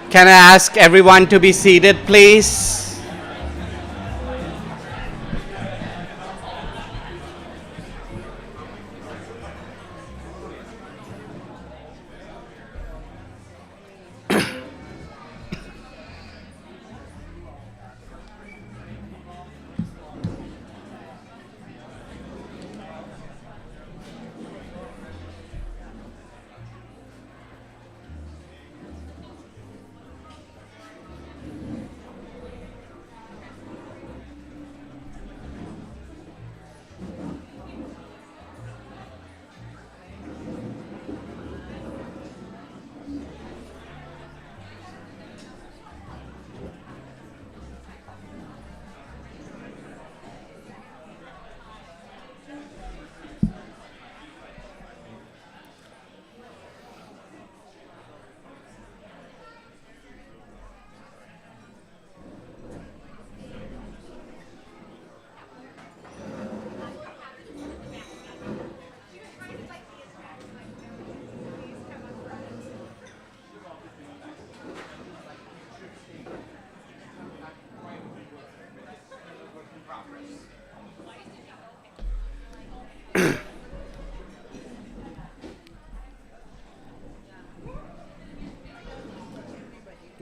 Can I ask everyone to be seated, please?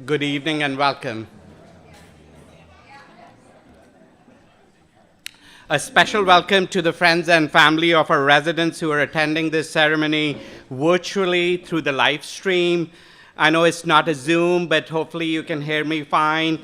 Good evening and welcome. A special welcome to the friends and family of our residents who are attending this ceremony virtually through the live stream. I know it's not a Zoom, but hopefully you can hear me fine.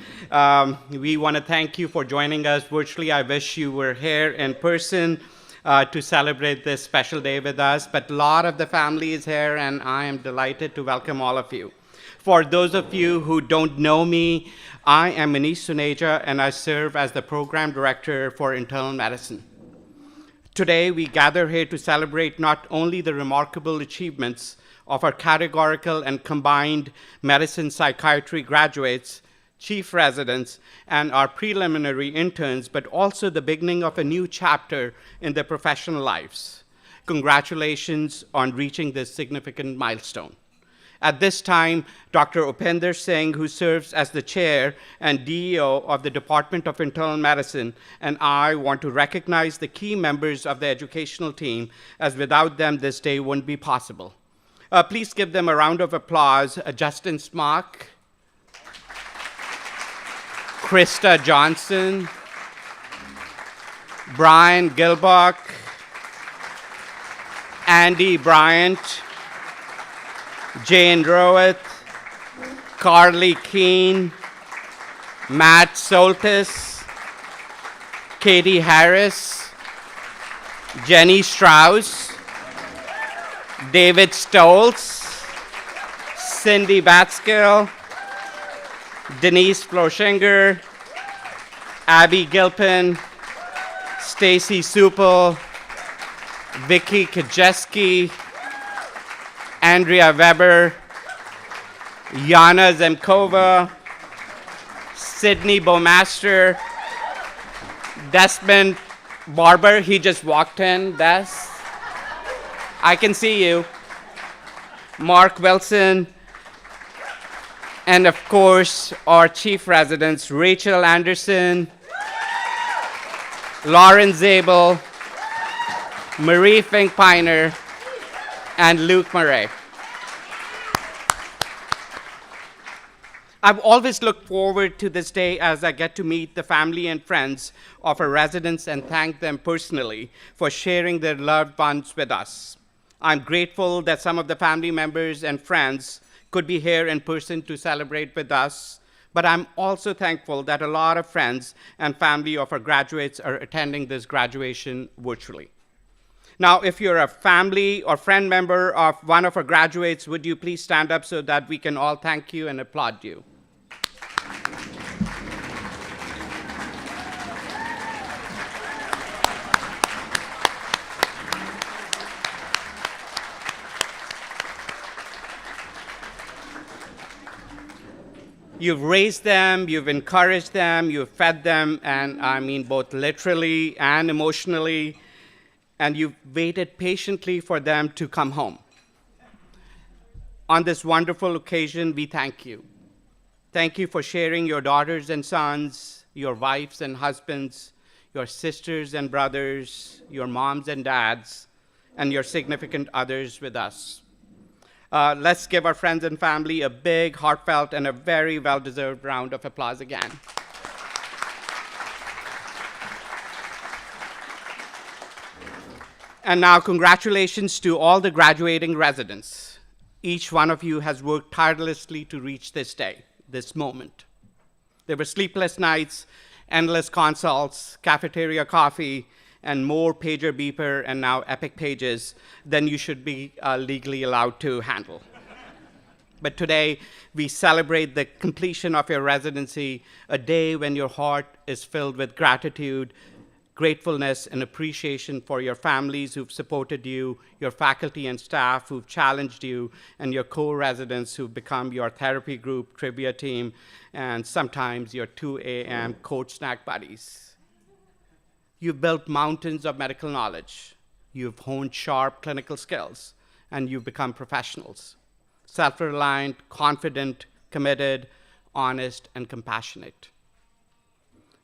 We want to thank you for joining us virtually. I wish you were here in person to celebrate this special day with us, but a lot of the family is here, and I am delighted to welcome all of you. For those of you who don't know me, I am Manish Suneja, and I serve as the Program Director for Internal Medicine. Today, we gather here to celebrate not only the remarkable achievements of our categorical and combined medicine psychiatry graduates, chief residents, and our preliminary interns, but also the beginning of a new chapter in their professional lives. Congratulations on reaching this significant milestone. At this time, Dr. Upinder Singh, who serves as the chair and DEO of the Department of Internal Medicine, and I want to recognize the key members of the educational team, as without them, this day wouldn't be possible. Please give them a round of applause. Justin Smock, Krista Johnson, Brian Gilbach, Andy Bryant, Jane Rowett, Carly Keene, Matt Soltis, Katie Harris, Jenny Strauss, David Stoltz, Cindy Batskill, Denise Floshinger, Abby Gilpin, Stacy Supel, Vicky Kajeski, Andrea Weber, Yana Zemkova, Sydney Bowmaster, Desmond Barber, he just walked in, Des. I can see you. Mark Wilson, and of course, our chief residents, Rachel Anderson, Lauren Zabel, Marie Finkpiner, and Luke Murray. I've always looked forward to this day as I get to meet the family and friends of our residents and thank them personally for sharing their loved ones with us. I'm grateful that some of the family members and friends could be here in person to celebrate with us, but I'm also thankful that a lot of friends and family of our graduates are attending this graduation virtually. Now, if you're a family or friend member of one of our graduates, would you please stand up so that we can all thank you and applaud you? You've raised them, you've encouraged them, you've fed them, and I mean both literally and emotionally, and you've waited patiently for them to come home. On this wonderful occasion, we thank you. Thank you for sharing your daughters and sons, your wives and husbands, your sisters and brothers, your moms and dads, and your significant others with us. Let's give our friends and family a big, heartfelt, and a very well-deserved round of applause again. And now, congratulations to all the graduating residents. Each one of you has worked tirelessly to reach this day, this moment. There were sleepless nights, endless consults, cafeteria coffee, and more pager beeper and now epic pages than you should be legally allowed to handle. But today, we celebrate the completion of your residency, a day when your heart is filled with gratitude, gratefulness, and appreciation for your families who've supported you, your faculty and staff who've challenged you, and your co-residents who've become your therapy group, trivia team, and sometimes your 2 a.m. coach snack buddies. You've built mountains of medical knowledge. You've honed sharp clinical skills, and you've become professionals, self-reliant, confident, committed, honest, and compassionate.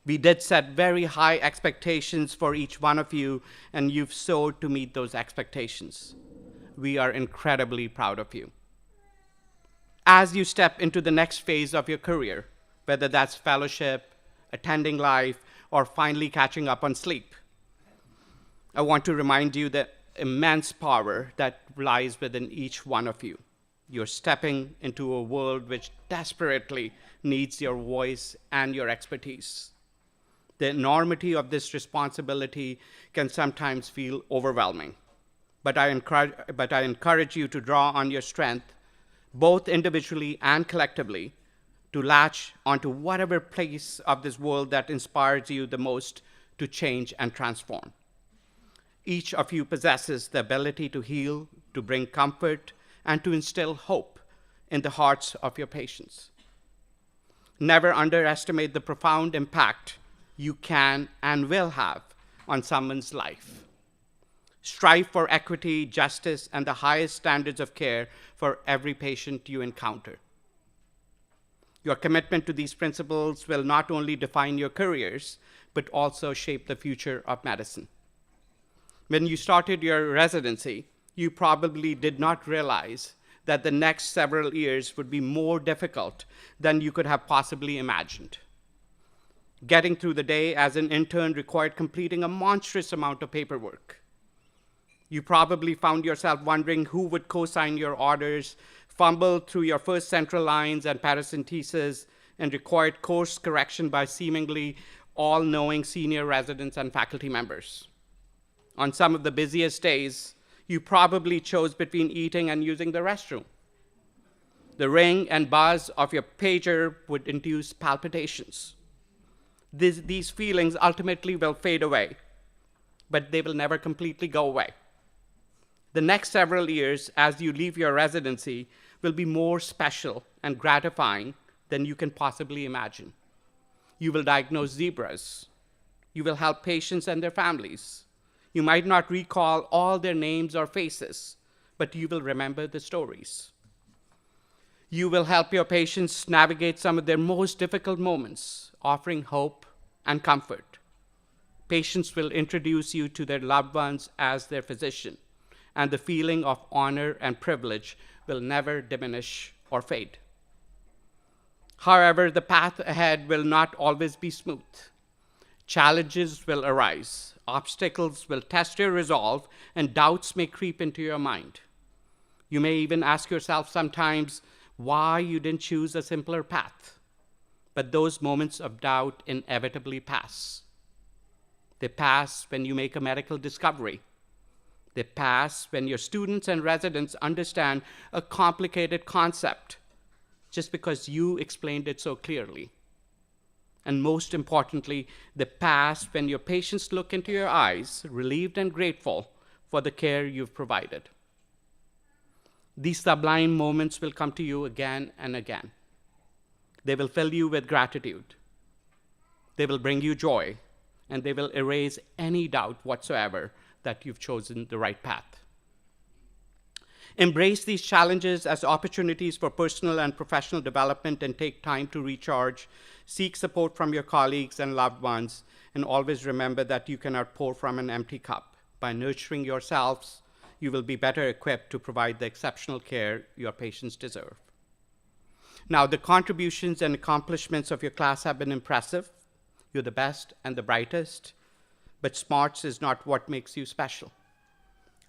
We did set very high expectations for each one of you, and you've soared to meet those expectations. We are incredibly proud of you. As you step into the next phase of your career, whether that's fellowship, attending life, or finally catching up on sleep, I want to remind you the immense power that lies within each one of you. You're stepping into a world which desperately needs your voice and your expertise. The enormity of this responsibility can sometimes feel overwhelming, but I encourage you to draw on your strength, both individually and collectively, to latch onto whatever place of this world that inspires you the most to change and transform. Each of you possesses the ability to heal, to bring comfort, and to instill hope in the hearts of your patients. Never underestimate the profound impact you can and will have on someone's life. Strive for equity, justice, and the highest standards of care for every patient you encounter. Your commitment to these principles will not only define your careers, but also shape the future of medicine. When you started your residency, you probably did not realize that the next several years would be more difficult than you could have possibly imagined. Getting through the day as an intern required completing a monstrous amount of paperwork. You probably found yourself wondering who would co-sign your orders, fumbled through your first central lines and paracentesis, and required course correction by seemingly all-knowing senior residents and faculty members. On some of the busiest days, you probably chose between eating and using the restroom. The ring and buzz of your pager would induce palpitations. These feelings ultimately will fade away, but they will never completely go away. The next several years, as you leave your residency, will be more special and gratifying than you can possibly imagine. You will diagnose zebras. You will help patients and their families. You might not recall all their names or faces, but you will remember the stories. You will help your patients navigate some of their most difficult moments, offering hope and comfort. Patients will introduce you to their loved ones as their physician, and the feeling of honor and privilege will never diminish or fade. However, the path ahead will not always be smooth. Challenges will arise, obstacles will test your resolve, and doubts may creep into your mind. You may even ask yourself sometimes why you didn't choose a simpler path. But those moments of doubt inevitably pass. They pass when you make a medical discovery. They pass when your students and residents understand a complicated concept just because you explained it so clearly. And most importantly, they pass when your patients look into your eyes, relieved and grateful for the care you've provided. These sublime moments will come to you again and again. They will fill you with gratitude. They will bring you joy, and they will erase any doubt whatsoever that you've chosen the right path. Embrace these challenges as opportunities for personal and professional development and take time to recharge. Seek support from your colleagues and loved ones, and always remember that you cannot pour from an empty cup. By nurturing yourselves, you will be better equipped to provide the exceptional care your patients deserve. Now, the contributions and accomplishments of your class have been impressive. You're the best and the brightest, but smarts is not what makes you special.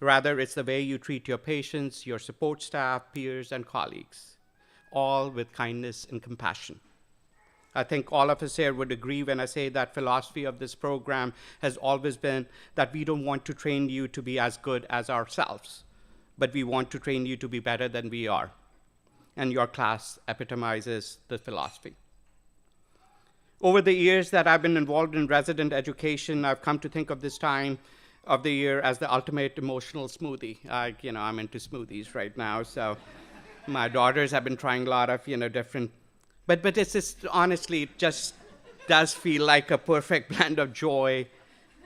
Rather, it's the way you treat your patients, your support staff, peers, and colleagues, all with kindness and compassion. I think all of us here would agree when I say that philosophy of this program has always been that we don't want to train you to be as good as ourselves, but we want to train you to be better than we are. And your class epitomizes the philosophy. Over the years that I've been involved in resident education, I've come to think of this time of the year as the ultimate emotional smoothie. I'm into smoothies right now, so my daughters have been trying a lot of, different, but it's just, honestly, it just does feel like a perfect blend of joy,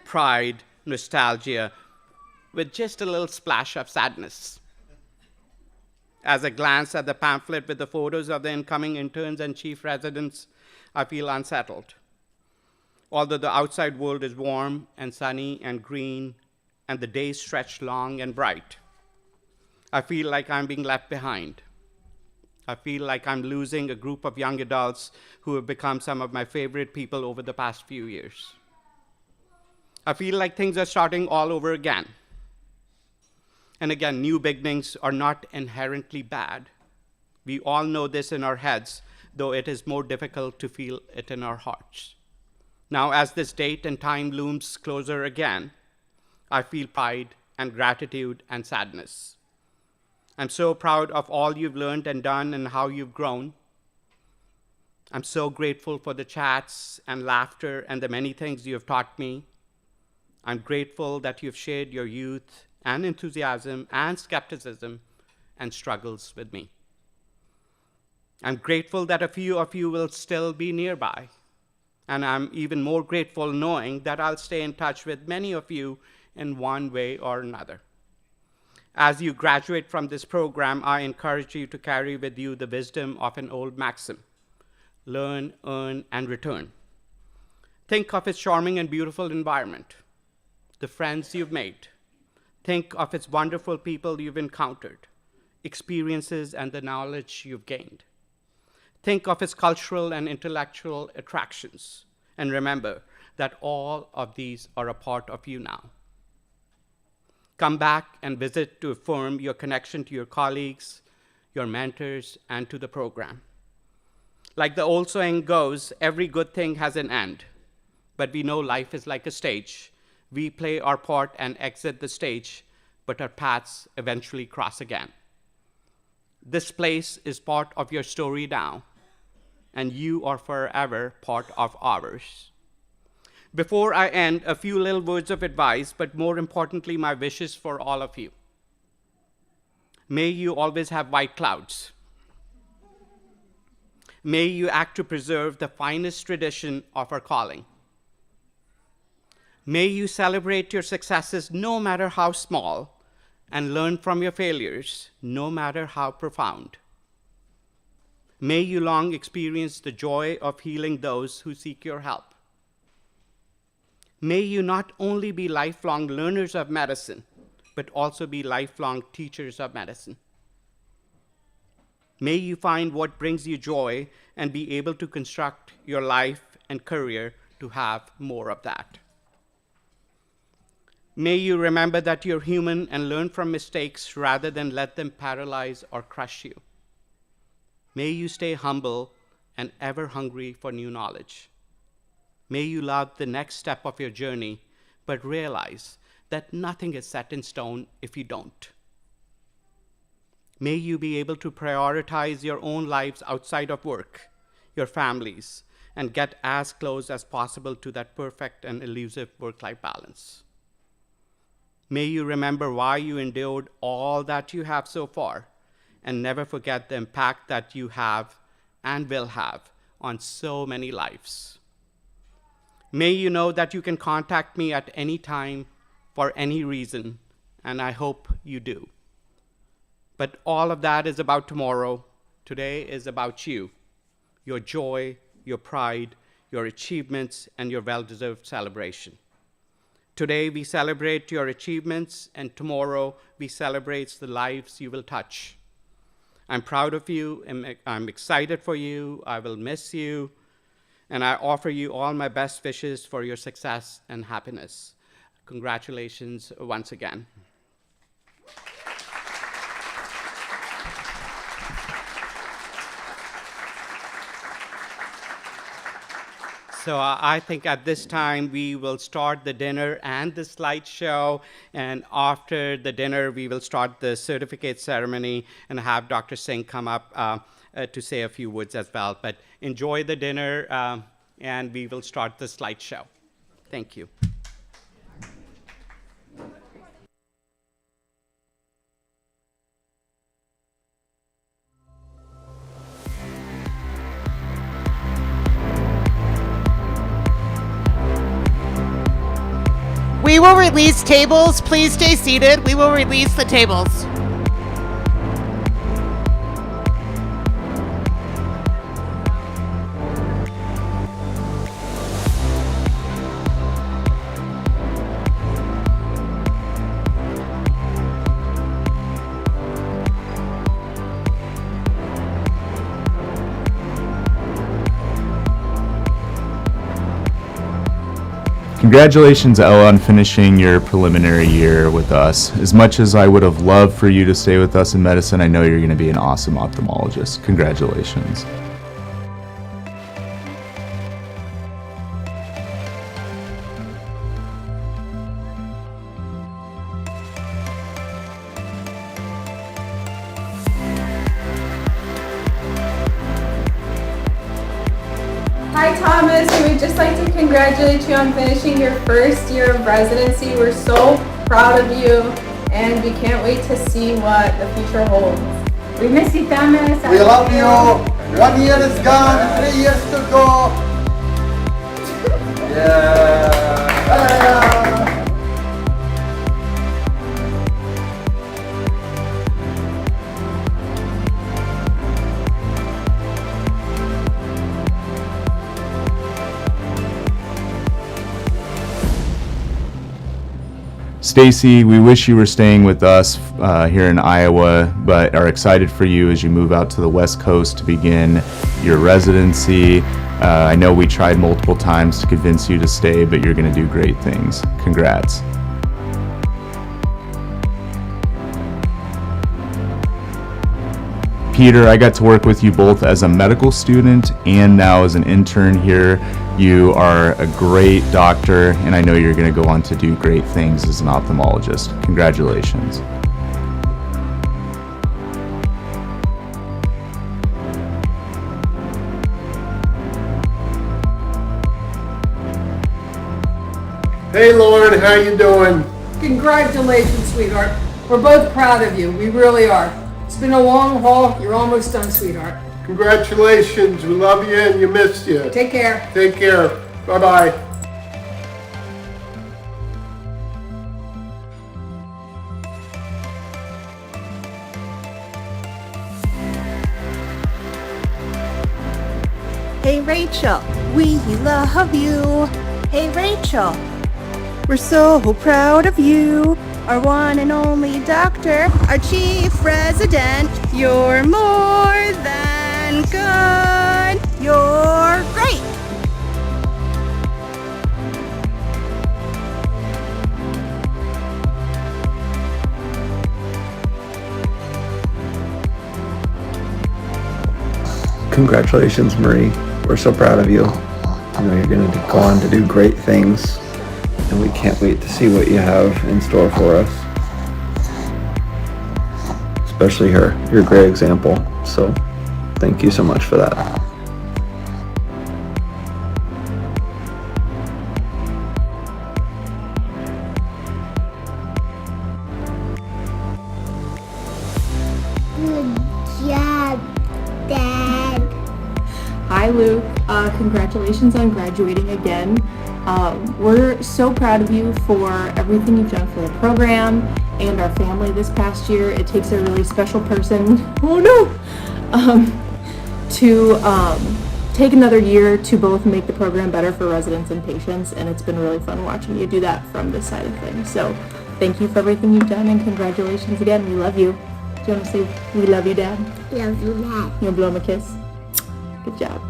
pride, nostalgia, with just a little splash of sadness. As I glance at the pamphlet with the photos of the incoming interns and chief residents, I feel unsettled. Although the outside world is warm and sunny and green, and the days stretch long and bright, I feel like I'm being left behind. I feel like I'm losing a group of young adults who have become some of my favorite people over the past few years. I feel like things are starting all over again. And again, new beginnings are not inherently bad. We all know this in our heads, though it is more difficult to feel it in our hearts. Now, as this date and time looms closer again, I feel pride and gratitude and sadness. I'm so proud of all you've learned and done and how you've grown. I'm so grateful for the chats and laughter and the many things you have taught me. I'm grateful that you've shared your youth and enthusiasm and skepticism and struggles with me. I'm grateful that a few of you will still be nearby. And I'm even more grateful knowing that I'll stay in touch with many of you in one way or another. As you graduate from this program, I encourage you to carry with you the wisdom of an old maxim: learn, earn, and return. Think of its charming and beautiful environment, the friends you've made. Think of its wonderful people you've encountered, experiences, and the knowledge you've gained. Think of its cultural and intellectual attractions, and remember that all of these are a part of you now. Come back and visit to affirm your connection to your colleagues, your mentors, and to the program. Like the old saying goes, every good thing has an end, but we know life is like a stage. We play our part and exit the stage, but our paths eventually cross again. This place is part of your story now, and you are forever part of ours. Before I end, a few little words of advice, but more importantly, my wishes for all of you. May you always have white clouds. May you act to preserve the finest tradition of our calling. May you celebrate your successes no matter how small, and learn from your failures no matter how profound. May you long experience the joy of healing those who seek your help. May you not only be lifelong learners of medicine, but also be lifelong teachers of medicine. May you find what brings you joy and be able to construct your life and career to have more of that. May you remember that you're human and learn from mistakes rather than let them paralyze or crush you. May you stay humble and ever hungry for new knowledge. May you love the next step of your journey, but realize that nothing is set in stone if you don't. May you be able to prioritize your own lives outside of work, your families, and get as close as possible to that perfect and elusive work-life balance. May you remember why you endured all that you have so far, and never forget the impact that you have and will have on so many lives. May you know that you can contact me at any time for any reason, and I hope you do. But all of that is about tomorrow. Today is about you, your joy, your pride, your achievements, and your well-deserved celebration. Today we celebrate your achievements, and tomorrow we celebrate the lives you will touch. I'm proud of you, I'm excited for you, I will miss you, and I offer you all my best wishes for your success and happiness. Congratulations once again. So I think at this time we will start the dinner and the slideshow, and after the dinner we will start the certificate ceremony and have Dr. Singh come up to say a few words as well. But enjoy the dinner, and we will start the slideshow. Thank you. We will release tables. Please stay seated. We will release the tables. Congratulations, Ella, on finishing your preliminary year with us. As much as I would have loved for you to stay with us in medicine, I know you're going to be an awesome ophthalmologist. Congratulations. Hi Thomas, we would just like to congratulate you on finishing your first year of residency. We're so proud of you and we can't wait to see what the future holds. We miss you, Thomas. We love you. 1 year is gone, 3 years to go. Yeah. Stacy, we wish you were staying with us here in Iowa, but are excited for you as you move out to the West Coast to begin your residency. I know we tried multiple times to convince you to stay, but you're going to do great things. Congrats. Peter, I got to work with you both as a medical student and now as an intern here. You are a great doctor, and I know you're going to go on to do great things as an ophthalmologist. Congratulations. Hey Lauren, how you doing? Congratulations, sweetheart. We're both proud of you. We really are. It's been a long haul. You're almost done, sweetheart. Congratulations. We love you and you missed you. Take care. Take care. Bye-bye. Hey, Rachel, we love you. Hey, Rachel, we're so proud of you. Our one and only doctor, our chief resident. You're more than good. You're great. Congratulations, Marie. We're so proud of you. I know you're going to go on to do great things, and we can't wait to see what you have in store for us. Especially her. You're a great example. So thank you so much for that. Good job, Dad. Hi Luke, congratulations on graduating again. We're so proud of you for everything you've done for the program and our family this past year. It takes a really special person, to take another year to both make the program better for residents and patients, and it's been really fun watching you do that from this side of things. So thank you for everything you've done, and congratulations again. We love you. Do you want to say we love you, Dad? Love you, Dad. You want to blow him a kiss? Good job.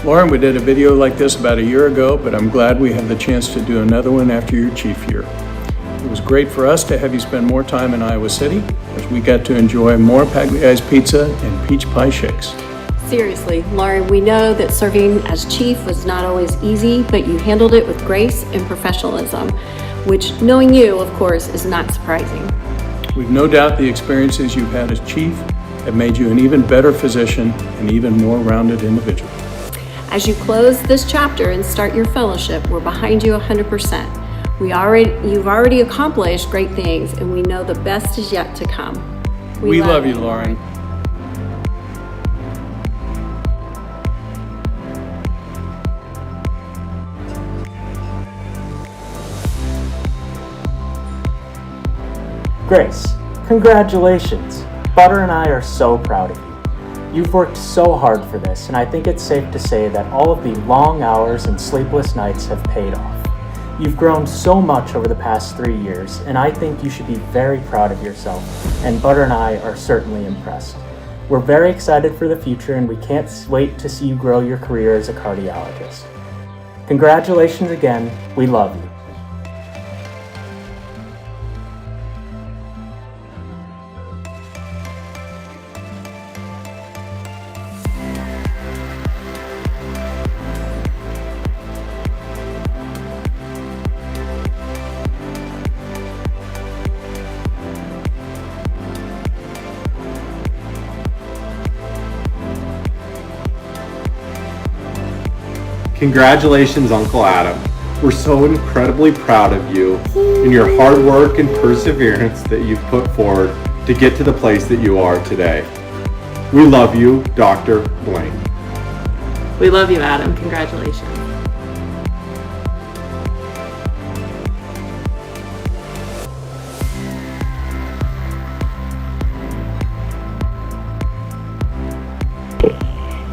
Lauren, we did a video like this about a year ago, but I'm glad we have the chance to do another one after your chief year. It was great for us to have you spend more time in Iowa City as we got to enjoy more Pagliai's pizza and peach pie shakes. Seriously, Lauren, we know that serving as chief was not always easy, but you handled it with grace and professionalism, which, knowing you, of course, is not surprising. We've no doubt the experiences you've had as chief have made you an even better physician and even more rounded individual. As you close this chapter and start your fellowship, we're behind you 100%. You've already accomplished great things, and we know the best is yet to come. We love you, Lauren. Grace, congratulations. Butter and I are so proud of you. You've worked so hard for this, and I think it's safe to say that all of the long hours and sleepless nights have paid off. You've grown so much over the past 3 years, and I think you should be very proud of yourself, and Butter and I are certainly impressed. We're very excited for the future, and we can't wait to see you grow your career as a cardiologist. Congratulations again. We love you. Congratulations, Uncle Adam. We're so incredibly proud of you and your hard work and perseverance that you've put forward to get to the place that you are today. We love you, Dr. Blank. We love you, Adam. Congratulations.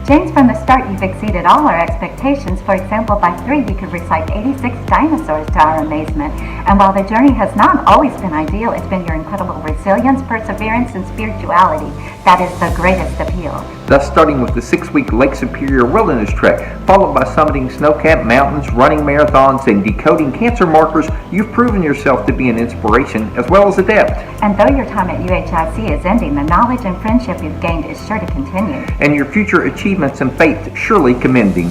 James, from the start, you've exceeded all our expectations. For example, by 3, you could recite 86 dinosaurs to our amazement. And while the journey has not always been ideal, it's been your incredible resilience, perseverance, and spirituality that is the greatest appeal. Thus, starting with the 6-week Lake Superior Wilderness Trek, followed by summiting snow-capped mountains, running marathons, and decoding cancer markers, you've proven yourself to be an inspiration as well as adept. And though your time at UHIC is ending, the knowledge and friendship you've gained is sure to continue. And your future achievements and faith surely commending.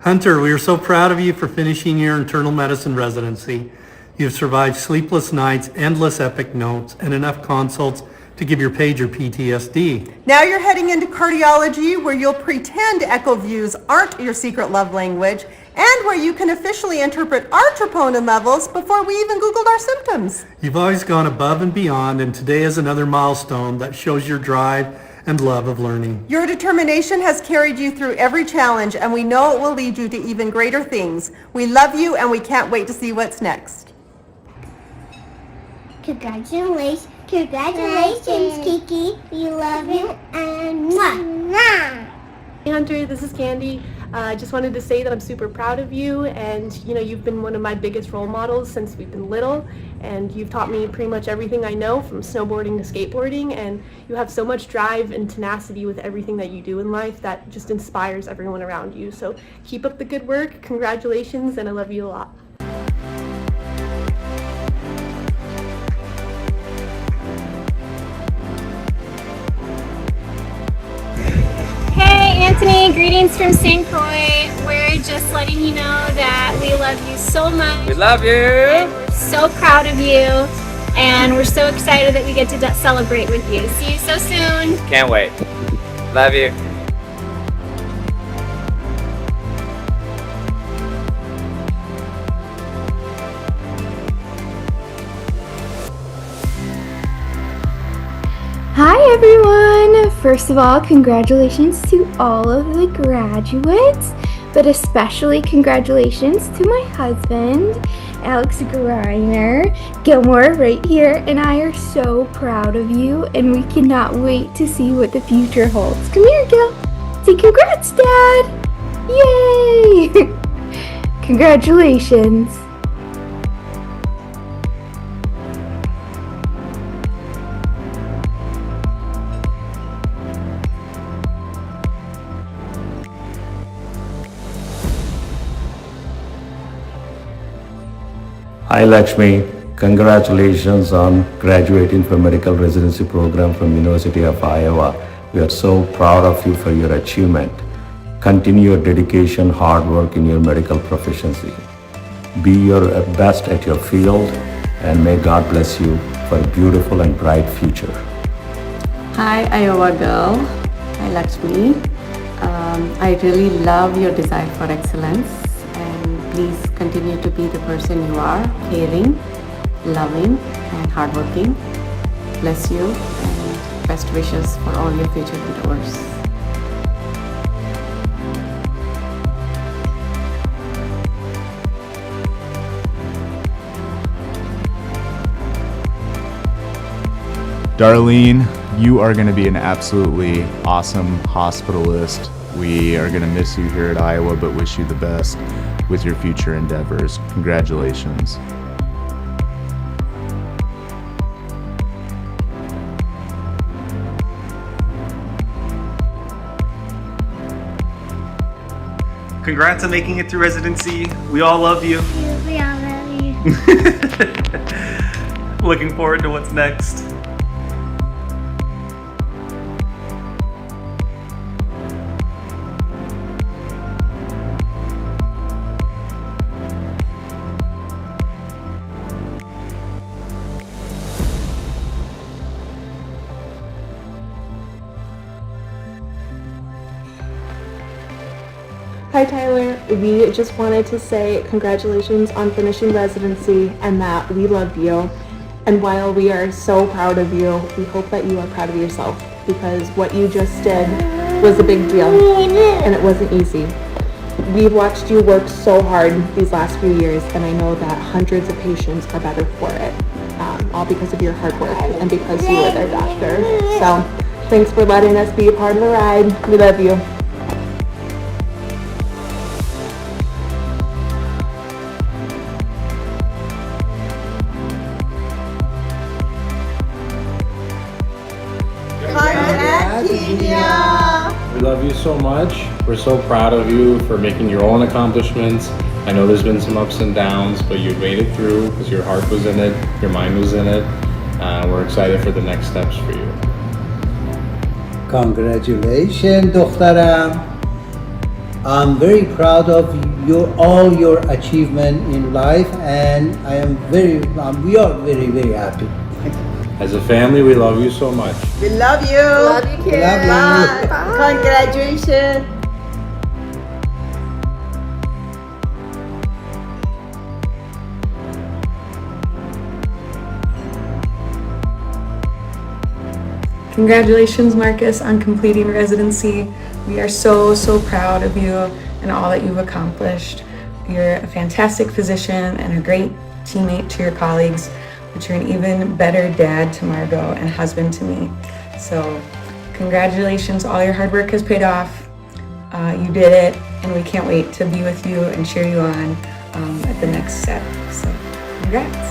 Hunter, we are so proud of you for finishing your internal medicine residency. You've survived sleepless nights, endless epic notes, and enough consults to give your pager PTSD. Now you're heading into cardiology, where you'll pretend echo views aren't your secret love language, and where you can officially interpret our troponin levels before we even Googled our symptoms. You've always gone above and beyond, and today is another milestone that shows your drive and love of learning. Your determination has carried you through every challenge, and we know it will lead you to even greater things. We love you, and we can't wait to see what's next. Congratulations, Kiki. We love you, and mwah. Hey Hunter, this is Candy. I just wanted to say that I'm super proud of you, and you've been one of my biggest role models since we've been little, and you've taught me pretty much everything I know, from snowboarding to skateboarding, and you have so much drive and tenacity with everything that you do in life that just inspires everyone around you. So keep up the good work, congratulations, and I love you a lot. Hey Anthony, greetings from St. Croix. We're just letting you know that we love you so much. We love you. And we're so proud of you. And we're so excited that we get to celebrate with you. See you so soon. Can't wait. Love you. Hi everyone! First of all, congratulations to all of the graduates, but especially congratulations to my husband, Alex Greiner. Gilmore right here and I are so proud of you, and we cannot wait to see what the future holds. Come here, Gil. Say congrats, Dad! Yay! Congratulations. Hi Lakshmi, congratulations on graduating from medical residency program from University of Iowa. We are so proud of you for your achievement. Continue your dedication, hard work in your medical proficiency. Be your best at your field, and may God bless you for a beautiful and bright future. Hi Iowa girl. Hi Lakshmi. I really love your desire for excellence. Please continue to be the person you are, caring, loving, and hardworking. Bless you, and best wishes for all your future endeavors. Darlene, you are going to be an absolutely awesome hospitalist. We are going to miss you here at Iowa, but wish you the best with your future endeavors. Congratulations. Congrats on making it through residency. We all love you. We all love you. Looking forward to what's next. Hi Tyler, we just wanted to say congratulations on finishing residency and that we love you. And while we are so proud of you, we hope that you are proud of yourself, because what you just did was a big deal and it wasn't easy. We've watched you work so hard these last few years, and I know that hundreds of patients are better for it, all because of your hard work and because you were their doctor. So thanks for letting us be a part of the ride. We love you. We love you so much. We're so proud of you for making your own accomplishments. I know there's been some ups and downs, but you made it through because your heart was in it, your mind was in it. We're excited for the next steps for you. Congratulations, دخترم. I'm very proud of all your achievement in life, and we are very, very happy. As a family, we love you so much. We love you. Love you, kid. Bye. Congratulations. Congratulations, Marcus, on completing residency. We are so, so proud of you and all that you've accomplished. You're a fantastic physician and a great teammate to your colleagues, but you're an even better dad to Margot and husband to me. So congratulations, all your hard work has paid off. You did it, and we can't wait to be with you and cheer you on at the next step. So congrats.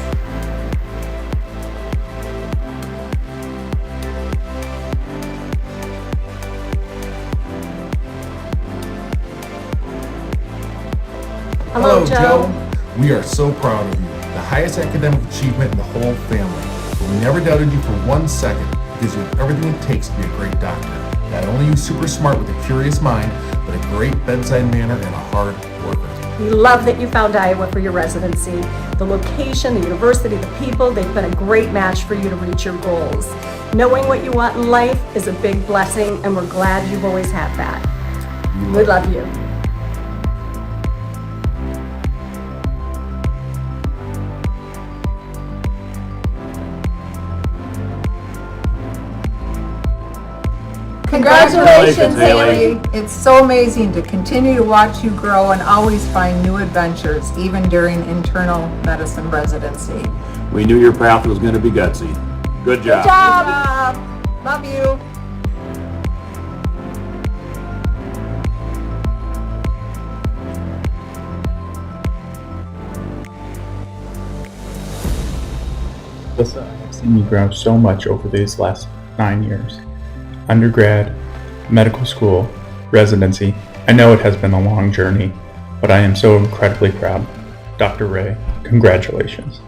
Hello, Joe. We are so proud of you. The highest academic achievement in the whole family. But we never doubted you for 1 second because you have everything it takes to be a great doctor. Not only are you super smart with a curious mind, but a great bedside manner and a hard worker. We love that you found Iowa for your residency. The location, the university, the people, they've been a great match for you to reach your goals. Knowing what you want in life is a big blessing, and we're glad you've always had that. We love you. Congratulations, Haley. It's so amazing to continue to watch you grow and always find new adventures, even during internal medicine residency. We knew your path was going to be gutsy. Good job. Good job. Love you. Alyssa, I've seen you grow so much over these last 9 years. Undergrad, medical school, residency. I know it has been a long journey, but I am so incredibly proud. Dr. Ray, congratulations.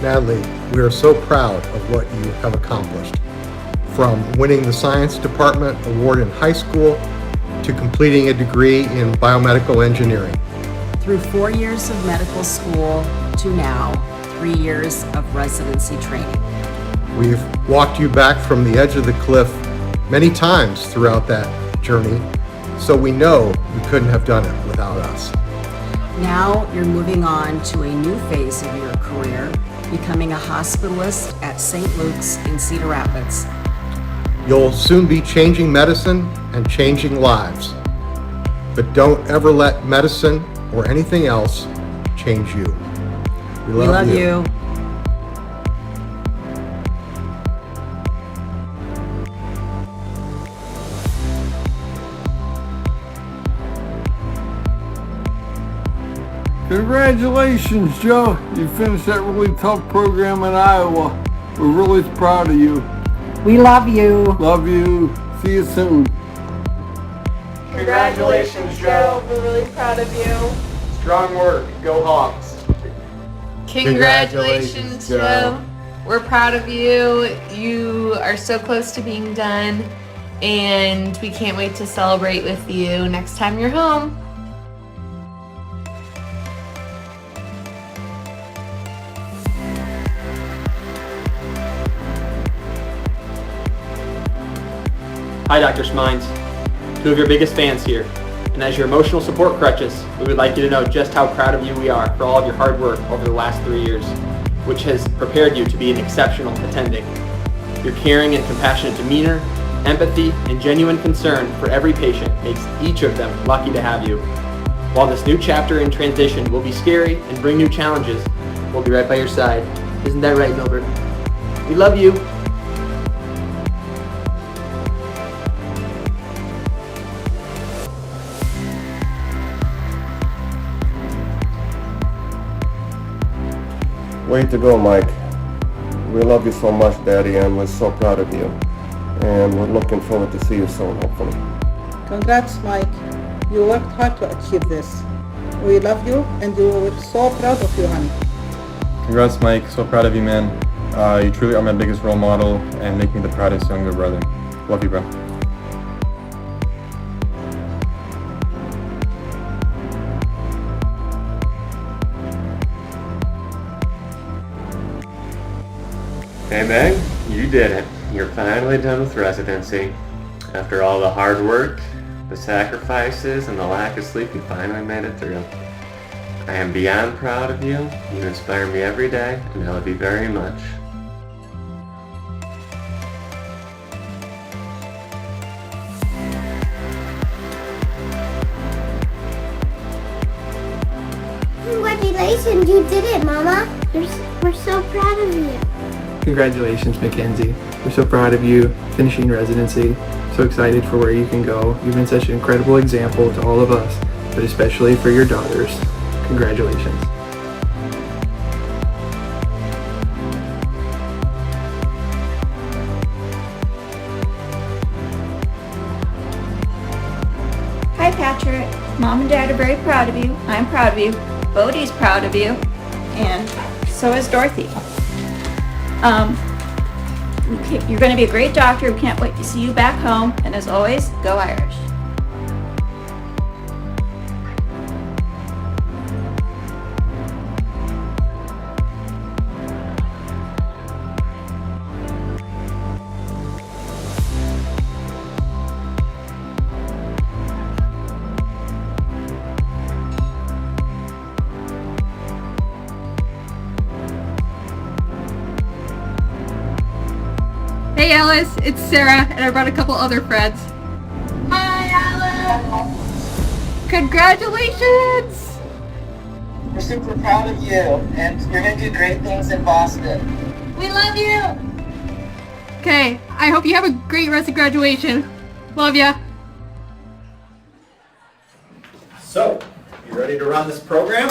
Natalie, we are so proud of what you have accomplished. From winning the Science Department Award in high school to completing a degree in biomedical engineering. Through 4 years of medical school to now, 3 years of residency training. We've walked you back from the edge of the cliff many times throughout that journey, so we know you couldn't have done it without us. Now you're moving on to a new phase of your career, becoming a hospitalist at St. Luke's in Cedar Rapids. You'll soon be changing medicine and changing lives. But don't ever let medicine or anything else change you. We love you. Congratulations, Joe. You finished that really tough program in Iowa. We're really proud of you. We love you. Love you. See you soon. Congratulations, Joe. We're really proud of you. Strong work. Go Hawks. Congratulations, Joe. We're proud of you. You are so close to being done, and we can't wait to celebrate with you next time you're home. Hi, Dr. Smines. Two of your biggest fans here. And as your emotional support crutches, we would like you to know just how proud of you we are for all of your hard work over the last 3 years, which has prepared you to be an exceptional attending. Your caring and compassionate demeanor, empathy, and genuine concern for every patient makes each of them lucky to have you. While this new chapter in transition will be scary and bring new challenges, we'll be right by your side. Isn't that right, Milbert? We love you. Way to go, Mike. We love you so much, Daddy, and we're so proud of you. And we're looking forward to see you soon, hopefully. Congrats, Mike. You worked hard to achieve this. We love you, and we're so proud of you, honey. Congrats, Mike. So proud of you, man. You truly are my biggest role model and make me the proudest younger brother. Love you, bro. Hey Meg, you did it. You're finally done with residency. After all the hard work, the sacrifices, and the lack of sleep, you finally made it through. I am beyond proud of you. You inspire me every day, and I love you very much. Congratulations, you did it, Mama. We're so proud of you. Congratulations, Mackenzie. We're so proud of you finishing residency. So excited for where you can go. You've been such an incredible example to all of us, but especially for your daughters. Congratulations. Hi, Patrick. Mom and Dad are very proud of you. I'm proud of you. Bodhi's proud of you. And so is Dorothy. You're going to be a great doctor. We can't wait to see you back home. And as always, go Irish. Hey Alice, it's Sarah, and I brought a couple other friends. Hi, Alice. Congratulations! We're super proud of you, and you're going to do great things in Boston. We love you. Okay, I hope you have a great rest of graduation. Love ya. So, you ready to run this program?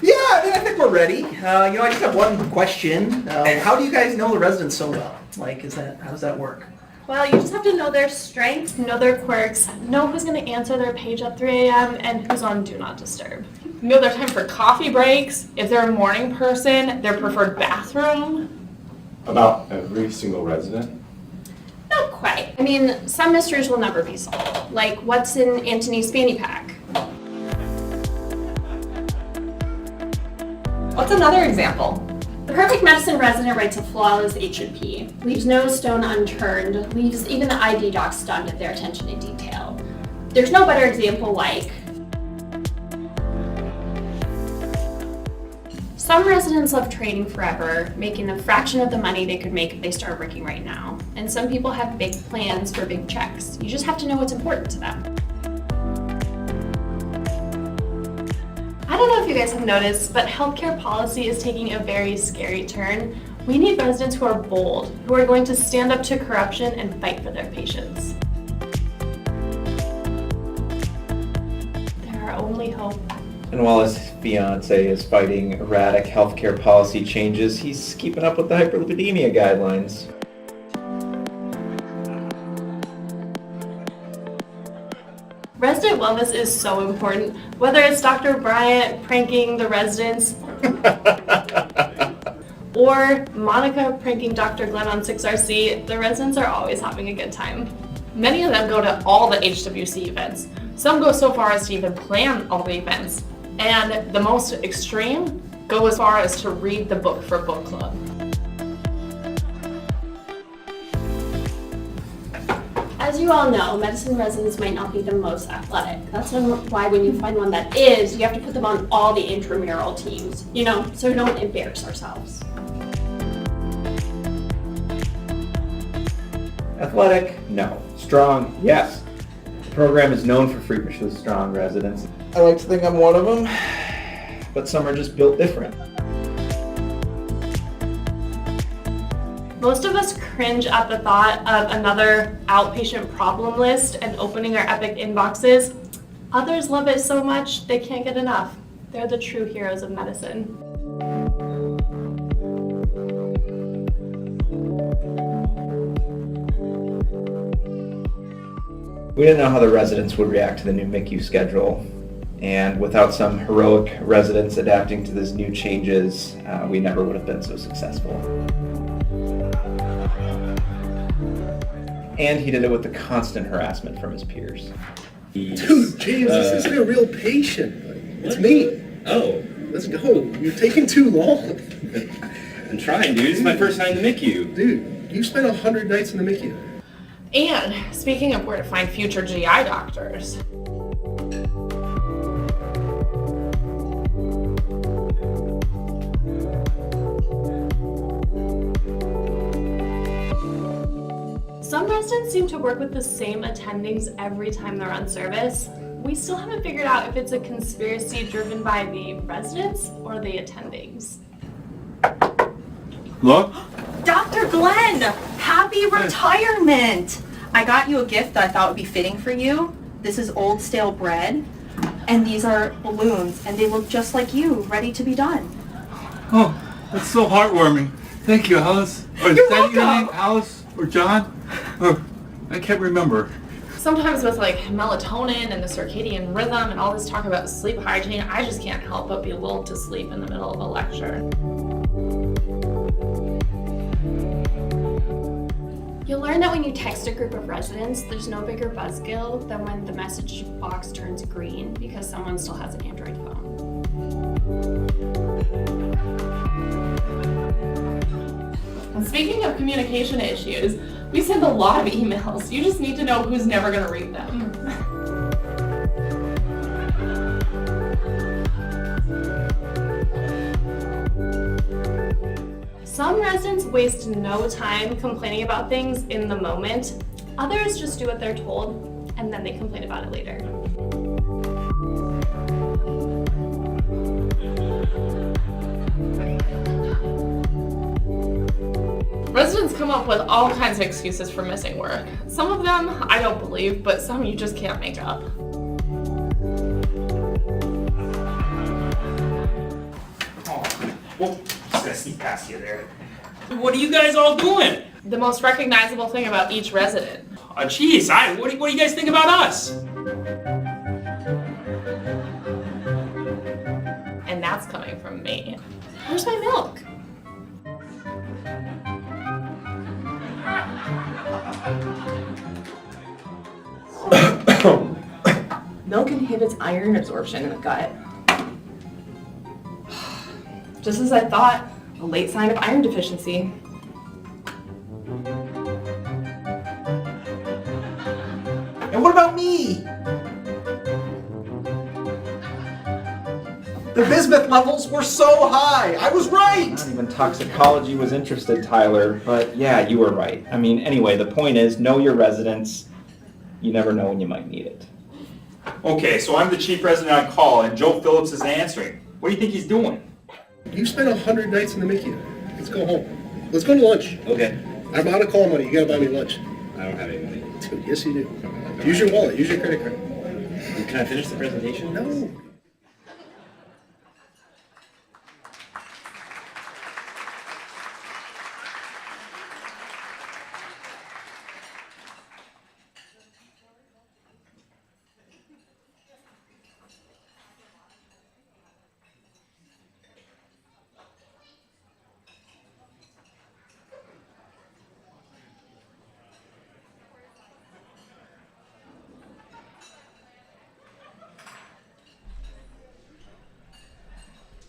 Yeah, I think we're ready. I just have one question. How do you guys know the residents so well? Like, how does that work? Well, you just have to know their strengths, know their quirks, know who's going to answer their page at 3 a.m. and who's on Do Not Disturb. Know their time for coffee breaks, if they're a morning person, their preferred bathroom. About every single resident? Not quite. I mean, some mysteries will never be solved, like what's in Antony's fanny pack. What's another example? The perfect medicine resident writes a flawless H&P, leaves no stone unturned, leaves even the ID docs stunned at their attention to detail. There's no better example like some residents love training forever, making a fraction of the money they could make if they started working right now. And some people have big plans for big checks. You just have to know what's important to them. I don't know if you guys have noticed, but healthcare policy is taking a very scary turn. We need residents who are bold, who are going to stand up to corruption and fight for their patients. They're our only hope. And while his fiance is fighting erratic healthcare policy changes, he's keeping up with the hyperlipidemia guidelines. Resident wellness is so important. Whether it's Dr. Bryant pranking the residents or Monica pranking Dr. Glenn on 6RC, the residents are always having a good time. Many of them go to all the HWC events. Some go so far as to even plan all the events. And the most extreme go as far as to read the book for book club. As you all know, medicine residents might not be the most athletic. That's why when you find one that is, you have to put them on all the intramural teams, so we don't embarrass ourselves. Athletic? No. Strong? Yes. The program is known for freakishly strong residents. I like to think I'm one of them, but some are just built different. Most of us cringe at the thought of another outpatient problem list and opening our Epic inboxes. Others love it so much they can't get enough. They're the true heroes of medicine. We didn't know how the residents would react to the new MICU schedule, and without some heroic residents adapting to these new changes, we never would have been so successful. And he did it with the constant harassment from his peers. Dude, James, this isn't a real patient. It's me. Oh. Let's go. You're taking too long. I'm trying, dude. It's my first night in the MICU. Dude, you spent 100 nights in the MICU. And speaking of where to find future GI doctors, some residents seem to work with the same attendings every time they're on service. We still haven't figured out if it's a conspiracy driven by the residents or the attendings. Look. Dr. Glenn, happy retirement! I got you a gift that I thought would be fitting for you. This is old stale bread, and these are balloons, and they look just like you, ready to be done. Oh, that's so heartwarming. Thank you, Alice. Or You're is that your welcome. name, Alice? Or John? Or, I can't remember. Sometimes with like melatonin and the circadian rhythm and all this talk about sleep hygiene, I just can't help but be lulled to sleep in the middle of a lecture. You'll learn that when you text a group of residents, there's no bigger buzzkill than when the message box turns green because someone still has an Android phone. And speaking of communication issues, we send a lot of emails. You just need to know who's never going to read them. Some residents waste no time complaining about things in the moment. Others just do what they're told and then they complain about it later. Residents come up with all kinds of excuses for missing work. Some of them I don't believe, but some you just can't make up. Well, just gonna sneak past you there. What are you guys all doing? The most recognizable thing about each resident. Geez, what do you guys think about us? And that's coming from me. Where's my milk? Milk inhibits iron absorption in the gut. Just as I thought, a late sign of iron deficiency. And what about me? The bismuth levels were so high. I was right. Not even toxicology was interested, Tyler. But yeah, you were right. I mean, anyway, the point is, know your residents. You never know when you might need it. Okay, so I'm the chief resident on call, and Joe Phillips is answering. What do you think he's doing? You spent 100 nights in the MICU. Let's go home. Let's go to lunch. Okay. I'm out of call money. You gotta buy me lunch. I don't have any money. Dude, yes, you do. Use your wallet. Use your credit card. Can I finish the presentation? No.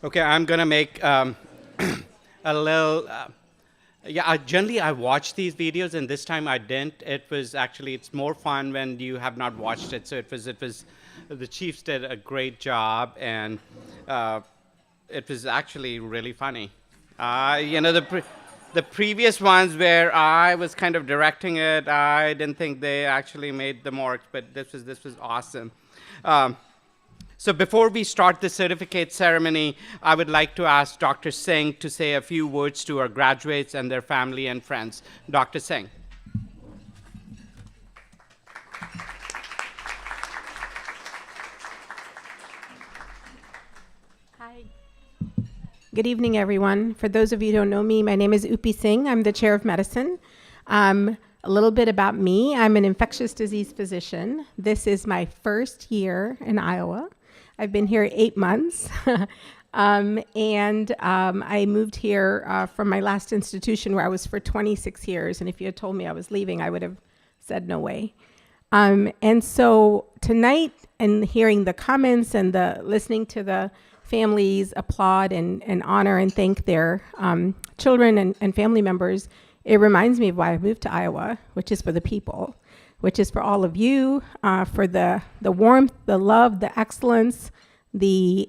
Okay, I'm gonna make a little. Generally I watch these videos, and this time I didn't. It's more fun when you have not watched it. So it was. The Chiefs did a great job, and it was actually really funny. The previous ones where I was kind of directing it, I didn't think they actually made the marks, but this was awesome. So before we start the certificate ceremony, I would like to ask Dr. Singh to say a few words to our graduates and their family and friends. Dr. Singh. Hi. Good evening, everyone. For those of you who don't know me, my name is Upi Singh. I'm the chair of medicine. A little bit about me. I'm an infectious disease physician. This is my first year in Iowa. I've been here 8 months, and I moved here from my last institution where I was for 26 years, and if you had told me I was leaving, I would have said no way. And so tonight, and hearing the comments and the listening to the families applaud and honor and thank their children and family members, it reminds me of why I moved to Iowa, which is for the people, which is for all of you, for the warmth, the love, the excellence, the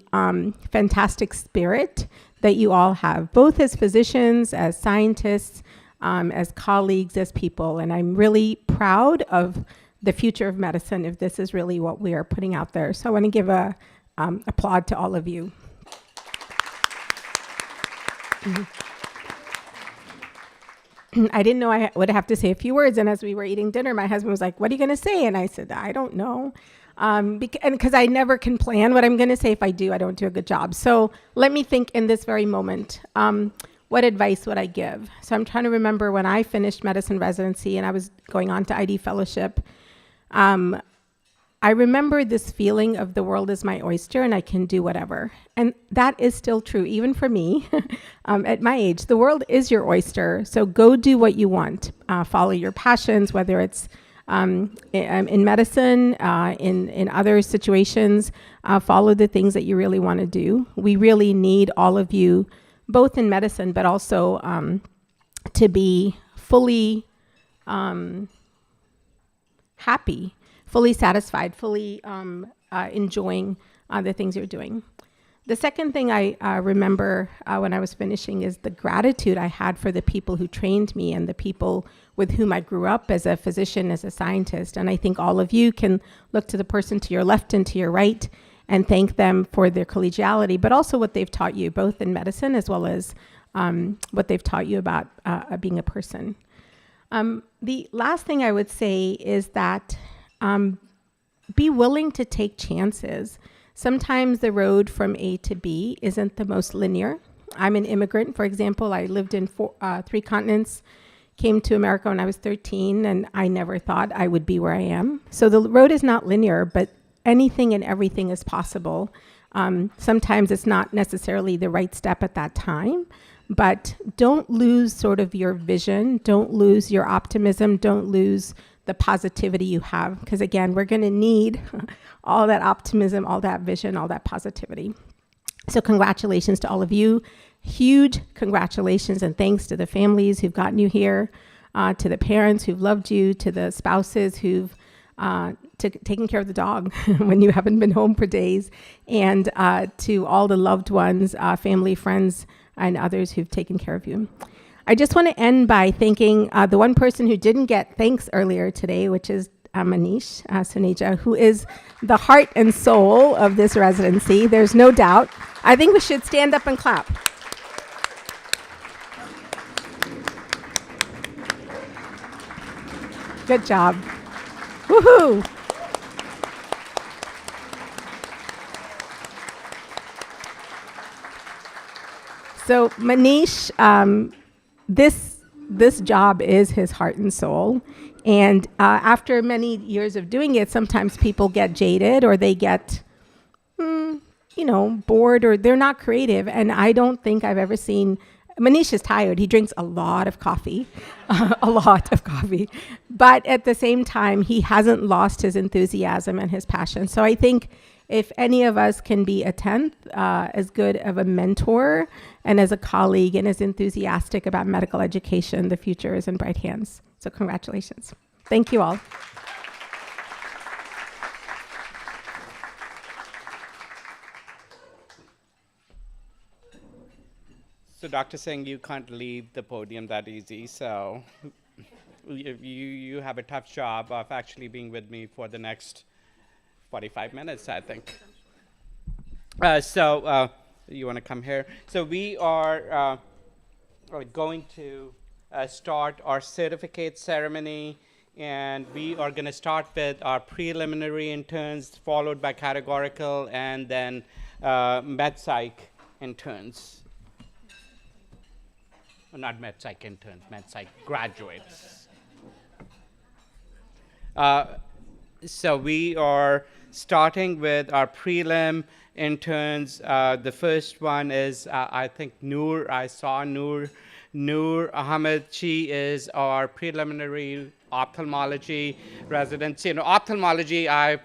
fantastic spirit that you all have, both as physicians, as scientists, as colleagues, as people. And I'm really proud of the future of medicine if this is really what we are putting out there. So I want to give a applaud to all of you. I didn't know I would have to say a few words, and as we were eating dinner, my husband was like, "What are you going to say?" And I said, "I don't know." Because I never can plan what I'm going to say. If I do, I don't do a good job. So let me think in this very moment. What advice would I give? So I'm trying to remember when I finished medicine residency and I was going on to ID fellowship. I remember this feeling of the world is my oyster and I can do whatever. And that is still true, even for me at my age. The world is your oyster, so go do what you want. Follow your passions, whether it's in medicine, in other situations. Follow the things that you really want to do. We really need all of you, both in medicine, but also to be fully happy, fully satisfied, fully enjoying the things you're doing. The second thing I remember when I was finishing is the gratitude I had for the people who trained me and the people with whom I grew up as a physician, as a scientist. And I think all of you can look to the person to your left and to your right and thank them for their collegiality, but also what they've taught you, both in medicine as well as what they've taught you about being a person. The last thing I would say is that be willing to take chances. Sometimes the road from A to B isn't the most linear. I'm an immigrant, for example. I lived in 3 continents, came to America when I was 13, and I never thought I would be where I am. So the road is not linear, but anything and everything is possible. Sometimes it's not necessarily the right step at that time, but don't lose sort of your vision. Don't lose your optimism. Don't lose the positivity you have, because again, we're going to need all that optimism, all that vision, all that positivity. So congratulations to all of you. Huge congratulations and thanks to the families who've gotten you here, to the parents who've loved you, to the spouses who've taken care of the dog when you haven't been home for days, and to all the loved ones, family, friends, and others who've taken care of you. I just want to end by thanking the one person who didn't get thanks earlier today, which is Manish Suneja, who is the heart and soul of this residency. There's no doubt. I think we should stand up and clap. Good job. Woohoo! So Manish, this job is his heart and soul. And after many years of doing it, sometimes people get jaded or they get, bored or they're not creative. And I don't think I've ever seen, Manish is tired. He drinks a lot of coffee, But at the same time, he hasn't lost his enthusiasm and his passion. So I think if any of us can be a tenth as good of a mentor and as a colleague and as enthusiastic about medical education, the future is in bright hands. So congratulations. Thank you all. So Dr. Singh, you can't leave the podium that easy, so you have a tough job of actually being with me for the next 45 minutes, I think. So you want to come here? So we are going to start our certificate ceremony, and we are going to start with our preliminary interns, followed by categorical, and then med-psych interns. Well, not med-psych interns, med-psych graduates. So we are starting with our prelim interns. The first one is, I think, Noor. I saw Noor Ahmed. She is our preliminary ophthalmology resident. Ophthalmology, I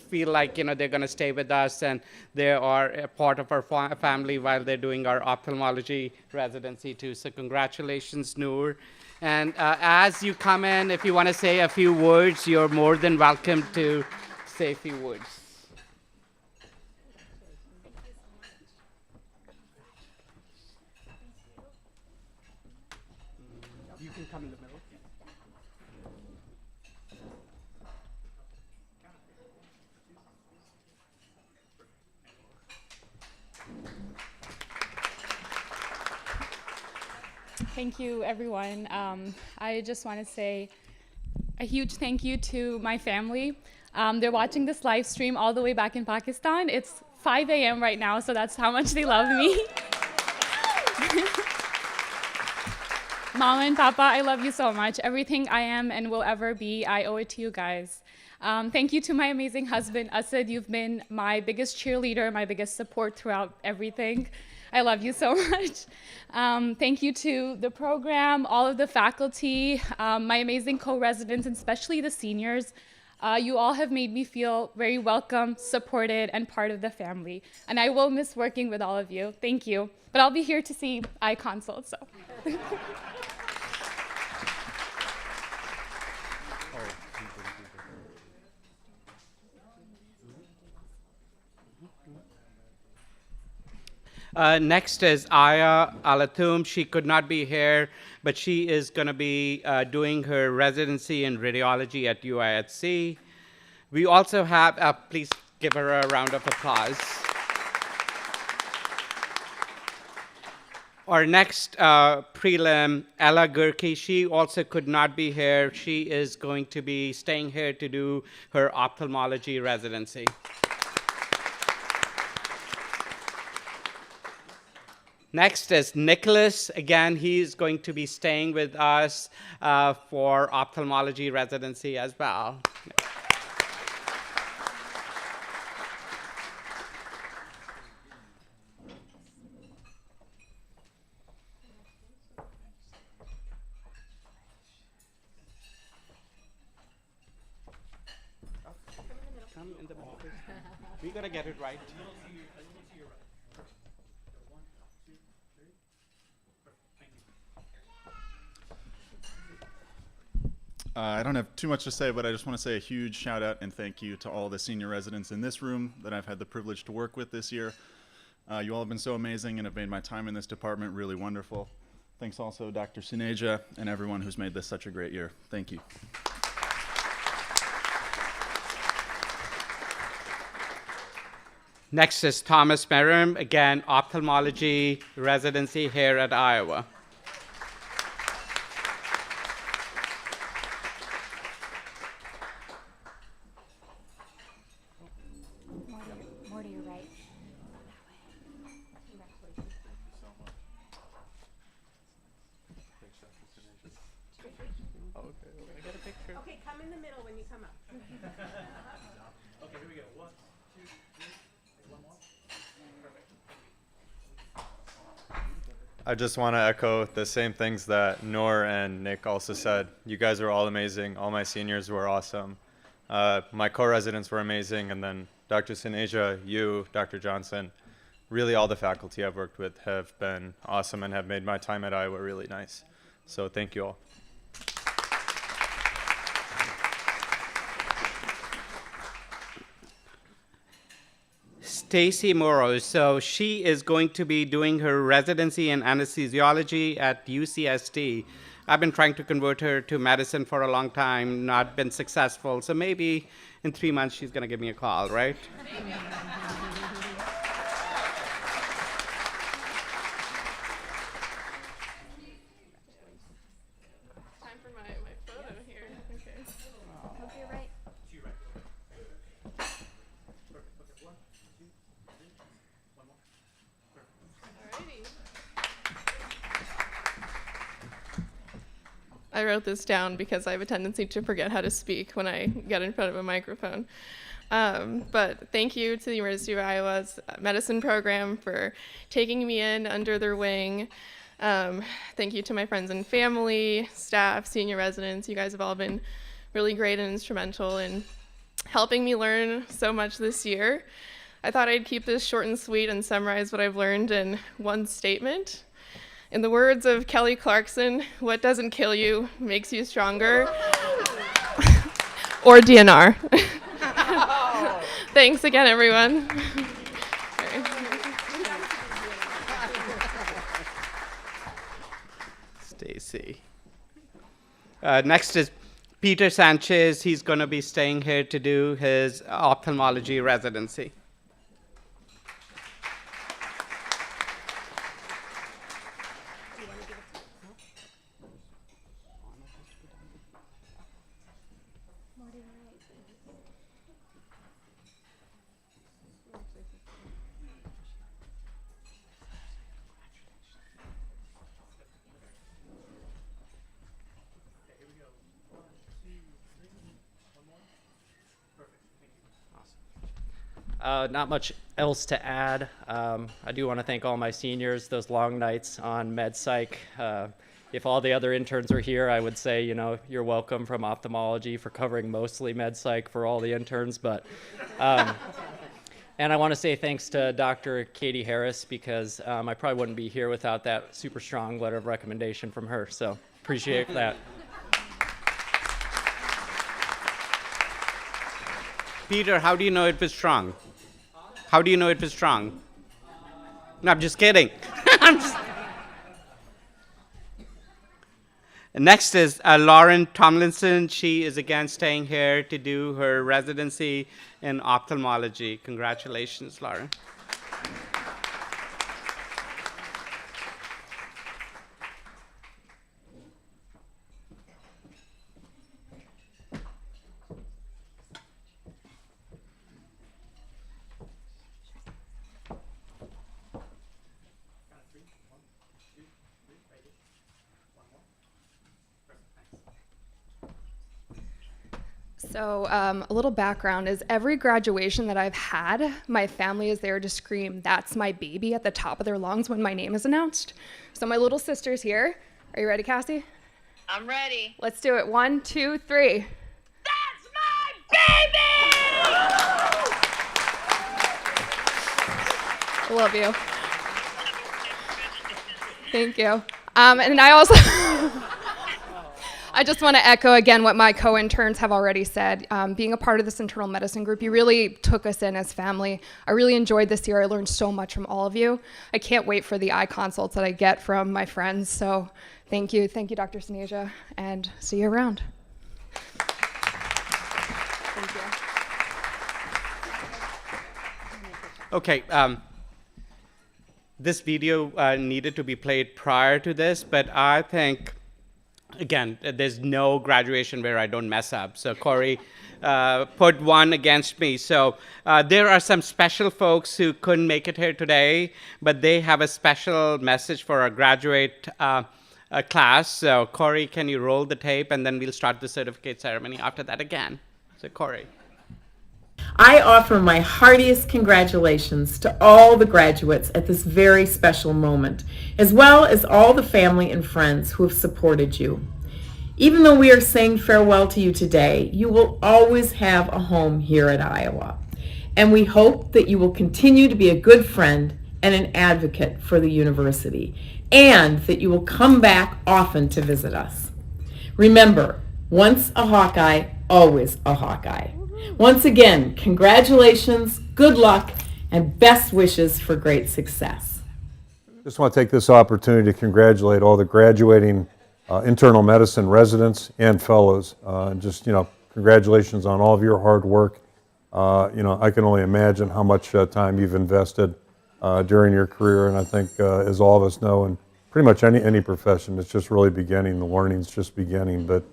feel like they're going to stay with us and they are a part of our family while they're doing our ophthalmology residency too. So congratulations, Noor. And as you come in, if you want to say a few words, you're more than welcome to say a few words. You can come in the middle. Thank you, everyone. I just want to say a huge thank you to my family. They're watching this live stream all the way back in Pakistan. It's 5 a.m. right now, so that's how much they love me. Mama and Papa, I love you so much. Everything I am and will ever be, I owe it to you guys. Thank you to my amazing husband, Asad. You've been my biggest cheerleader, my biggest support throughout everything. I love you so much. Thank you to the program, all of the faculty, my amazing co-residents, and especially the seniors. You all have made me feel very welcome, supported, and part of the family. And I will miss working with all of you. Thank you. But I'll be here to see eye consult, so. Next is Aya Alathum. She could not be here, but she is going to be doing her residency in radiology at UIHC. We also have, please give her a round of applause. Our next prelim, Ella Gurki, she also could not be here. She is going to be staying here to do her ophthalmology residency. Next is Nicholas. Again, he's going to be staying with us for ophthalmology residency as well. Come in the middle. We gotta get it right. I don't have too much to say, but I just want to say a huge shout out and thank you to all the senior residents in this room that I've had the privilege to work with this year. You all have been so amazing and have made my time in this department really wonderful. Thanks also Dr. Suneja and everyone who's made this such a great year. Thank you. Next is Thomas Merrim, again, ophthalmology residency here at Iowa. More to your right. Okay, come in the middle when you come up. Okay, here we go. 1, 2, 3. One more. Perfect. I just want to echo the same things that Noor and Nick also said. You guys are all amazing. All my seniors were awesome. My co-residents were amazing, and then Dr. Suneja, you, Dr. Johnson, really all the faculty I've worked with have been awesome and have made my time at Iowa really nice. So thank you all. Stacy Morrow. So she is going to be doing her residency in anesthesiology at UCSD. I've been trying to convert her to medicine for a long time, not been successful. So maybe in 3 months she's going to give me a call, right? Time for my photo here. Okay. Look to your right. To your right. Perfect. Okay, 1, 2, 3. One more. Perfect. Alrighty. I wrote this down because I have a tendency to forget how to speak when I get in front of a microphone. But thank you to the University of Iowa's medicine program for taking me in under their wing. Thank you to my friends and family, staff, senior residents. You guys have all been really great and instrumental in helping me learn so much this year. I thought I'd keep this short and sweet and summarize what I've learned in one statement. In the words of Kelly Clarkson, what doesn't kill you makes you stronger. Or DNR. Thanks again, everyone. Stacy. Next is Peter Sanchez. He's going to be staying here to do his ophthalmology residency. Not much else to add. I do want to thank all my seniors, those long nights on med psych. If all the other interns were here, I would say, you're welcome from ophthalmology for covering mostly med psych for all the interns. But, and I want to say thanks to Dr. Katie Harris, because I probably wouldn't be here without that super strong letter of recommendation from her. So appreciate that. Peter, how do you know it was strong? How do you know it was strong? No, I'm just kidding. Next is Lauren Tomlinson. She is again staying here to do her residency in ophthalmology. Congratulations, Lauren. So a little background is every graduation that I've had, my family is there to scream, "That's my baby," at the top of their lungs when my name is announced. So my little sister's here. Are you ready, Cassie? I'm ready. Let's do it. 1, 2, 3. That's my baby! I love you. Thank you. And I also... I just want to echo again what my co-interns have already said. Being a part of this internal medicine group, you really took us in as family. I really enjoyed this year. I learned so much from all of you. I can't wait for the eye consults that I get from my friends. So thank you. Thank you, Dr. Snesia, and see you around. Thank you. Okay. This video needed to be played prior to this, but I think, again, there's no graduation where I don't mess up. So Corey put one against me. So there are some special folks who couldn't make it here today, but they have a special message for our graduate class. So Corey, can you roll the tape, and then we'll start the certificate ceremony after that again. So Corey. I offer my heartiest congratulations to all the graduates at this very special moment, as well as all the family and friends who have supported you. Even though we are saying farewell to you today, you will always have a home here at Iowa. And we hope that you will continue to be a good friend and an advocate for the university, and that you will come back often to visit us. Remember, once a Hawkeye, always a Hawkeye. Once again, congratulations, good luck, and best wishes for great success. Just want to take this opportunity to congratulate all the graduating internal medicine residents and fellows. Congratulations on all of your hard work. I can only imagine how much time you've invested during your career, and I think, as all of us know, in pretty much any profession, it's just really beginning. The learning's just beginning, but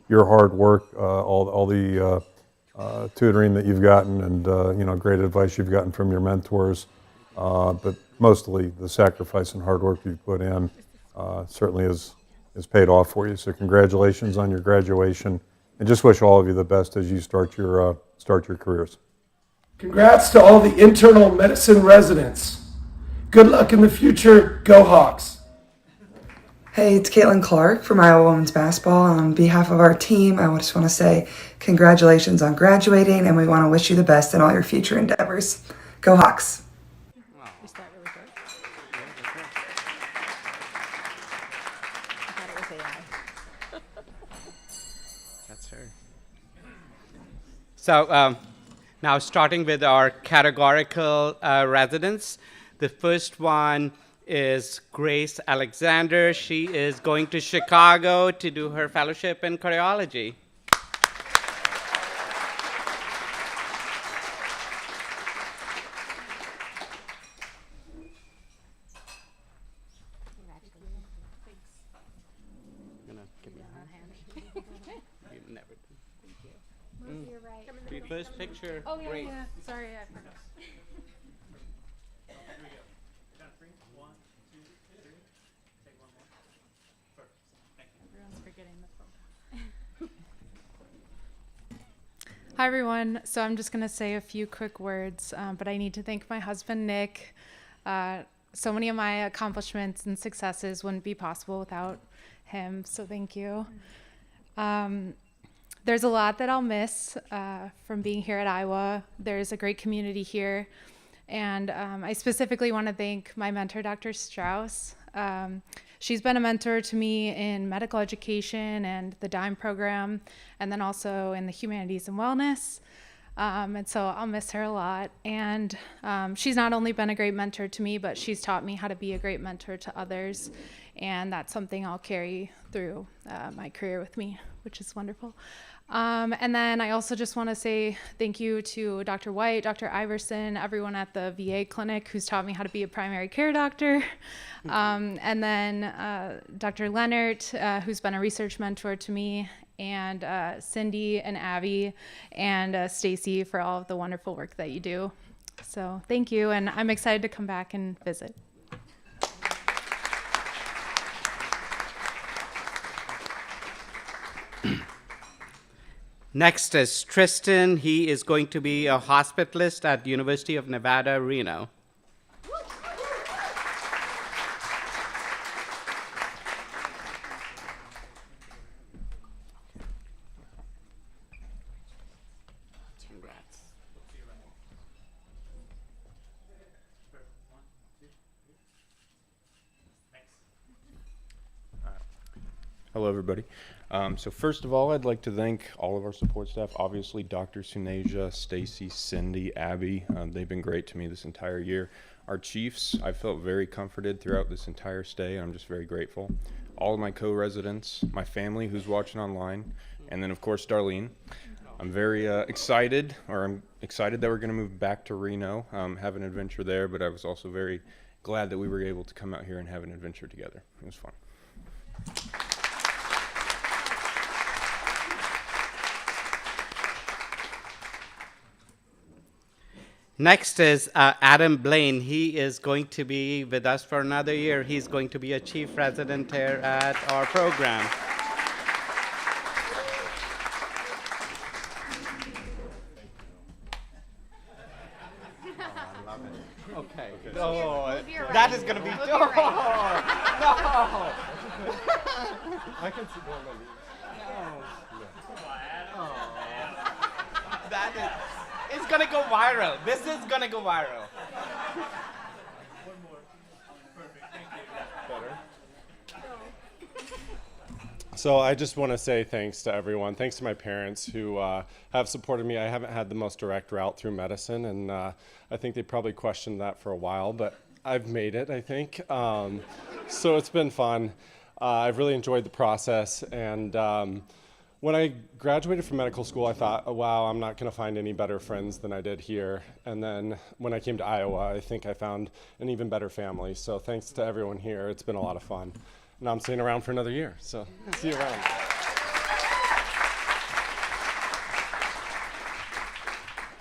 your hard work, all the tutoring that you've gotten, and great advice you've gotten from your mentors, but mostly the sacrifice and hard work you've put in certainly is paid off for you. So congratulations on your graduation, and just wish all of you the best as you start your careers. Congrats to all the internal medicine residents. Good luck in the future. Go Hawks. Hey, it's Caitlin Clark from Iowa Women's Basketball. On behalf of our team, I just want to say congratulations on graduating, and we want to wish you the best in all your future endeavors. Go Hawks! Is that really good? I thought it was AI. That's her. So now starting with our categorical residents. The first one is Grace Alexander. She is going to Chicago to do her fellowship in choreology. First picture. Oh, yeah, Grace. yeah. Sorry, I forgot. Everyone's forgetting the photo. Hi, everyone. So I'm just going to say a few quick words, but I need to thank my husband, Nick. So many of my accomplishments and successes wouldn't be possible without him, so thank you. There's a lot that I'll miss from being here at Iowa. There's a great community here. And I specifically want to thank my mentor, Dr. Strauss. She's been a mentor to me in medical education and the DIME program, and then also in the humanities and wellness. And so I'll miss her a lot. And she's not only been a great mentor to me, but she's taught me how to be a great mentor to others. And that's something I'll carry through my career with me, which is wonderful. And then I also just want to say thank you to Dr. White, Dr. Iverson, everyone at the VA clinic who's taught me how to be a primary care doctor. And then Dr. Leonard, who's been a research mentor to me, and Cindy and Abby and Stacy for all of the wonderful work that you do. So thank you, and I'm excited to come back and visit. Next is Tristan. He is going to be a hospitalist at University of Nevada, Reno. Congrats. Hello, everybody. So first of all, I'd like to thank all of our support staff, obviously Dr. Sunasia, Stacy, Cindy, Abby. They've been great to me this entire year. Our chiefs, I felt very comforted throughout this entire stay, and I'm just very grateful. All of my co-residents, my family who's watching online, and then of course Darlene. I'm very excited that we're going to move back to Reno, have an adventure there, but I was also very glad that we were able to come out here and have an adventure together. It was fun. Next is Adam Blaine. He is going to be with us for another year. He's going to be a chief resident here at our program. Okay. Oh, that is going to be. Oh, no. I can see going on these. That is. It's gonna go viral. This is gonna go viral. One more. Perfect. Thank you. Better. So I just want to say thanks to everyone. Thanks to my parents who have supported me. I haven't had the most direct route through medicine, and I think they probably questioned that for a while, but I've made it, I think. So it's been fun. I've really enjoyed the process, and when I graduated from medical school, I thought, oh, wow, I'm not going to find any better friends than I did here. And then when I came to Iowa, I think I found an even better family. So thanks to everyone here. It's been a lot of fun. Now I'm staying around for another year. So see you around.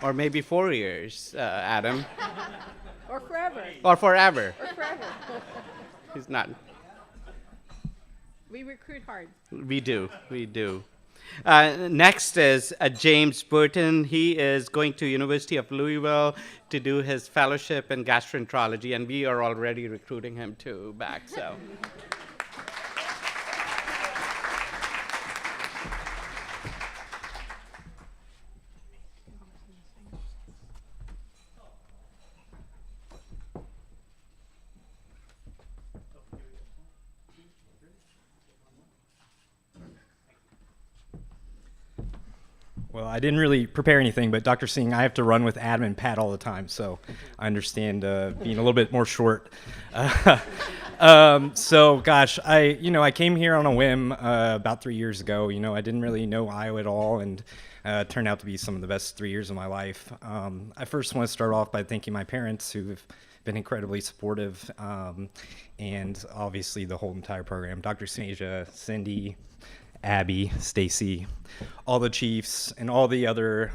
Or maybe 4 years, Adam. Or forever. Or forever. Or forever. He's not. We recruit hard. We do. Next is James Burton. He is going to University of Louisville to do his fellowship in gastroenterology, and we are already recruiting him too back. So. Well, I didn't really prepare anything, but Dr. Singh, I have to run with Adam and Pat all the time, so I understand being a little bit more short. So, gosh, I came here on a whim about 3 years ago. I didn't really know Iowa at all, and it turned out to be some of the best 3 years of my life. I first want to start off by thanking my parents, who've been incredibly supportive, and obviously the whole entire program, Dr. Sinasia, Cindy, Abby, Stacy, all the chiefs, and all the other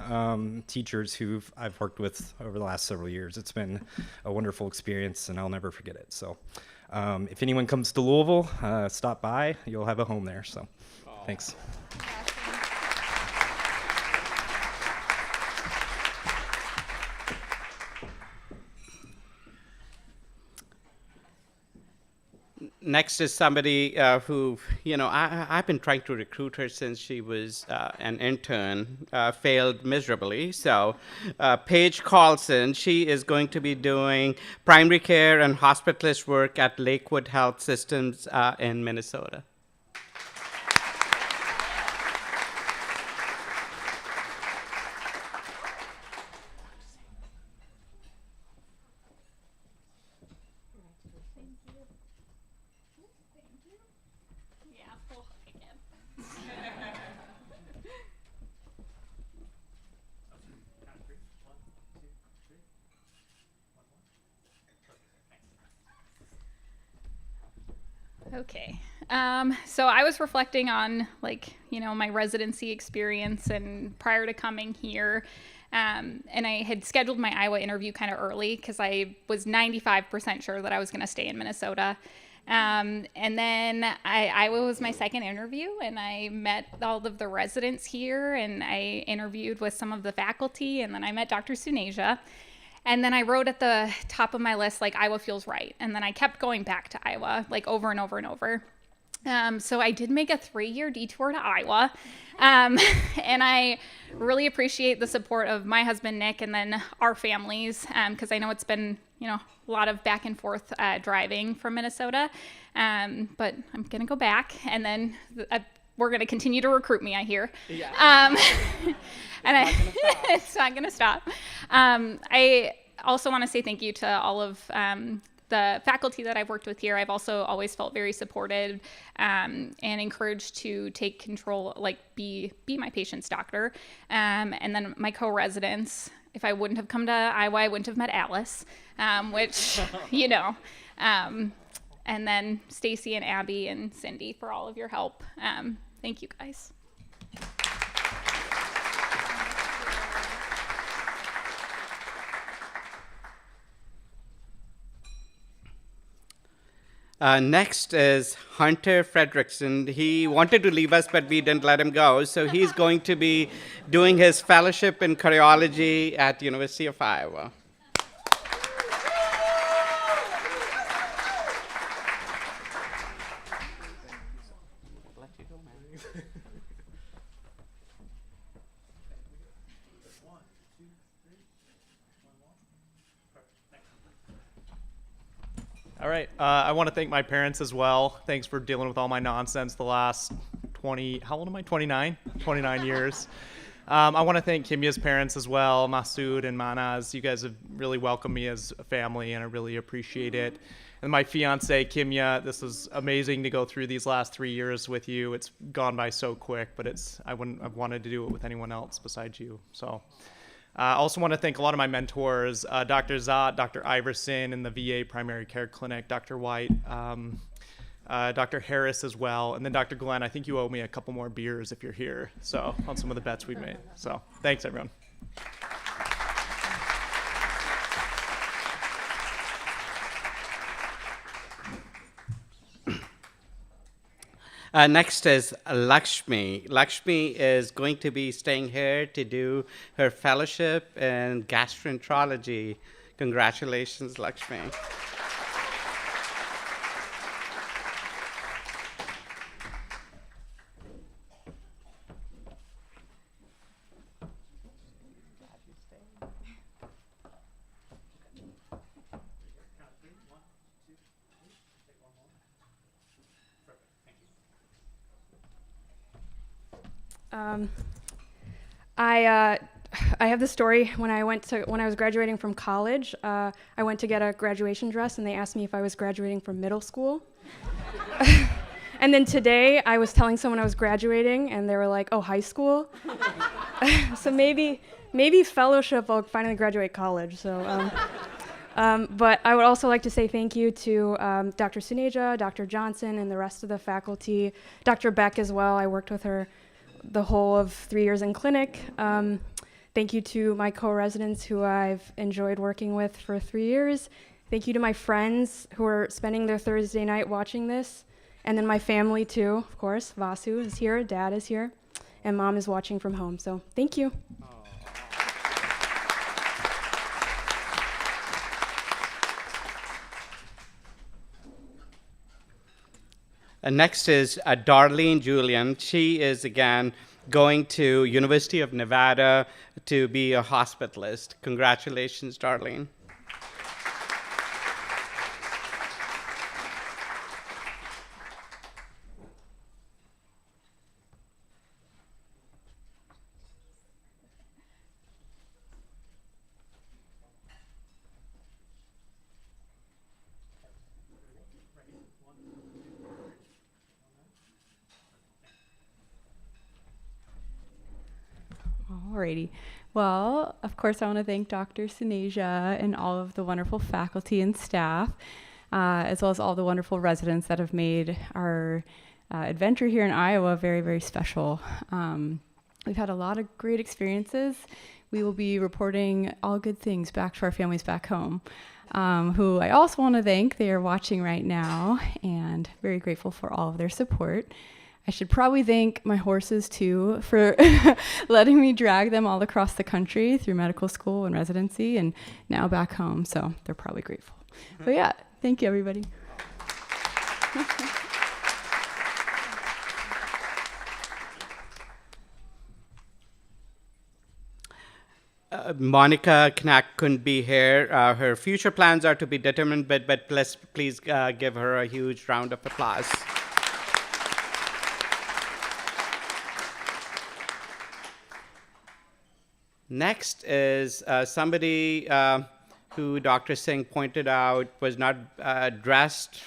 teachers who I've worked with over the last several years. It's been a wonderful experience, and I'll never forget it. So if anyone comes to Louisville, stop by. You'll have a home there. So thanks. Next is somebody who, I've been trying to recruit her since she was an intern, failed miserably. So Paige Carlson, she is going to be doing primary care and hospitalist work at Lakewood Health Systems in Minnesota. Okay. So I was reflecting on my residency experience and prior to coming here, and I had scheduled my Iowa interview kind of early because I was 95% sure that I was going to stay in Minnesota. And then Iowa was my second interview, and I met all of the residents here, and I interviewed with some of the faculty, and then I met Dr. Sunasia. And then I wrote at the top of my list, Iowa feels right. And then I kept going back to Iowa, over and over and over. So I did make a 3-year detour to Iowa. And I really appreciate the support of my husband, Nick, and then our families, because I know it's been, a lot of back and forth driving from Minnesota. But I'm going to go back, and then we're going to continue to recruit me, I hear. Yeah. And it's not going to stop. I also want to say thank you to all of the faculty that I've worked with here. I've also always felt very supported and encouraged to take control, be my patient's doctor. And then my co-residents, if I wouldn't have come to Iowa, I wouldn't have met Alice, which, and then Stacy and Abby and Cindy for all of your help. Thank you, guys. Next is Hunter Fredrickson. He wanted to leave us, but we didn't let him go. So he's going to be doing his fellowship in cardiology at University of Iowa. All right, I want to thank my parents as well. Thanks for dealing with all my nonsense the last 29 years. I want to thank Kimya's parents as well, Masood and Manaz. You guys have really welcomed me as a family, and I really appreciate it. And my fiance, Kimya, this is amazing to go through these last 3 years with you. It's gone by so quick, but I wouldn't have wanted to do it with anyone else besides you. So. I also want to thank a lot of my mentors, Dr. Zott, Dr. Iverson in the VA primary care clinic, Dr. White, Dr. Harris as well, and then Dr. Glenn. I think you owe me a couple more beers if you're here, so on some of the bets we've made. So thanks, everyone. Next is Lakshmi. Lakshmi is going to be staying here to do her fellowship in gastroenterology. Congratulations, Lakshmi. I have this story. When I was graduating from college, I went to get a graduation dress, and they asked me if I was graduating from middle school. And then today, I was telling someone I was graduating, and they were like, "Oh, high school." So maybe fellowship, I'll finally graduate college. So, but I would also like to say thank you to Dr. Suneja, Dr. Johnson, and the rest of the faculty. Dr. Beck as well. I worked with her the whole of 3 years in clinic. Thank you to my co-residents who I've enjoyed working with for 3 years. Thank you to my friends who are spending their Thursday night watching this. And then my family too, of course. Vasu is here, Dad is here, and Mom is watching from home. So thank you. Next is Darlene Julian. She is, again, going to University of Nevada to be a hospitalist. Congratulations, Darlene. Alrighty. Well, of course, I want to thank Dr. Suneja and all of the wonderful faculty and staff, as well as all the wonderful residents that have made our adventure here in Iowa very, very special. We've had a lot of great experiences. We will be reporting all good things back to our families back home, who I also want to thank. They are watching right now, and very grateful for all of their support. I should probably thank my horses too for letting me drag them all across the country through medical school and residency and now back home. So they're probably grateful. But yeah, thank you, everybody. Monica Knack couldn't be here. Her future plans are to be determined, but please give her a huge round of applause. Next is somebody who Dr. Singh pointed out was not dressed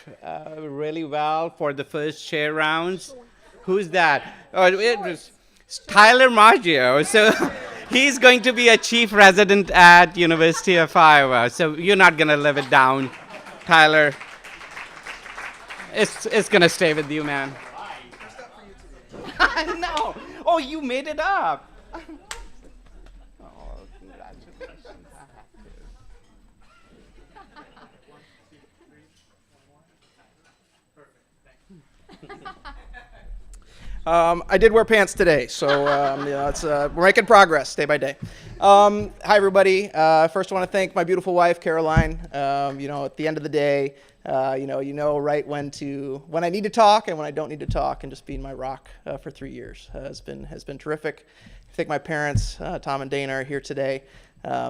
really well for the first chair rounds. Who's that? Oh, it was Tyler Maggio. So he's going to be a chief resident at University of Iowa. So you're not going to live it down, Tyler. It's going to stay with you, man. No. Oh, you made it up. I did wear pants today, so it's, we're making progress day by day. Hi, everybody. First, I want to thank my beautiful wife, Caroline. At the end of the day, you know right when I need to talk and when I don't need to talk, and just being my rock for 3 years has been terrific. I think my parents, Tom and Dana, are here today.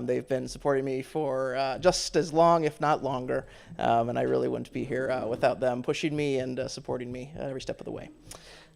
They've been supporting me for just as long, if not longer, and I really wouldn't be here without them pushing me and supporting me every step of the way.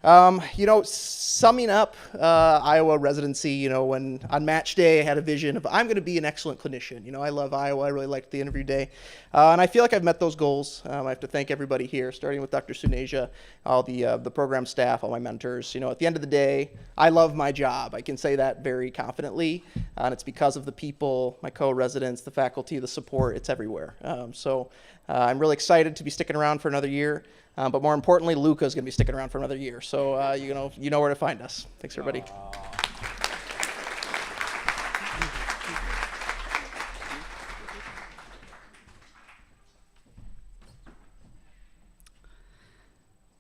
Summing up Iowa residency, when on match day I had a vision of I'm going to be an excellent clinician. I love Iowa. I really liked the interview day. And I feel like I've met those goals. I have to thank everybody here, starting with Dr. Suneja, all the program staff, all my mentors. At the end of the day, I love my job. I can say that very confidently. And it's because of the people, my co-residents, the faculty, the support. It's everywhere. So I'm really excited to be sticking around for another year. But more importantly, Luca's going to be sticking around for another year. So, you know where to find us. Thanks, everybody.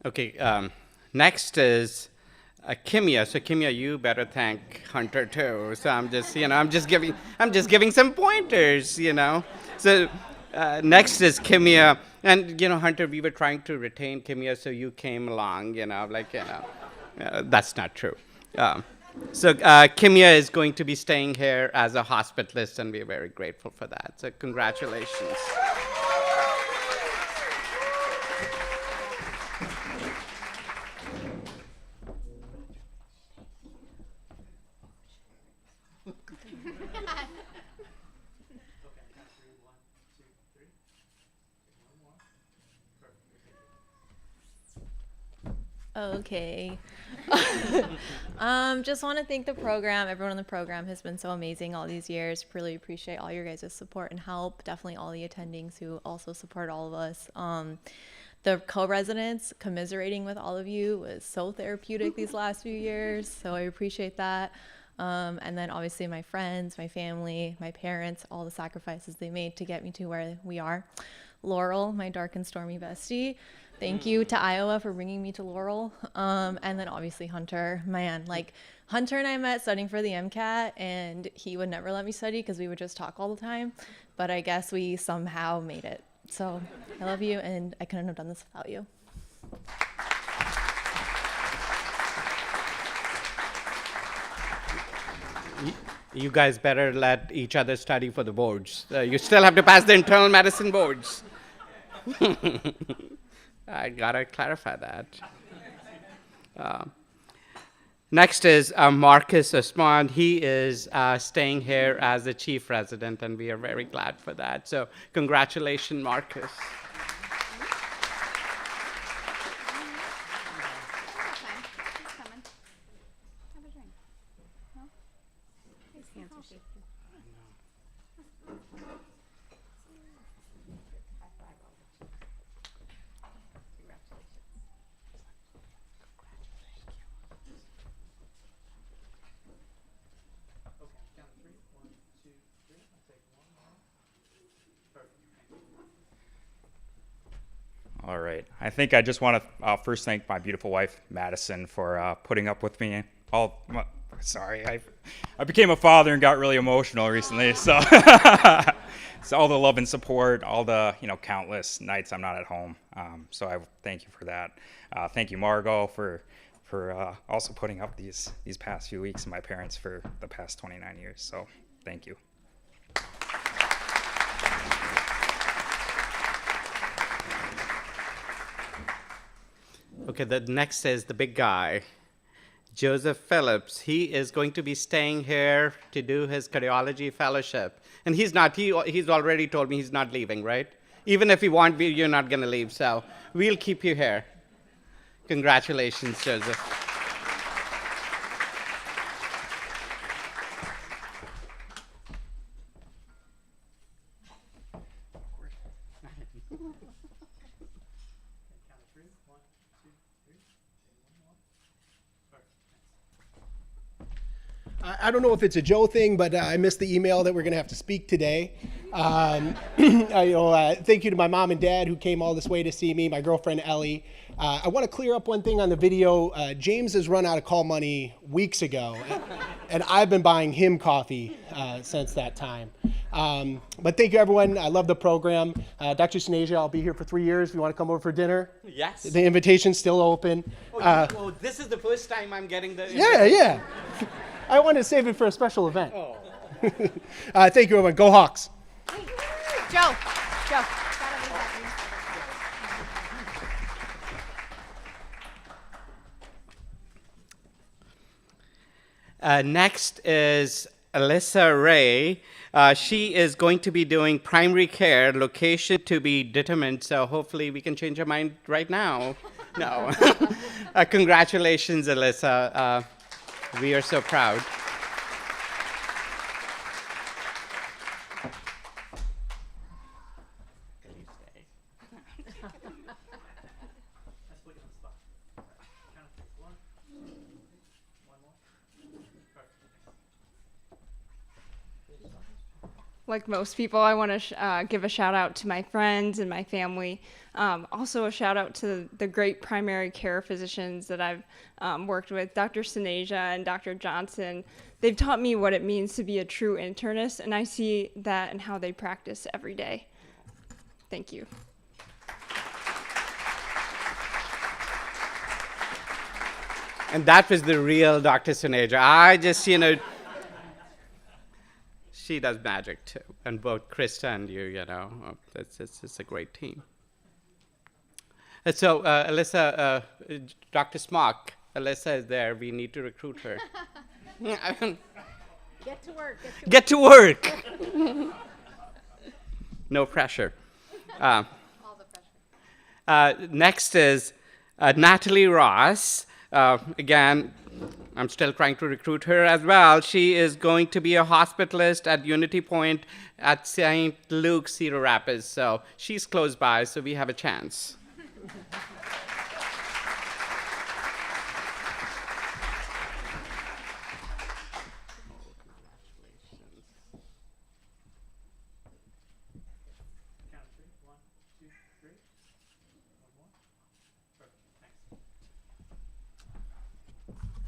Okay, next is Kimia. So Kimia, you better thank Hunter too. So I'm just giving some pointers, So next is Kimia. And, Hunter, we were trying to retain Kimia, so you came along, that's not true. So Kimia is going to be staying here as a hospitalist, and we're very grateful for that. So congratulations. Okay. Just want to thank the program. Everyone on the program has been so amazing all these years. Really appreciate all your guys' support and help. Definitely all the attendings who also support all of us. The co-residents, commiserating with all of you was so therapeutic these last few years. So I appreciate that. And then obviously my friends, my family, my parents, all the sacrifices they made to get me to where we are. Laurel, my dark and stormy bestie. Thank you to Iowa for bringing me to Laurel. And then obviously Hunter, man, like Hunter and I met studying for the MCAT, and he would never let me study because we would just talk all the time. But I guess we somehow made it. So I love you, and I couldn't have done this without you. You guys better let each other study for the boards. You still have to pass the internal medicine boards. I gotta clarify that. Next is Marcus Osman. He is staying here as the chief resident, and we are very glad for that. So congratulations, Marcus. All right. I think I just want to first thank my beautiful wife, Madison, for putting up with me. Sorry, I became a father and got really emotional recently. So, so all the love and support, all the countless nights I'm not at home. So I thank you for that. Thank you, Margot, for also putting up these past few weeks, and my parents for the past 29 years. So thank you. Okay, the next is the big guy, Joseph Phillips. He is going to be staying here to do his cardiology fellowship. And he's already told me he's not leaving, right? Even if you want, you're not going to leave. So we'll keep you here. Congratulations, Joseph. I don't know if it's a Joe thing, but I missed the email that we're going to have to speak today. Thank you to my mom and dad who came all this way to see me, my girlfriend Ellie. I want to clear up one thing on the video. James has run out of call money weeks ago, and I've been buying him coffee since that time. But thank you, everyone. I love the program. Dr. Sinasia, I'll be here for 3 years. If you want to come over for dinner, yes. The invitation's still open. This is the first time I'm getting the Yeah. I wanted to save it for a special event. Oh. Thank you, everyone. Go Hawks. Joe. Next is Alyssa Ray. She is going to be doing primary care, location to be determined, so hopefully we can change our mind right now. No. Congratulations, Alyssa. We are so proud. Like most people, I want to give a shout out to my friends and my family. Also a shout out to the great primary care physicians that I've worked with, Dr. Sinasia and Dr. Johnson. They've taught me what it means to be a true internist, and I see that in how they practice every day. Thank you. And that was the real Dr. Sinaja. I just, she does magic too. And both Krista and you, it's a great team. And so, Alyssa, Dr. Smock, Alyssa is there. We need to recruit her. Get to work. Get to work. No pressure. All the pressure. Next is Natalie Ross, again, I'm still trying to recruit her as well. She is going to be a hospitalist at Unity Point at St. Luke's, Cedar Rapids. So she's close by, so we have a chance.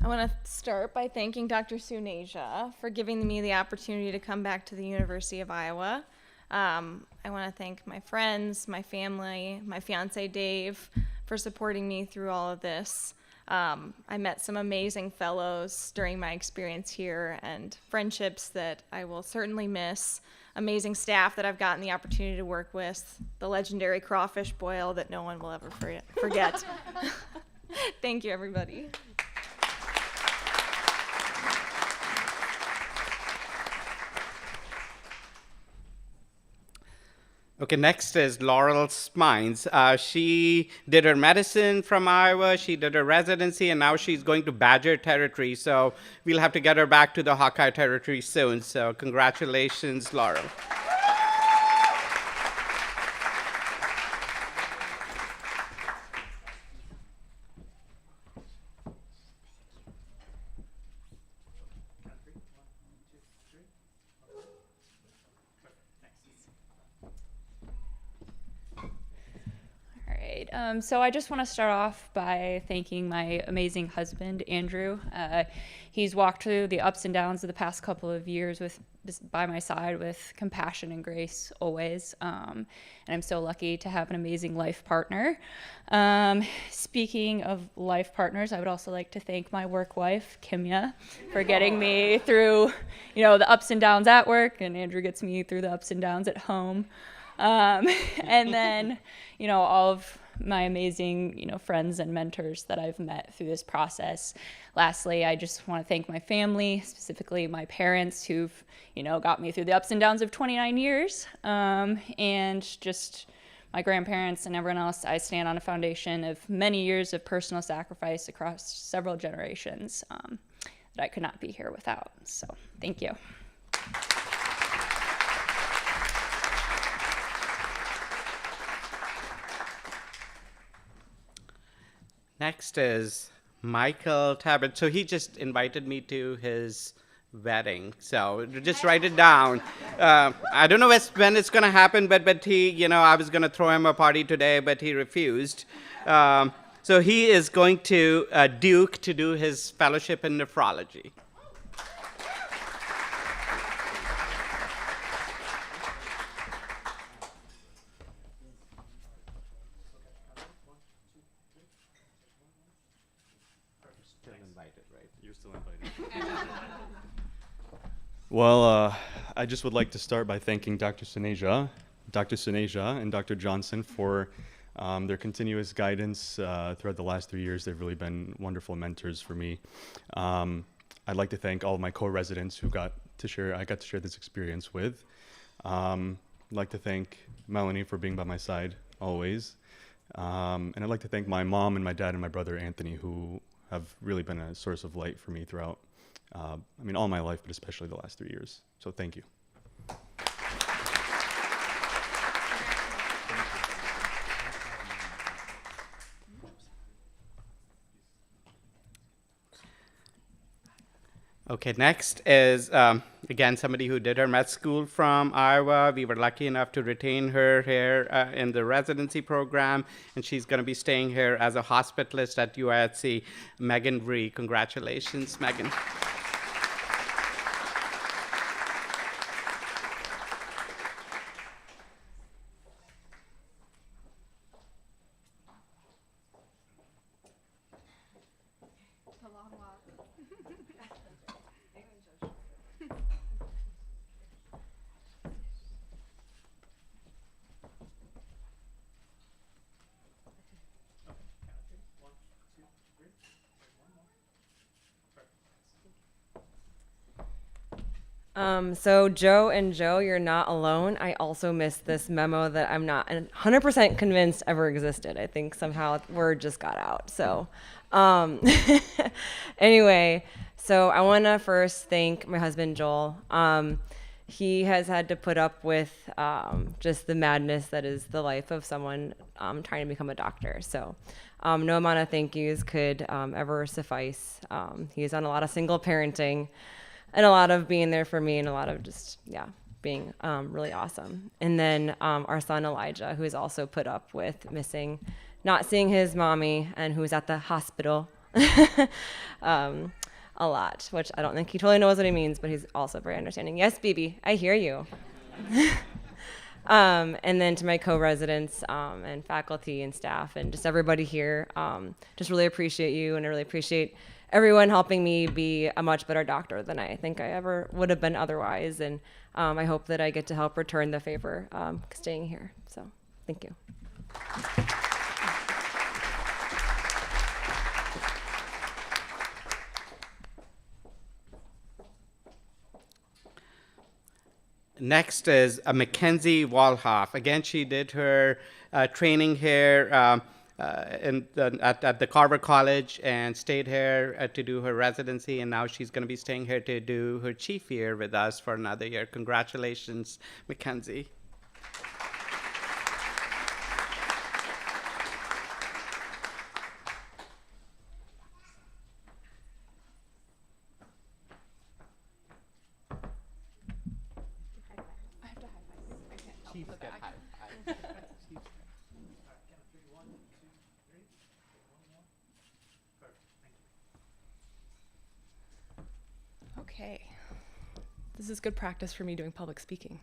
I want to start by thanking Dr. Suneja for giving me the opportunity to come back to the University of Iowa. I want to thank my friends, my family, my fiance Dave for supporting me through all of this. I met some amazing fellows during my experience here and friendships that I will certainly miss. Amazing staff that I've gotten the opportunity to work with. The legendary crawfish boil that no one will ever forget. Thank you, everybody. Okay, next is Laurel Spines. She did her medicine from Iowa, she did her residency, and now she's going to Badger territory. So we'll have to get her back to the Hawkeye territory soon. So congratulations, Laurel. So I just want to start off by thanking my amazing husband, Andrew. He's walked through the ups and downs of the past couple of years by my side with compassion and grace always. And I'm so lucky to have an amazing life partner. Speaking of life partners, I would also like to thank my work wife, Kimya, for getting me through, the ups and downs at work, and Andrew gets me through the ups and downs at home. And then, all of my amazing, friends and mentors that I've met through this process. Lastly, I just want to thank my family, specifically my parents who've, got me through the ups and downs of 29 years, and just my grandparents and everyone else. I stand on a foundation of many years of personal sacrifice across several generations that I could not be here without. So thank you. Next is Michael Tabbitt. So he just invited me to his wedding. So just write it down. I don't know when it's going to happen, but he, I was going to throw him a party today, but he refused. So he is going to Duke to do his fellowship in nephrology. Well, I just would like to start by thanking Dr. Suneja, and Dr. Johnson for their continuous guidance throughout the last 3 years. They've really been wonderful mentors for me. I'd like to thank all of my co-residents who I got to share this experience with. I'd like to thank Melanie for being by my side always. And I'd like to thank my mom and my dad and my brother Anthony, who have really been a source of light for me throughout all my life, but especially the last 3 years. So thank you. Okay, next is, again, somebody who did her med school from Iowa. We were lucky enough to retain her here in the residency program, and she's going to be staying here as a hospitalist at UIHC. Megan Bree, congratulations, Megan. So Joe and Joe, you're not alone. I also missed this memo that I'm not 100% convinced ever existed. I think somehow word just got out. So anyway, so I want to first thank my husband, Joel. He has had to put up with just the madness that is the life of someone trying to become a doctor. So no amount of thank yous could ever suffice. He's done a lot of single parenting and a lot of being there for me and a lot of just, being really awesome. And then our son Elijah, who has also put up with not seeing his mommy and who's at the hospital a lot, which I don't think he totally knows what he means, but he's also very understanding. Yes, BB, I hear you. And then to my co-residents and faculty and staff and just everybody here, just really appreciate you, and I really appreciate everyone helping me be a much better doctor than I think I ever would have been otherwise. And I hope that I get to help return the favor staying here. So thank you. Next is Mackenzie Walhoff. Again, she did her training here at the Carver College and stayed here to do her residency, and now she's going to be staying here to do her chief year with us for another year. Congratulations, Mackenzie. Okay, this is good practice for me doing public speaking.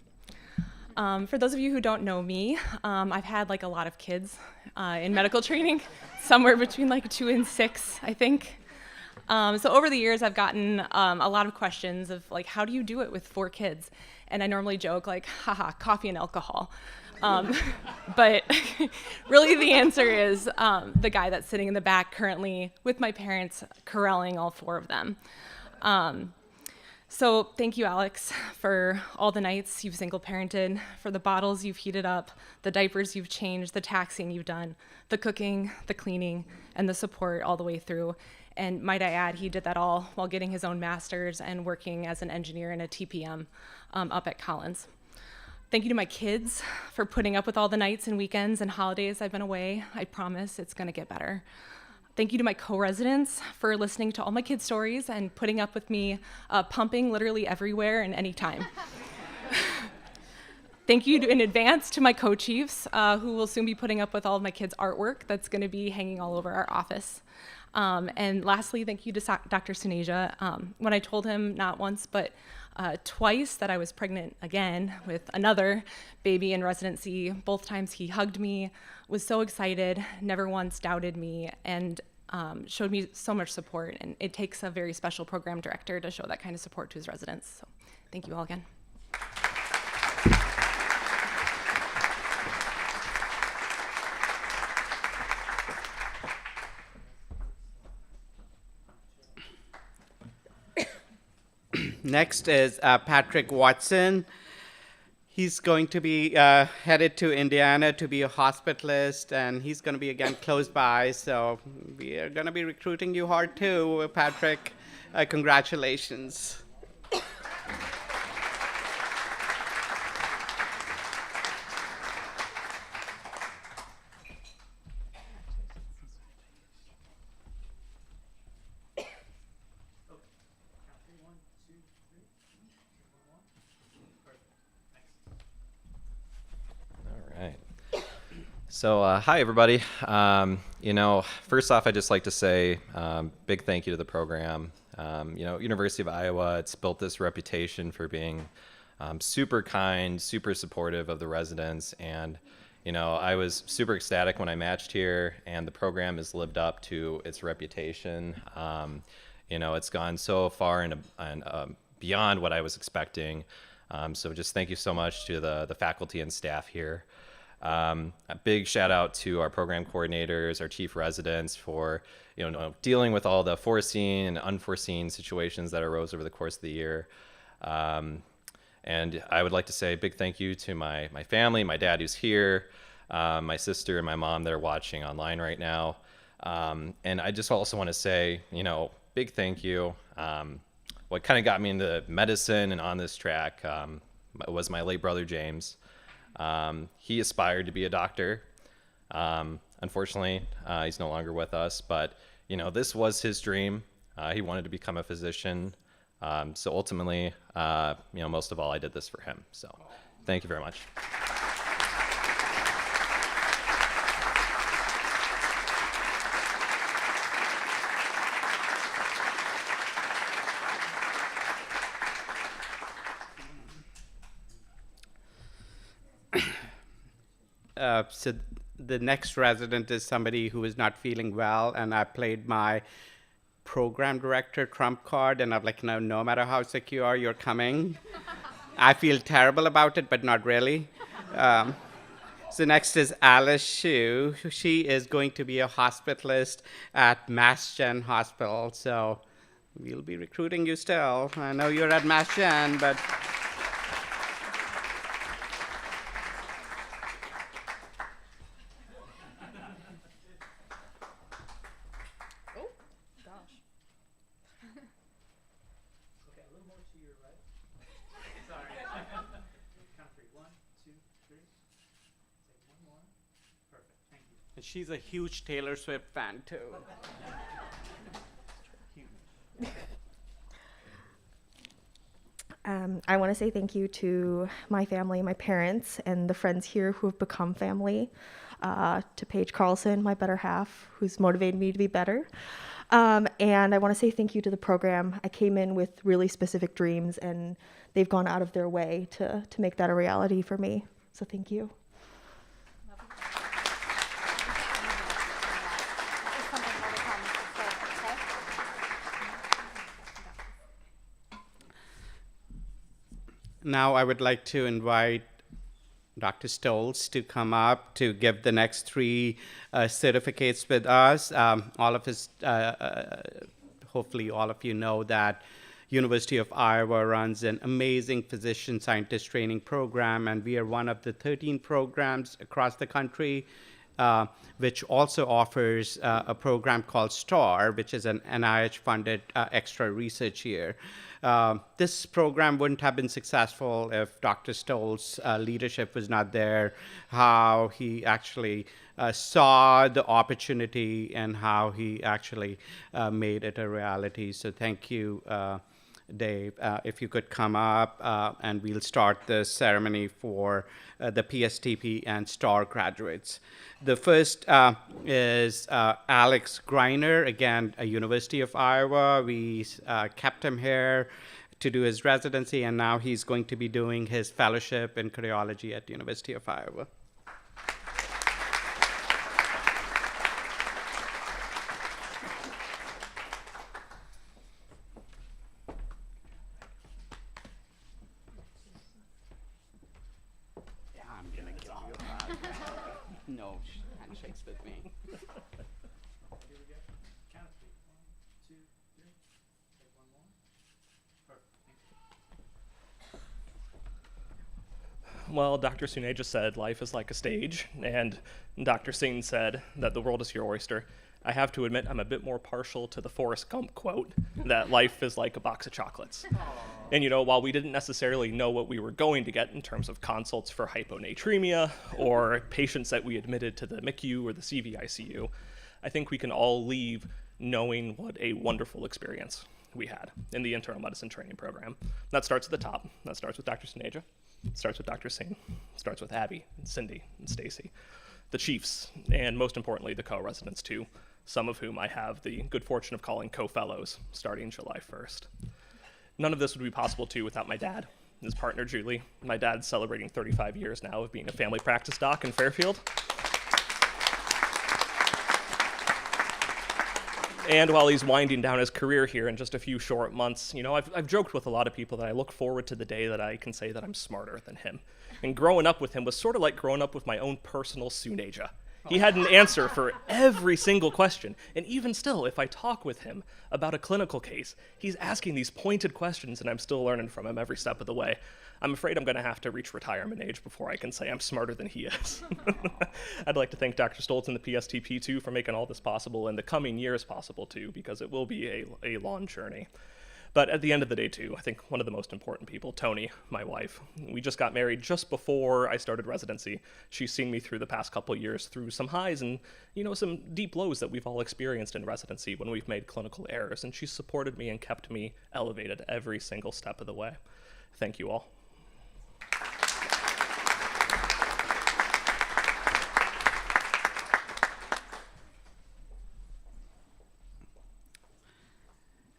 For those of you who don't know me, I've had like a lot of kids in medical training, somewhere between like 2 and 6, I think. So over the years, I've gotten a lot of questions of like, how do you do it with 4 kids? And I normally joke like, haha, coffee and alcohol. But really the answer is the guy that's sitting in the back currently with my parents corralling all 4 of them. So thank you, Alex, for all the nights you've single parented, for the bottles you've heated up, the diapers you've changed, the taxiing you've done, the cooking, the cleaning, and the support all the way through. And might I add, he did that all while getting his own master's and working as an engineer and a TPM up at Collins. Thank you to my kids for putting up with all the nights and weekends and holidays I've been away. I promise it's gonna get better. Thank you to my co-residents for listening to all my kids' stories and putting up with me pumping literally everywhere and anytime. Thank you in advance to my co-chiefs who will soon be putting up with all of my kids' artwork that's gonna be hanging all over our office. And lastly, thank you to Dr. Suneja. When I told him not once, but twice that I was pregnant again with another baby in residency, both times he hugged me, was so excited, never once doubted me, and showed me so much support. And it takes a very special program director to show that kind of support to his residents. So thank you all again. Next is Patrick Watson. He's going to be headed to Indiana to be a hospitalist, and he's going to be again close by. So we are going to be recruiting you hard too, Patrick. Congratulations. So hi everybody. First off, I'd just like to say big thank you to the program. University of Iowa, it's built this reputation for being super kind, super supportive of the residents, and I was super ecstatic when I matched here, and the program has lived up to its reputation. It's gone so far and beyond what I was expecting. So just thank you so much to the faculty and staff here. A big shout out to our program coordinators, our chief residents for dealing with all the foreseen and unforeseen situations that arose over the course of the year. And I would like to say a big thank you to my family, my dad who's here, my sister and my mom that are watching online right now. And I just also want to say, big thank you. What kind of got me into medicine and on this track was my late brother, James. He aspired to be a doctor. Unfortunately, he's no longer with us, but this was his dream. He wanted to become a physician. So ultimately, most of all, I did this for him. So thank you very much. So the next resident is somebody who is not feeling well, and I played my program director trump card, and I'm like, no matter how sick you are, you're coming. I feel terrible about it, but not really. So next is Alice Shu. She is going to be a hospitalist at Mass Gen Hospital, so we'll be recruiting you still. I know you're at Mass Gen, but she's a huge Taylor Swift fan too. I want to say thank you to my family, my parents, and the friends here who have become family. To Paige Carlson, my better half, who's motivated me to be better. And I want to say thank you to the program. I came in with really specific dreams, and they've gone out of their way to make that a reality for me. So thank you. Now I would like to invite Dr. Stolz to come up to give the next 3 certificates with us. All of us, hopefully all of you know that University of Iowa runs an amazing physician scientist training program, and we are one of the 13 programs across the country which also offers a program called STAR, which is an NIH-funded extra research year. This program wouldn't have been successful if Dr. Stoll's leadership was not there, how he actually saw the opportunity and how he actually made it a reality. So thank you, Dave. If you could come up and we'll start the ceremony for the PSTP and STAR graduates. The first is Alex Greiner, again, a University of Iowa. We kept him here to do his residency, and now he's going to be doing his fellowship in cardiology at University of Iowa. No handshakes with me. Well, Dr. Suneja said life is like a stage, and Dr. Singh said that the world is your oyster. I have to admit I'm a bit more partial to the Forrest Gump quote, that life is like a box of chocolates. And while we didn't necessarily know what we were going to get in terms of consults for hyponatremia or patients that we admitted to the MICU or the CVICU, I think we can all leave knowing what a wonderful experience we had in the internal medicine training program. That starts at the top. That starts with Dr. Suneja. It starts with Dr. Singh. It starts with Abby and Cindy and Stacy, the chiefs, and most importantly, the co-residents too, some of whom I have the good fortune of calling co-fellows starting July 1st. None of this would be possible too without my dad, his partner Julie. My dad's celebrating 35 years now of being a family practice doc in Fairfield. And while he's winding down his career here in just a few short months, I've joked with a lot of people that I look forward to the day that I can say that I'm smarter than him. And growing up with him was sort of like growing up with my own personal Suneja. He had an answer for every single question. And even still, if I talk with him about a clinical case, he's asking these pointed questions, and I'm still learning from him every step of the way. I'm afraid I'm going to have to reach retirement age before I can say I'm smarter than he is. I'd like to thank Dr. Stoltz and the PSTP, too, for making all this possible, and the coming years possible, too, because it will be a long journey. But at the end of the day, too, I think one of the most important people, Tony, my wife, we just got married just before I started residency. She's seen me through the past couple years through some highs and, some deep lows that we've all experienced in residency when we've made clinical errors. And she's supported me and kept me elevated every single step of the way. Thank you all.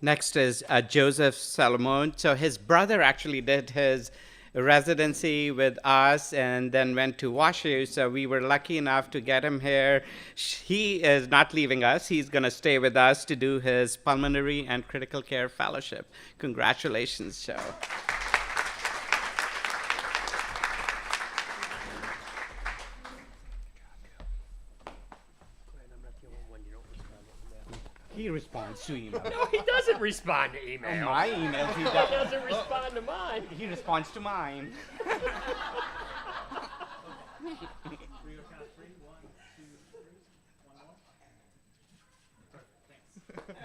Next is Joseph Salomon. So his brother actually did his residency with us and then went to WashU. So we were lucky enough to get him here. He is not leaving us. He's going to stay with us to do his pulmonary and critical care fellowship. Congratulations, Joe. He responds to email. No, he doesn't respond to email. On my emails, he No, does. he doesn't respond to mine. He responds to mine.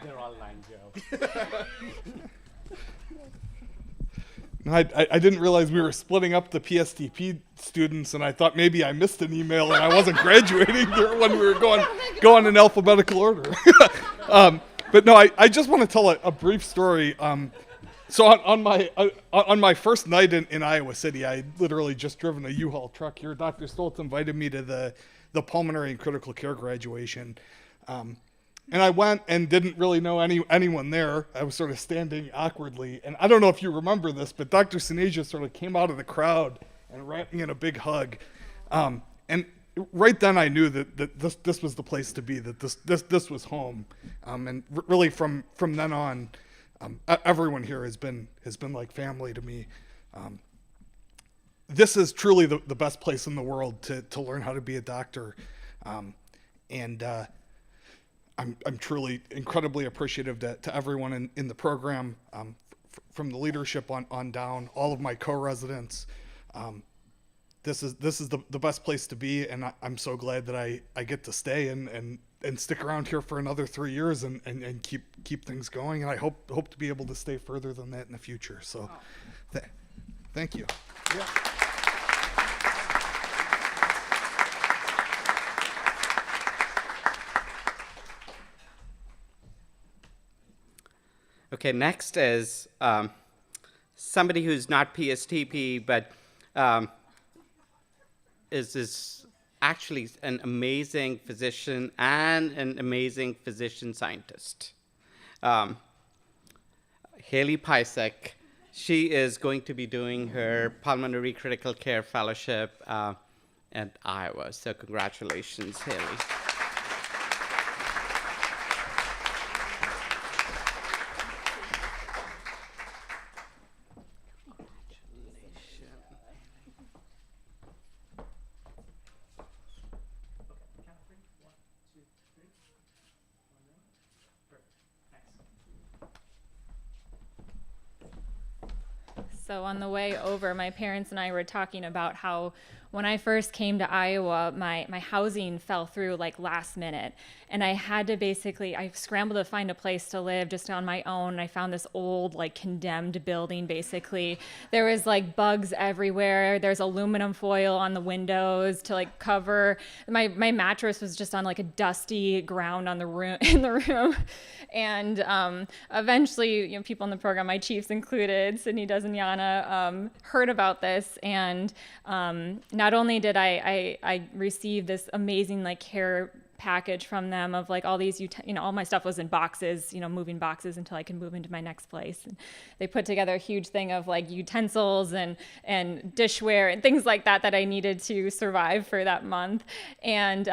They're all lined, Joe. I didn't realize we were splitting up the PSTP students, and I thought maybe I missed an email and I wasn't graduating when we were going in alphabetical order. But no, I just want to tell a brief story. So on my first night in Iowa City, I literally just driven a U-Haul truck here. Dr. Stoltz invited me to the pulmonary and critical care graduation. And I went and didn't really know anyone there. I was sort of standing awkwardly. And I don't know if you remember this, but Dr. Sinasia sort of came out of the crowd and wrapped me in a big hug. And right then I knew that this was the place to be, that this was home. And really from then on, everyone here has been like family to me. This is truly the best place in the world to learn how to be a doctor. I'm truly incredibly appreciative to everyone in the program, from the leadership on down, all of my co-residents. This is the best place to be, and I'm so glad that I get to stay and stick around here for another 3 years and keep things going. And I hope to be able to stay further than that in the future. So, thank you. Yeah. Okay, next is somebody who's not PSTP, but is actually an amazing physician and an amazing physician scientist. Haley Pisek, she is going to be doing her pulmonary critical care fellowship at Iowa. So congratulations, Haley. So on the way over, my parents and I were talking about how when I first came to Iowa, my housing fell through like last minute. And I had to I scrambled to find a place to live just on my own. I found this old, like condemned building, basically. There was like bugs everywhere. There's aluminum foil on the windows to like cover. My mattress was just on like a dusty ground in the room. And eventually, people in the program, my chiefs included, Sydney Designana, heard about this. And not only did I receive this amazing like care package from them of like all these, all my stuff was in boxes, moving boxes until I could move into my next place. And they put together a huge thing of like utensils and dishware and things like that I needed to survive for that month. And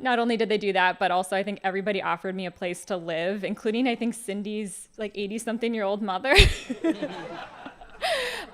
not only did they do that, but also I think everybody offered me a place to live, including I think Cindy's like 80-something-year-old mother.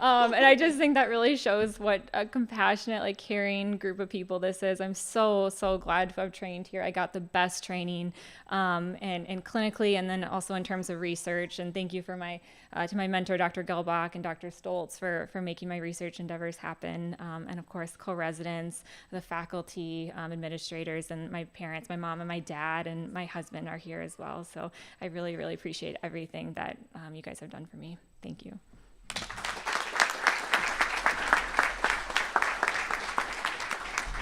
And I just think that really shows what a compassionate, like caring group of people this is. I'm so, so glad to have trained here. I got the best training, and clinically, and then also in terms of research. And thank you for to my mentor, Dr. Gelbach and Dr. Stoltz for making my research endeavors happen. And of course, co-residents, the faculty, administrators, and my parents, my mom and my dad and my husband are here as well. So I really, really appreciate everything that you guys have done for me. Thank you.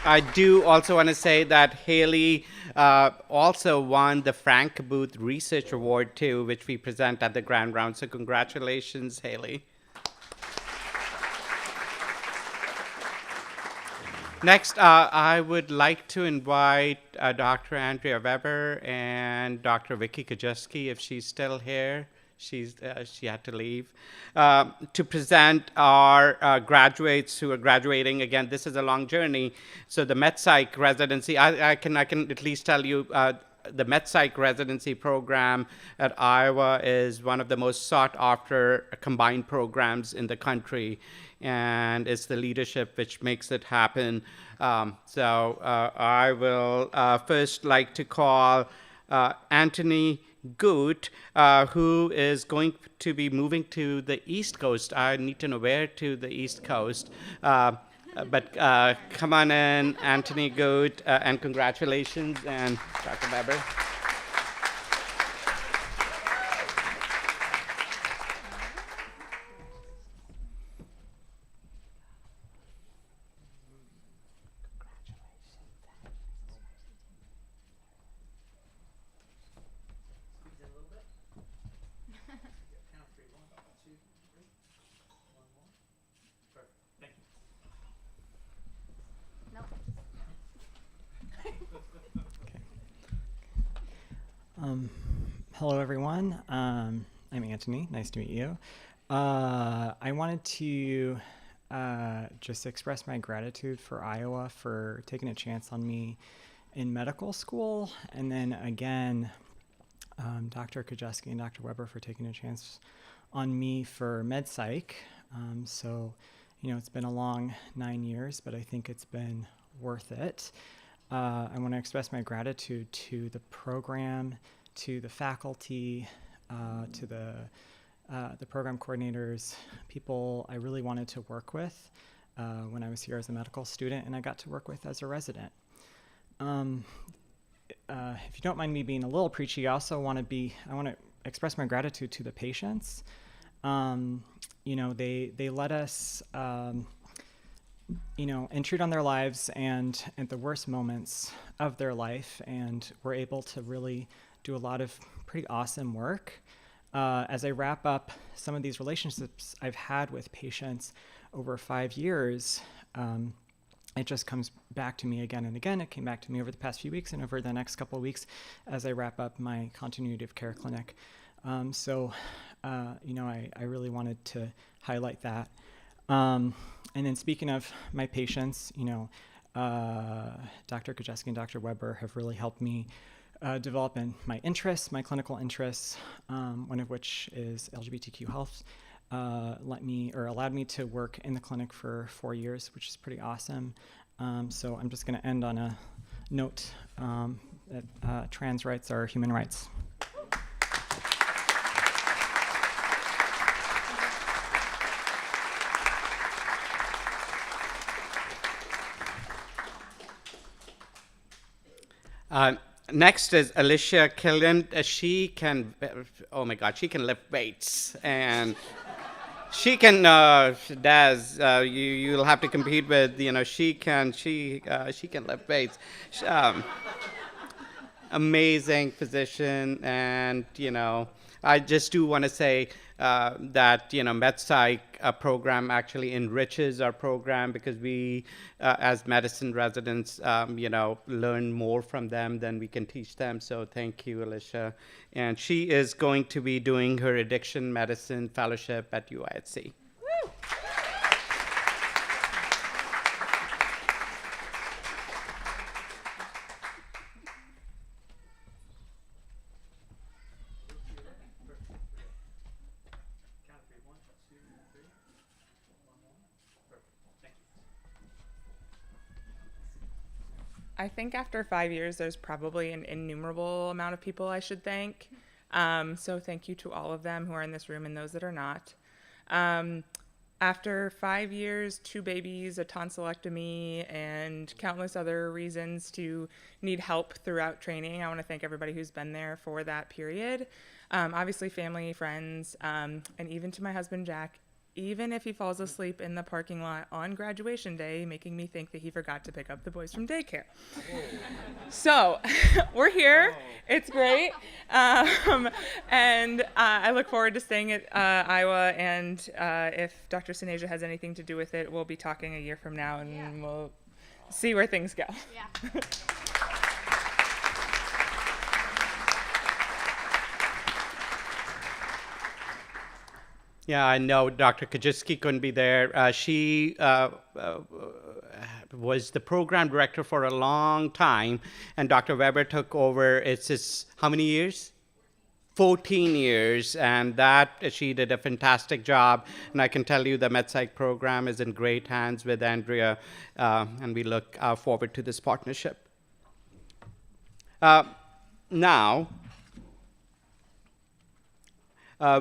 I do also want to say that Haley also won the Frank Booth Research Award too, which we present at the grand round. So congratulations, Haley. Next, I would like to invite Dr. Andrea Weber and Dr. Vicky Kajuski, if she's still here. She had to leave, to present our graduates who are graduating. Again, this is a long journey. So the MedPsych residency, I can at least tell you, the MedPsych residency program at Iowa is one of the most sought after combined programs in the country, and it's the leadership which makes it happen. I will first like to call Anthony Goot, who is going to be moving to the East Coast. I need to know where to the East Coast. But come on in, Anthony Goot, and congratulations, and Dr. Weber. Hello, everyone. I'm Anthony. Nice to meet you. I wanted to just express my gratitude for Iowa for taking a chance on me in medical school, and then again, Dr. Kajuski and Dr. Weber for taking a chance on me for MedPsych. It's been a long 9 years, but I think it's been worth it. I want to express my gratitude to the program, to the faculty, to the program coordinators, people I really wanted to work with when I was here as a medical student, and I got to work with as a resident. If you don't mind me being a little preachy, I want to express my gratitude to the patients. They let us intrude on their lives and at the worst moments of their life, and we're able to really do a lot of pretty awesome work. As I wrap up some of these relationships I've had with patients over 5 years, it just comes back to me again and again. It came back to me over the past few weeks and over the next couple of weeks as I wrap up my continuity of care clinic. I really wanted to highlight that. And then speaking of my patients, Dr. Kajuski and Dr. Weber have really helped me develop in my interests, my clinical interests, one of which is LGBTQ health. Allowed me to work in the clinic for 4 years, which is pretty awesome. So I'm just going to end on a note that trans rights are human rights. Next is Alicia Killian. She can lift weights, and she can, you'll have to compete with, she can lift weights. Amazing physician, and, I just do want to say that, MedPsych program actually enriches our program because we, as medicine residents, learn more from them than we can teach them. So thank you, Alicia. And she is going to be doing her addiction medicine fellowship at UIHC. I think after 5 years, there's probably an innumerable amount of people I should thank. So thank you to all of them who are in this room and those that are not. After 5 years, 2 babies, a tonsillectomy, and countless other reasons to need help throughout training, I want to thank everybody who's been there for that period. Obviously, family, friends, and even to my husband, Jack, even if he falls asleep in the parking lot on graduation day, making me think that he forgot to pick up the boys from daycare. So we're here. It's great. And I look forward to staying at Iowa. And if Dr. Suneja has anything to do with it, we'll be talking a year from now and we'll see where things go. Yeah. Yeah, I know Dr. Kajiski couldn't be there. She was the program director for a long time, and Dr. Weber took over. It's just how many years? 14 years, and that she did a fantastic job. And I can tell you the MedPsych program is in great hands with Andrea, and we look forward to this partnership. Now,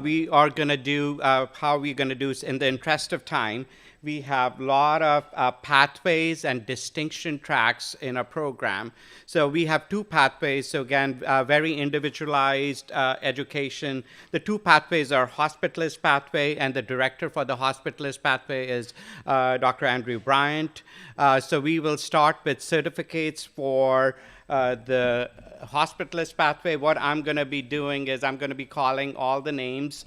we are going to do, how we're going to do is in the interest of time, we have a lot of pathways and distinction tracks in our program. So we have 2 pathways. So again, very individualized education. The 2 pathways are hospitalist pathway, and the director for the hospitalist pathway is Dr. Andrew Bryant. So we will start with certificates for the hospitalist pathway. What I'm going to be doing is I'm going to be calling all the names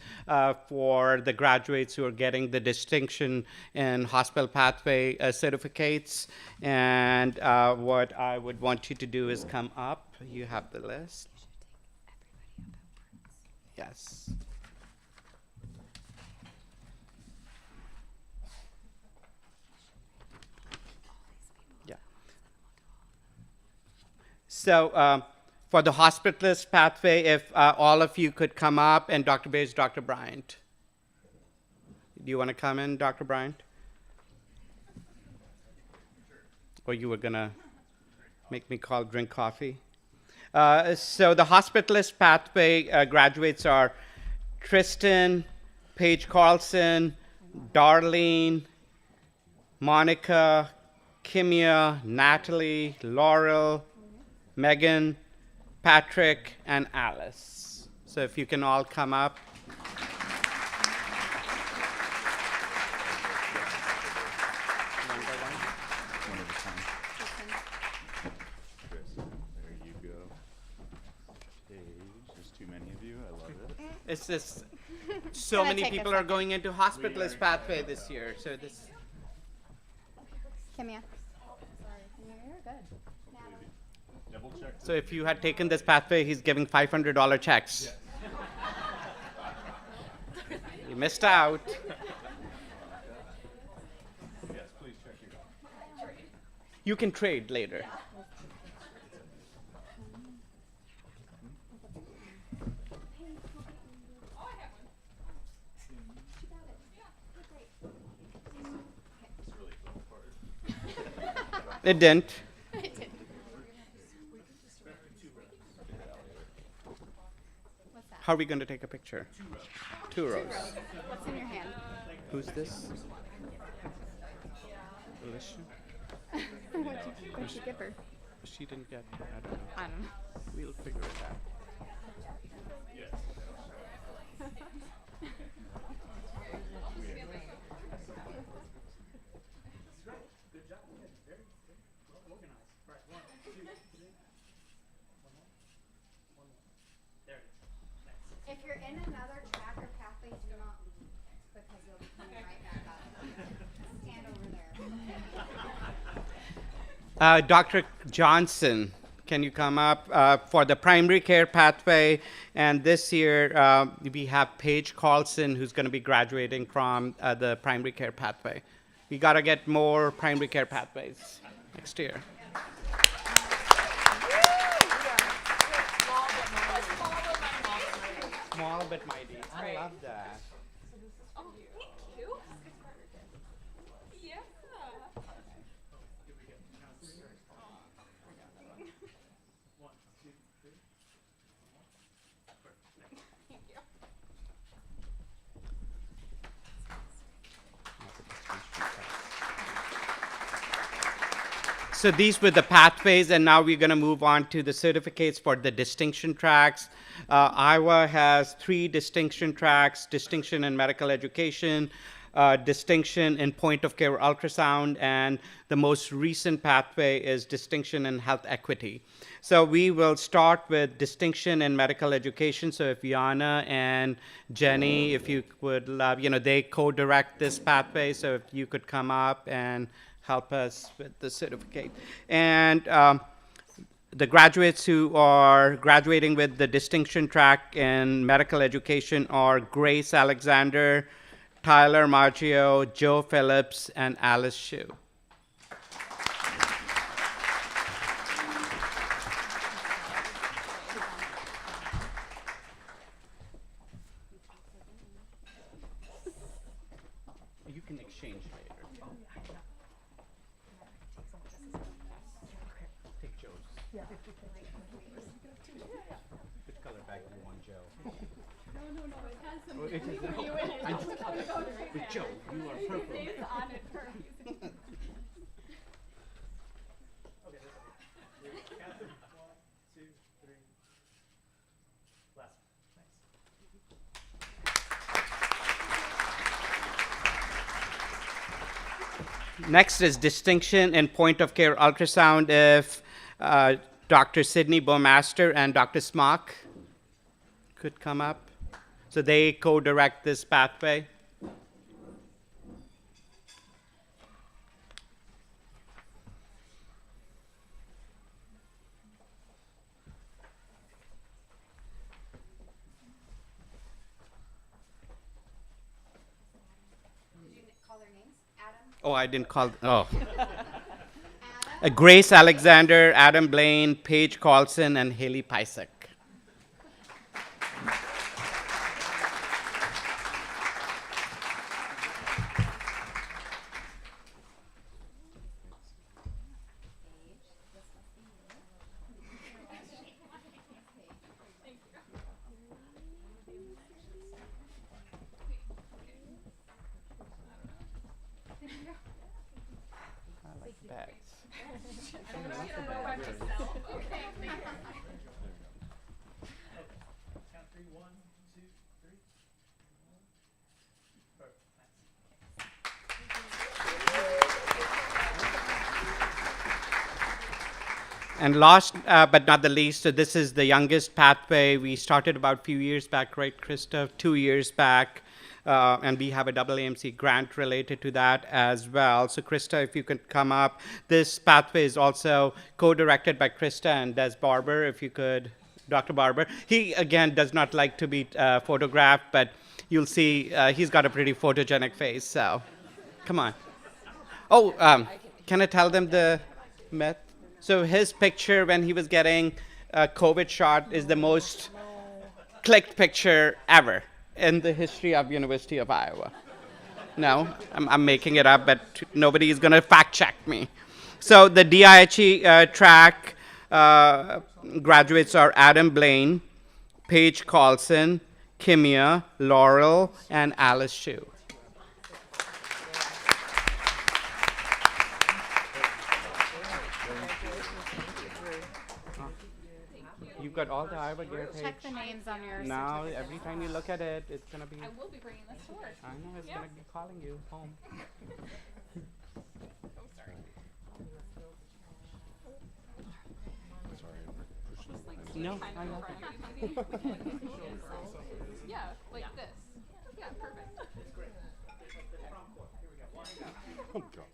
for the graduates who are getting the distinction in hospital pathway certificates. And what I would want you to do is come up. You have the list. Yes. So for the hospitalist pathway, if all of you could come up, and Dr. Bates, Dr. Bryant. Do you want to come in, Dr. Bryant? Or you were going to make me drink coffee? So the hospitalist pathway graduates are Tristan, Paige Carlson, Darlene, Monica, Kimia, Natalie, Laurel, Megan, Patrick, and Alice. So if you can all come up. There's too many of you. I love it. It's just so many people are going into hospitalist pathway this year. So this. Kimia. You're good. So if you had taken this pathway, he's giving $500 checks. You missed out. Yes, please check your. You can trade later. It didn't. How are we going to take a picture? 2 rows. What's in your hand? Who's this? Alicia? What'd you give her? She didn't get, I don't know. I don't know. We'll figure it out. If you're in another track or pathway, do not leave because you'll be coming right back up. Stand over there. Dr. Johnson, can you come up for the primary care pathway? And this year we have Paige Carlson, who's going to be graduating from the primary care pathway. We got to get more primary care pathways next year. Small but mighty. I love that. Oh, thank you. Yeah. So these were the pathways, and now we're going to move on to the certificates for the distinction tracks. Iowa has 3 distinction tracks: distinction in medical education, distinction in point-of-care ultrasound, and the most recent pathway is distinction in health equity. So we will start with distinction in medical education. So if Yana and Jenny, if you would love, they co-direct this pathway, so if you could come up and help us with the certificate. And the graduates who are graduating with the distinction track in medical education are Grace Alexander, Tyler Maggio, Joe Phillips, and Alice Shue. You can exchange later. Take Joe's. Which color bag do you want, Joe? No, it has some Oh, it is- for you in it. I'm- Don't color code it right With there. Joe, you are purple. His name's on it for a reason. Next is distinction in point-of-care ultrasound. If Dr. Sydney Bowmaster and Dr. Smock could come up. So they co-direct this pathway. Did you call their names? Adam? Oh, I didn't call. Oh. Grace Alexander, Adam Blaine, Paige Carlson, and Haley Pisek. And last but not the least, so this is the youngest pathway. We started about a few years back, right, Krista? 2 years back. And we have a AAMC grant related to that as well. So Krista, if you could come up. This pathway is also co-directed by Krista and Des Barber, if you could, Dr. Barber. He, again, does not like to be photographed, but you'll see he's got a pretty photogenic face, so come on. Oh, can I tell them the myth? So his picture when he was getting a COVID shot is the most clicked picture ever in the history of University of Iowa. No, I'm making it up, but nobody is going to fact check me. So the DIHE track graduates are Adam Blaine, Paige Carlson, Kimia, Laurel, and Alice Shue. You've got all the Iowa gear page. Check the names on your Now, certificate. every time you look at it, it's going to be... I will be bringing this to work. I know, it's going to be calling you home. No, I know. Yeah, like this. Yeah, perfect. Oh, God.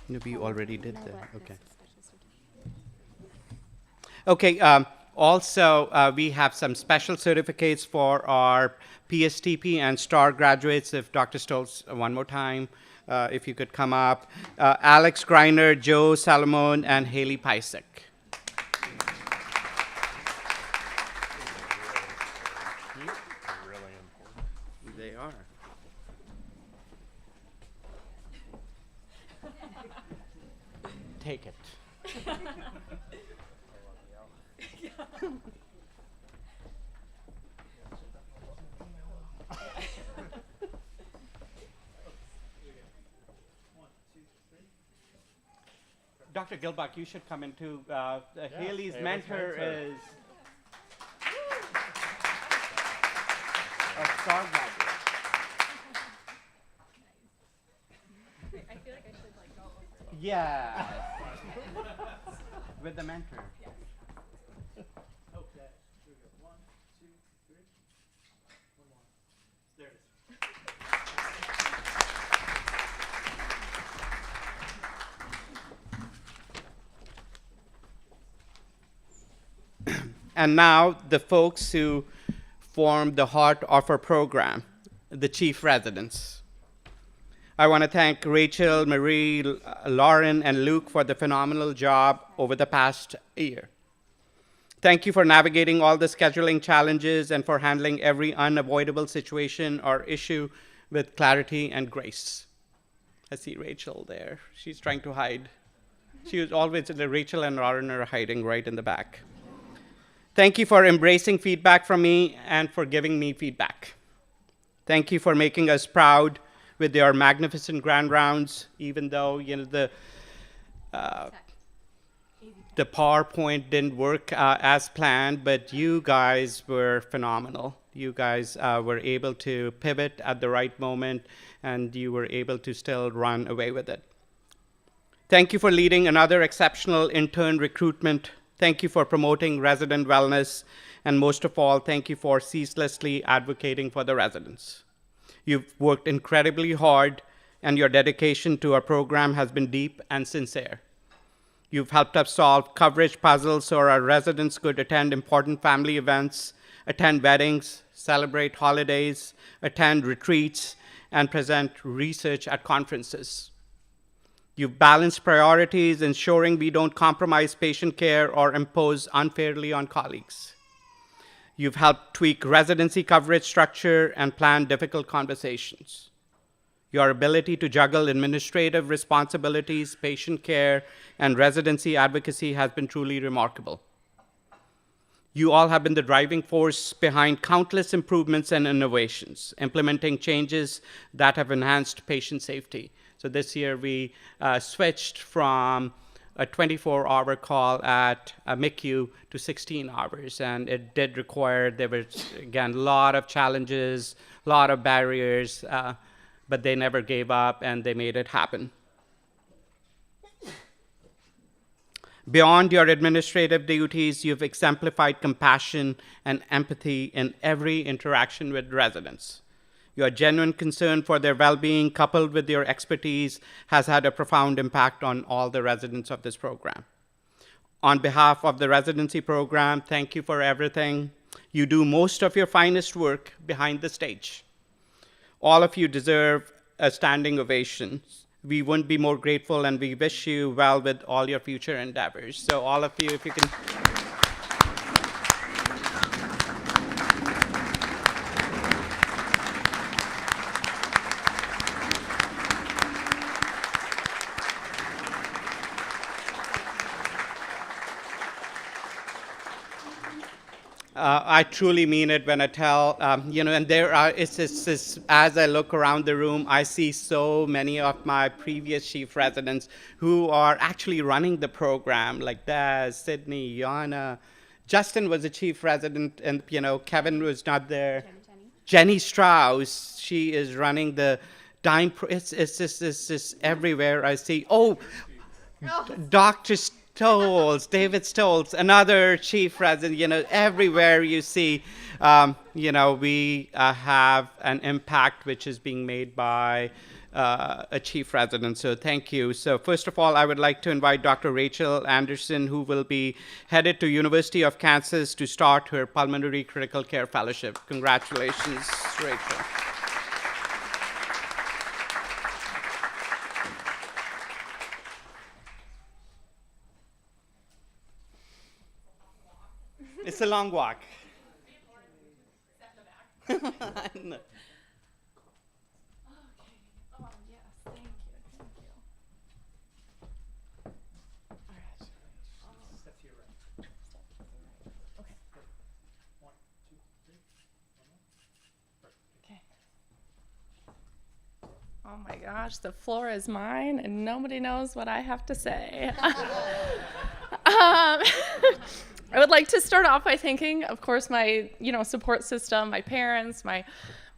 No, we already did that. Okay. Okay. Also, we have some special certificates for our PSTP and STAR graduates. If Dr. Stoltz, one more time, if you could come up. Alex Greiner, Joe Salomon, and Haley Pisek. Really important. They are. Take it. Dr. Gilbach, you should come in too. Haley's mentor is a star graduate. I feel like I should like go over. Yeah. With the mentor. Okay. Here we go. 1, 2, 3. One more. There it is. And now the folks who form the heart of our program, the chief residents. I want to thank Rachel, Marie, Lauren, and Luke for the phenomenal job over the past year. Thank you for navigating all the scheduling challenges and for handling every unavoidable situation or issue with clarity and grace. I see Rachel there. She's trying to hide. She was always, Rachel and Lauren are hiding right in the back. Thank you for embracing feedback from me and for giving me feedback. Thank you for making us proud with your magnificent grand rounds, even though the PowerPoint didn't work as planned, but you guys were phenomenal. You guys were able to pivot at the right moment, and you were able to still run away with it. Thank you for leading another exceptional intern recruitment. Thank you for promoting resident wellness, and most of all, thank you for ceaselessly advocating for the residents. You've worked incredibly hard, and your dedication to our program has been deep and sincere. You've helped us solve coverage puzzles so our residents could attend important family events, attend weddings, celebrate holidays, attend retreats, and present research at conferences. You've balanced priorities, ensuring we don't compromise patient care or impose unfairly on colleagues. You've helped tweak residency coverage structure and plan difficult conversations. Your ability to juggle administrative responsibilities, patient care, and residency advocacy has been truly remarkable. You all have been the driving force behind countless improvements and innovations, implementing changes that have enhanced patient safety. So this year we switched from a 24-hour call at a MICU to 16 hours. And it did require, there was, again, a lot of challenges, a lot of barriers, but they never gave up and they made it happen. Beyond your administrative duties, you've exemplified compassion and empathy in every interaction with residents. Your genuine concern for their well-being, coupled with your expertise, has had a profound impact on all the residents of this program. On behalf of the residency program, thank you for everything. You do most of your finest work behind the stage. All of you deserve a standing ovation. We wouldn't be more grateful, and we wish you well with all your future endeavors. So all of you, if you can. I truly mean it when I tell, and there are, it's as I look around the room, I see so many of my previous chief residents who are actually running the program, like Daz, Sydney, Yana. Justin was a chief resident, and, Kevin was not there. Jenny Strauss, she is running the Dime, it's just everywhere I see. Dr. Stoltz, David Stoltz, another chief resident, everywhere you see, we have an impact which is being made by a chief resident. So thank you. So first of all, I would like to invite Dr. Rachel Anderson, who will be headed to University of Kansas to start her Pulmonary Critical Care Fellowship. Congratulations, Rachel. It's a long walk. No. gosh, the floor is mine and nobody knows what I have to say. I would like to start off by thanking, of course, my support system, my parents, my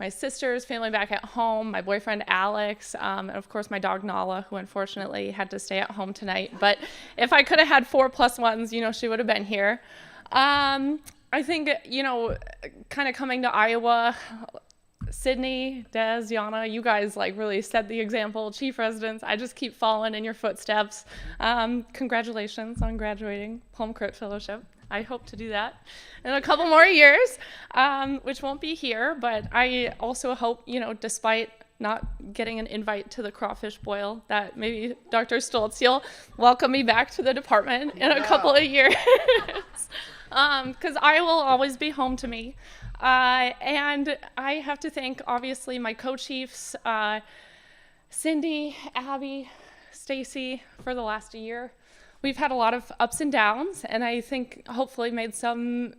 sisters, family back at home, my boyfriend Alex, and of course my dog Nala, who unfortunately had to stay at home tonight. But if I could have had 4 plus 1s, she would have been here. I think, kind of coming to Iowa, Sydney, Des, Yana, you guys really set the example. Chief residents, I just keep following in your footsteps. Congratulations on graduating Palm Crit Fellowship. I hope to do that in a couple more years, which won't be here, but I also hope, despite not getting an invite to the crawfish boil, that maybe Dr. Stoltz, you'll welcome me back to the department in a couple of years, because I will always be home to me. And I have to thank, obviously, my co-chiefs, Cindy, Abby, Stacy, for the last year. We've had a lot of ups and downs, and I think hopefully made some,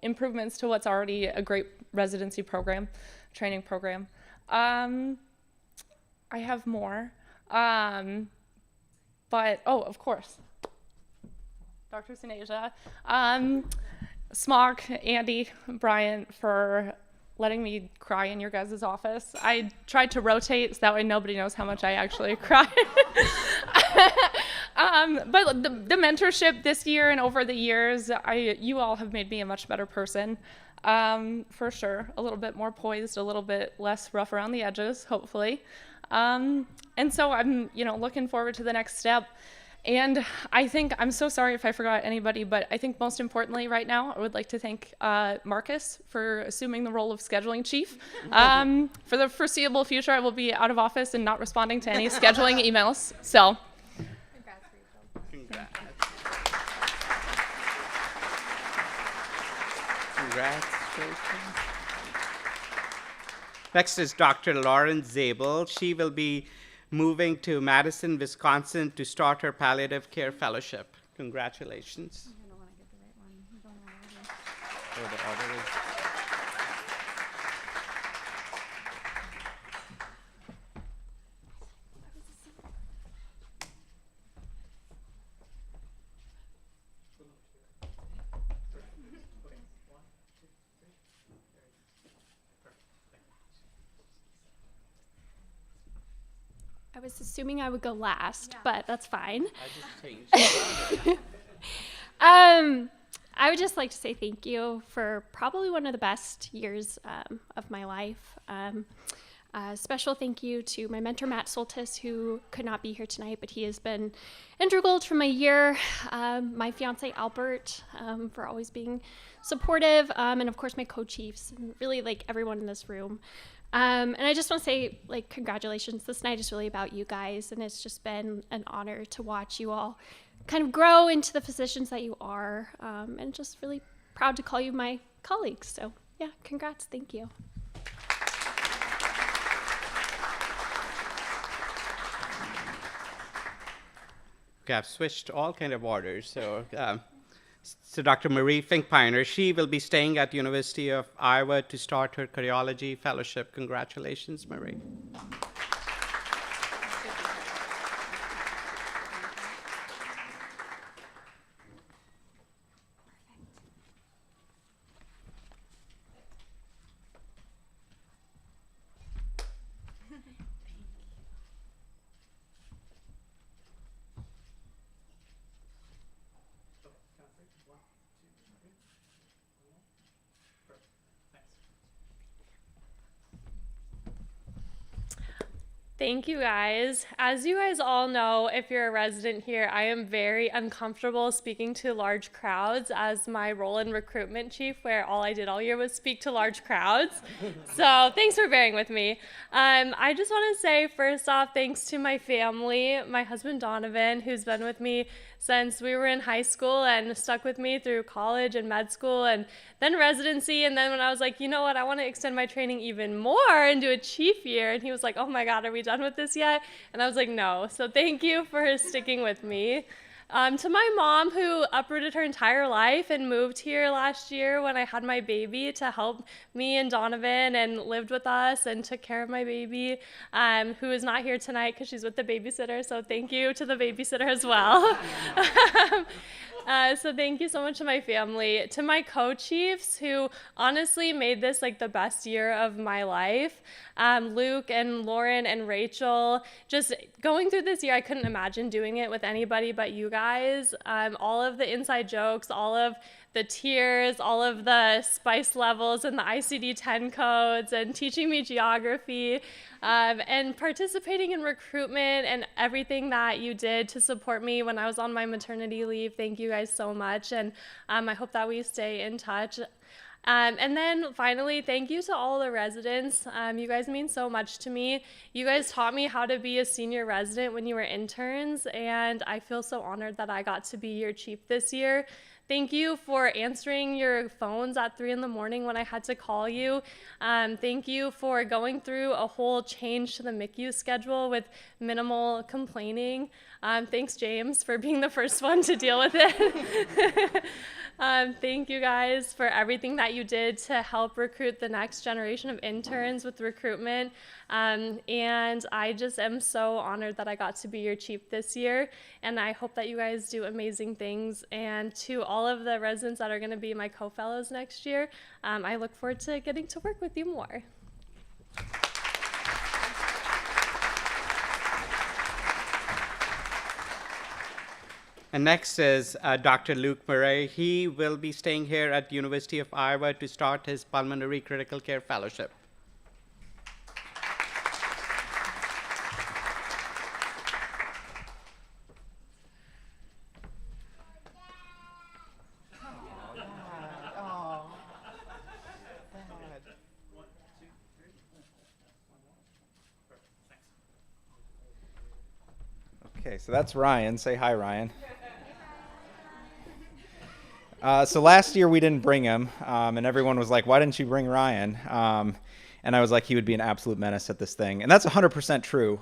improvements to what's already a great residency program, training program. I have more, but, of course, Dr. Sunasia, Smock, Andy, Brian, for letting me cry in your guys' office. I tried to rotate so that way nobody knows how much I actually cry. But the mentorship this year and over the years, you all have made me a much better person, for sure. A little bit more poised, a little bit less rough around the edges, hopefully. And so I'm, looking forward to the next step. And I think, I'm so sorry if I forgot anybody, but I think most importantly right now, I would like to thank Marcus for assuming the role of scheduling chief. For the foreseeable future, I will be out of office and not responding to any scheduling emails. So. Congrats. Congrats. Next is Dr. Lauren Zabel. She will be moving to Madison, Wisconsin to start her palliative care fellowship. Congratulations. Oh, the order is... I was assuming I would go last, but that's fine. I just changed. I would just like to say thank you for probably one of the best years of my life. Special thank you to my mentor, Matt Soltis, who could not be here tonight, but he has been integral to my year. My fiance, Albert, for always being supportive. And of course, my co-chiefs, and really everyone in this room. And I just want to say, congratulations. This night is really about you guys, and it's just been an honor to watch you all kind of grow into the physicians that you are, and just really proud to call you my colleagues. So, yeah, congrats. Thank you. Okay, I've switched all kind of orders. So Dr. Marie Finkpiner, she will be staying at the University of Iowa to start her cardiology fellowship. Congratulations, Marie. Thank you guys. As you guys all know, if you're a resident here, I am very uncomfortable speaking to large crowds as my role in recruitment chief, where all I did all year was speak to large crowds. So thanks for bearing with me. I just want to say, first off, thanks to my family, my husband Donovan, who's been with me since we were in high school and stuck with me through college and med school and then residency. And then when I was like, you know what, I want to extend my training even more and do a chief year. And he was like, oh my God, are we done with this yet? And I was like, no. So thank you for sticking with me. To my mom, who uprooted her entire life and moved here last year when I had my baby to help me and Donovan and lived with us and took care of my baby, who is not here tonight because she's with the babysitter. So thank you to the babysitter as well. So thank you so much to my family, to my co-chiefs who honestly made this like the best year of my life. Luke and Lauren and Rachel, just going through this year, I couldn't imagine doing it with anybody but you guys. All of the inside jokes, all of the tiers, all of the spice levels and the ICD-10 codes, and teaching me geography, and participating in recruitment and everything that you did to support me when I was on my maternity leave. Thank you guys so much, and I hope that we stay in touch. And then finally, thank you to all the residents. You guys mean so much to me. You guys taught me how to be a senior resident when you were interns, and I feel so honored that I got to be your chief this year. Thank you for answering your phones at 3 in the morning when I had to call you. Thank you for going through a whole change to the MICU schedule with minimal complaining. Thanks, James, for being the first one to deal with it. Thank you guys for everything that you did to help recruit the next generation of interns with recruitment. And I just am so honored that I got to be your chief this year. And I hope that you guys do amazing things. And to all of the residents that are going to be my co-fellows next year, I look forward to getting to work with you more. And next is Dr. Luke Murray. He will be staying here at the University of Iowa to start his Pulmonary Critical Care Fellowship. Okay, so that's Ryan. Say hi, Ryan. So last year we didn't bring him, and everyone was like, why didn't you bring Ryan? And I was like, he would be an absolute menace at this thing. And that's 100% true.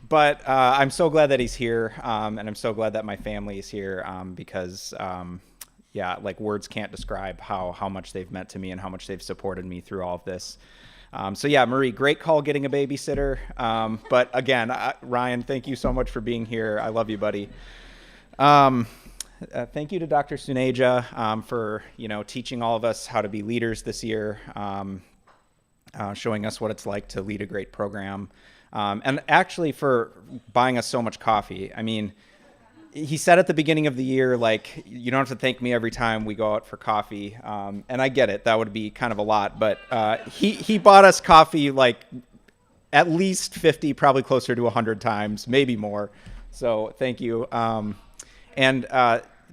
But I'm so glad that he's here, and I'm so glad that my family is here, because, yeah, like words can't describe how much they've meant to me and how much they've supported me through all of this. So yeah, Marie, great call getting a babysitter. But again, Ryan, thank you so much for being here. I love you, buddy. Thank you to Dr. Suneja for teaching all of us how to be leaders this year, showing us what it's like to lead a great program, and actually for buying us so much coffee. I mean, he said at the beginning of the year, like, you don't have to thank me every time we go out for coffee, and I get it. That would be kind of a lot, but he bought us coffee like at least 50, probably closer to 100 times, maybe more. So thank you. And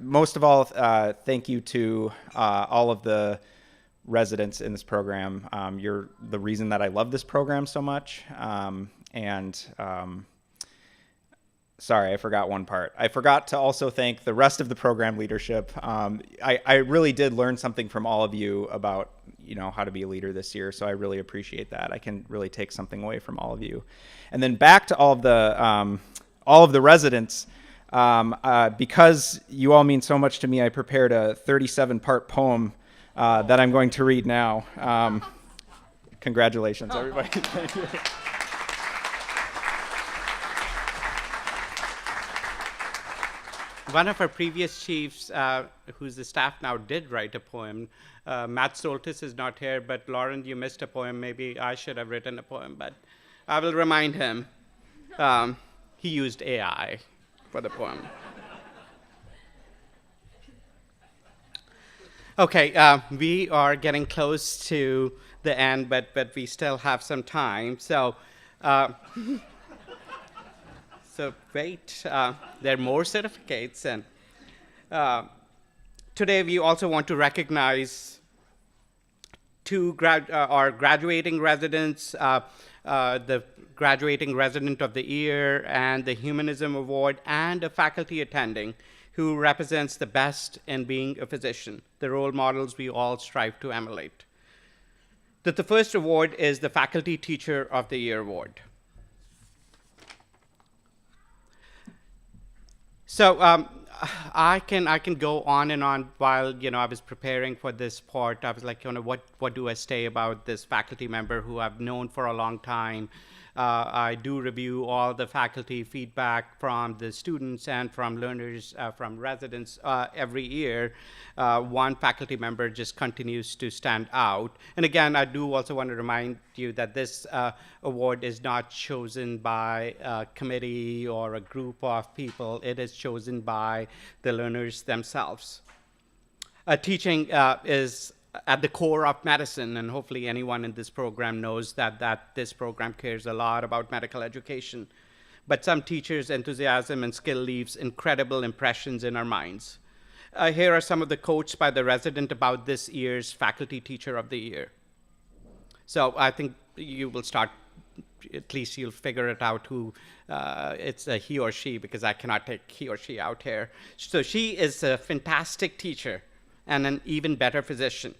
most of all, thank you to all of the residents in this program. You're the reason that I love this program so much. Sorry, I forgot one part. I forgot to also thank the rest of the program leadership. I really did learn something from all of you about how to be a leader this year, so I really appreciate that. I can really take something away from all of you. And then back to all of the residents. Because you all mean so much to me, I prepared a 37-part poem that I'm going to read now. Congratulations, everybody. Thank you. One of our previous chiefs, who's the staff now, did write a poem. Matt Soltis is not here, but Lauren, you missed a poem. Maybe I should have written a poem, but I will remind him. He used AI for the poem. Okay, we are getting close to the end, but we still have some time. So, so wait, there are more certificates, and today we also want to recognize our graduating residents, the Graduating Resident of the Year and the Humanism Award, and a faculty attending who represents the best in being a physician, the role models we all strive to emulate. The first award is the Faculty Teacher of the Year Award. So I can go on and on. While I was preparing for this part, I was like, what do I say about this faculty member who I've known for a long time? I do review all the faculty feedback from the students and from learners, from residents every year. One faculty member just continues to stand out. And again, I do also want to remind you that this award is not chosen by a committee or a group of people. It is chosen by the learners themselves. Teaching is at the core of medicine, and hopefully anyone in this program knows that this program cares a lot about medical education. But some teachers' enthusiasm and skill leaves incredible impressions in our minds. Here are some of the quotes by the resident about this year's Faculty Teacher of the Year. So I think you will start, at least you'll figure it out who it's a he or she, because I cannot take he or she out here. So she is a fantastic teacher and an even better physician.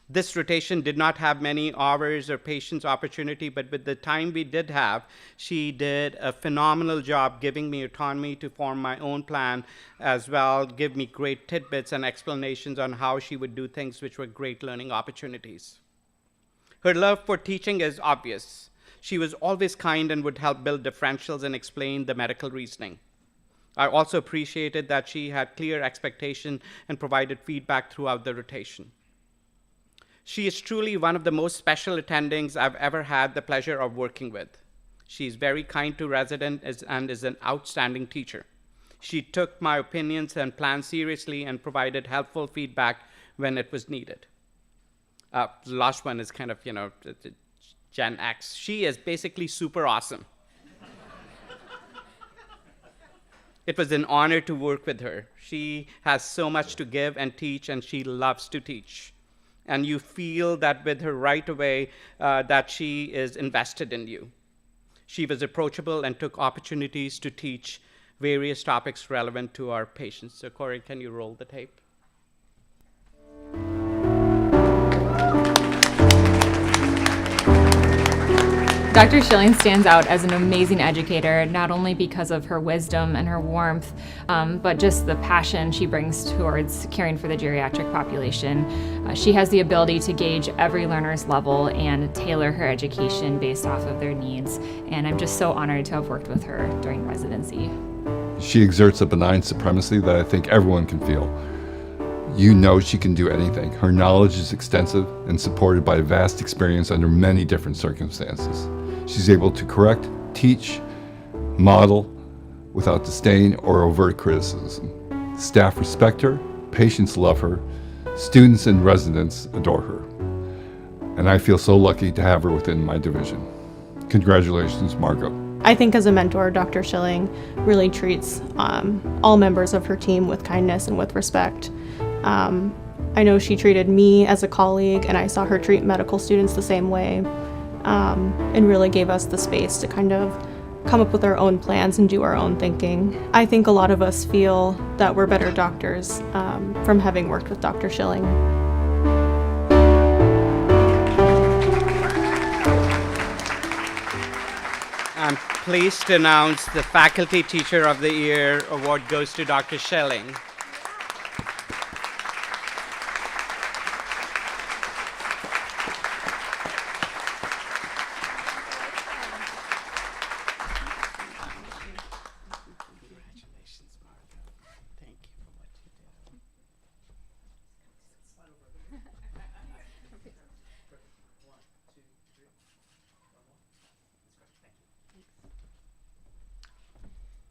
This rotation did not have many hours or patient's opportunity, but with the time we did have, she did a phenomenal job giving me autonomy to form my own plan, as well give me great tidbits and explanations on how she would do things, which were great learning opportunities. Her love for teaching is obvious. She was always kind and would help build differentials and explain the medical reasoning. I also appreciated that she had clear expectation and provided feedback throughout the rotation. She is truly one of the most special attendings I've ever had the pleasure of working with. She is very kind to residents and is an outstanding teacher. She took my opinions and plans seriously and provided helpful feedback when it was needed. The last one is kind of, Gen X. She is basically super awesome. It was an honor to work with her. She has so much to give and teach, and she loves to teach. And you feel that with her right away that she is invested in you. She was approachable and took opportunities to teach various topics relevant to our patients. So Corey, can you roll the tape? Dr. Schilling stands out as an amazing educator, not only because of her wisdom and her warmth, but just the passion she brings towards caring for the geriatric population. She has the ability to gauge every learner's level and tailor her education based off of their needs, and I'm just so honored to have worked with her during residency. She exerts a benign supremacy that I think everyone can feel. You know she can do anything. Her knowledge is extensive and supported by vast experience under many different circumstances. She's able to correct, teach, model without disdain or overt criticism. Staff respect her, patients love her, students and residents adore her. And I feel so lucky to have her within my division. Congratulations, Margot. I think as a mentor, Dr. Schilling really treats all members of her team with kindness and with respect. I know she treated me as a colleague, and I saw her treat medical students the same way, and really gave us the space to kind of come up with our own plans and do our own thinking. I think a lot of us feel that we're better doctors from having worked with Dr. Schilling. I'm pleased to announce the Faculty Teacher of the Year award goes to Dr. Schilling.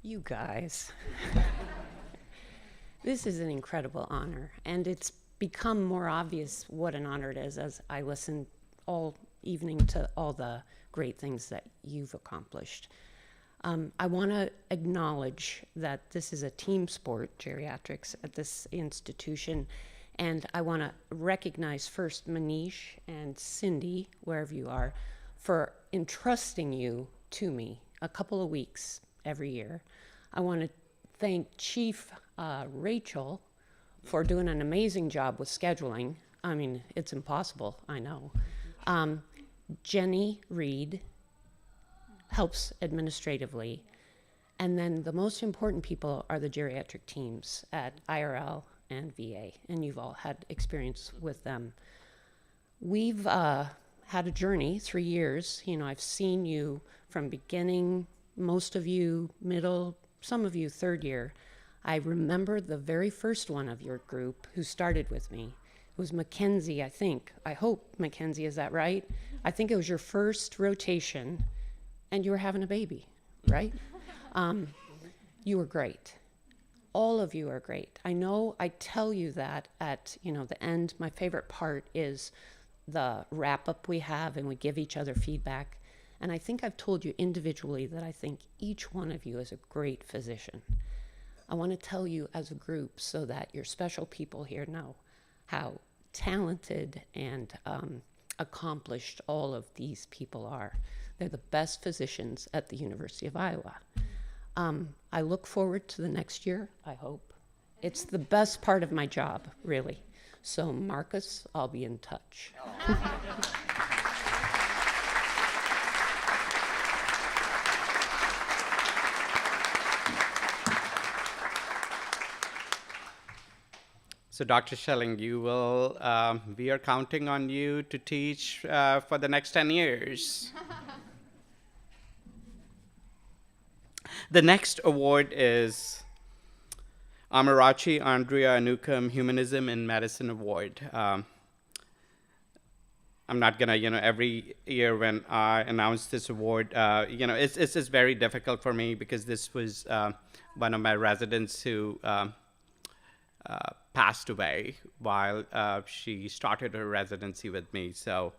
You guys. This is an incredible honor, and it's become more obvious what an honor it is as I listen all evening to all the great things that you've accomplished. I want to acknowledge that this is a team sport, geriatrics, at this institution, and I want to recognize first Manish and Cindy, wherever you are, for entrusting you to me a couple of weeks every year. I want to thank Chief Rachel for doing an amazing job with scheduling. I mean, it's impossible, I know. Jenny Reed helps administratively. And then the most important people are the geriatric teams at IRL and VA, and you've all had experience with them. We've had a journey, 3 years. You know, I've seen you from beginning, most of you middle, some of you third year. I remember the very first one of your group who started with me. It was Mackenzie, I think. I hope, Mackenzie, is that right? I think it was your first rotation, and you were having a baby, right? You were great. All of you are great. I know I tell you that at, you know, the end. My favorite part is the wrap-up we have, and we give each other feedback. And I think I've told you individually that I think each one of you is a great physician. I want to tell you as a group so that your special people here know how talented and accomplished all of these people are. They're the best physicians at the University of Iowa. I look forward to the next year, I hope. It's the best part of my job, really. So Marcus, I'll be in touch. So Dr. Schelling, we are counting on you to teach for the next 10 years. The next award is Amarachi Andrea Anukum Humanism in Medicine Award. I'm not gonna, every year when I announce this award, it's very difficult for me because this was one of my residents who passed away while she started her residency with me. So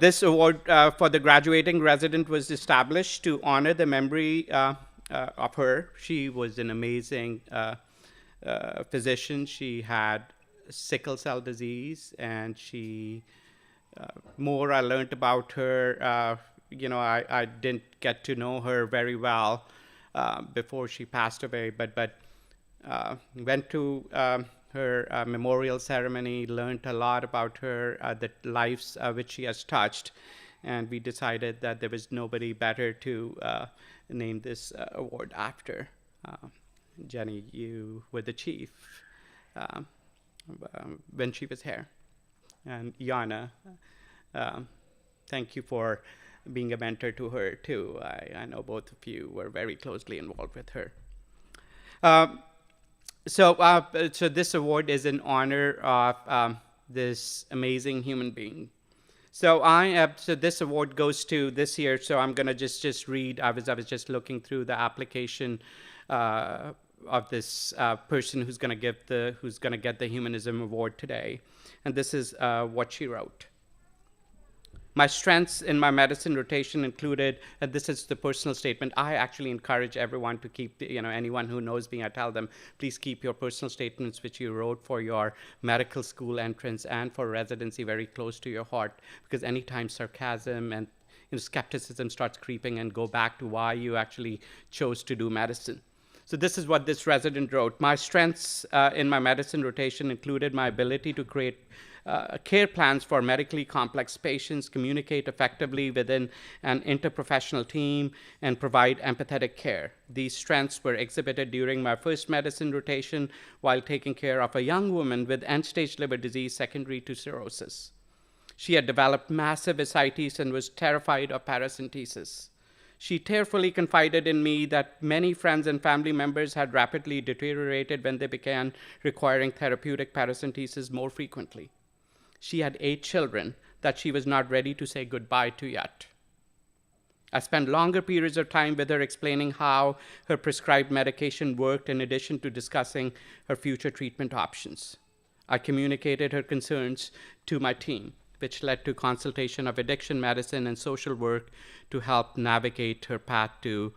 this award for the graduating resident was established to honor the memory of her. She was an amazing physician. She had sickle cell disease, and more I learned about her. I didn't get to know her very well before she passed away, but went to her memorial ceremony, learned a lot about her, the lives which she has touched, and we decided that there was nobody better to name this award after. Jenny, you were the chief when she was here. And Yana, thank you for being a mentor to her too. I know both of you were very closely involved with her. So this award is in honor of this amazing human being. So this award goes to this year. So I'm gonna just read. I was just looking through the application of this person who's gonna get the Humanism Award today, and this is what she wrote. My strengths in my medicine rotation included, and this is the personal statement. I actually encourage everyone to keep, anyone who knows me, I tell them, please keep your personal statements which you wrote for your medical school entrance and for residency very close to your heart, because anytime sarcasm and skepticism starts creeping, and go back to why you actually chose to do medicine. So this is what this resident wrote. My strengths in my medicine rotation included my ability to create care plans for medically complex patients, communicate effectively within an interprofessional team, and provide empathetic care. These strengths were exhibited during my first medicine rotation while taking care of a young woman with end-stage liver disease secondary to cirrhosis. She had developed massive ascites and was terrified of paracentesis. She tearfully confided in me that many friends and family members had rapidly deteriorated when they began requiring therapeutic paracentesis more frequently. She had 8 children that she was not ready to say goodbye to yet. I spent longer periods of time with her explaining how her prescribed medication worked in addition to discussing her future treatment options. I communicated her concerns to my team, which led to consultation of addiction medicine and social work to help navigate her path to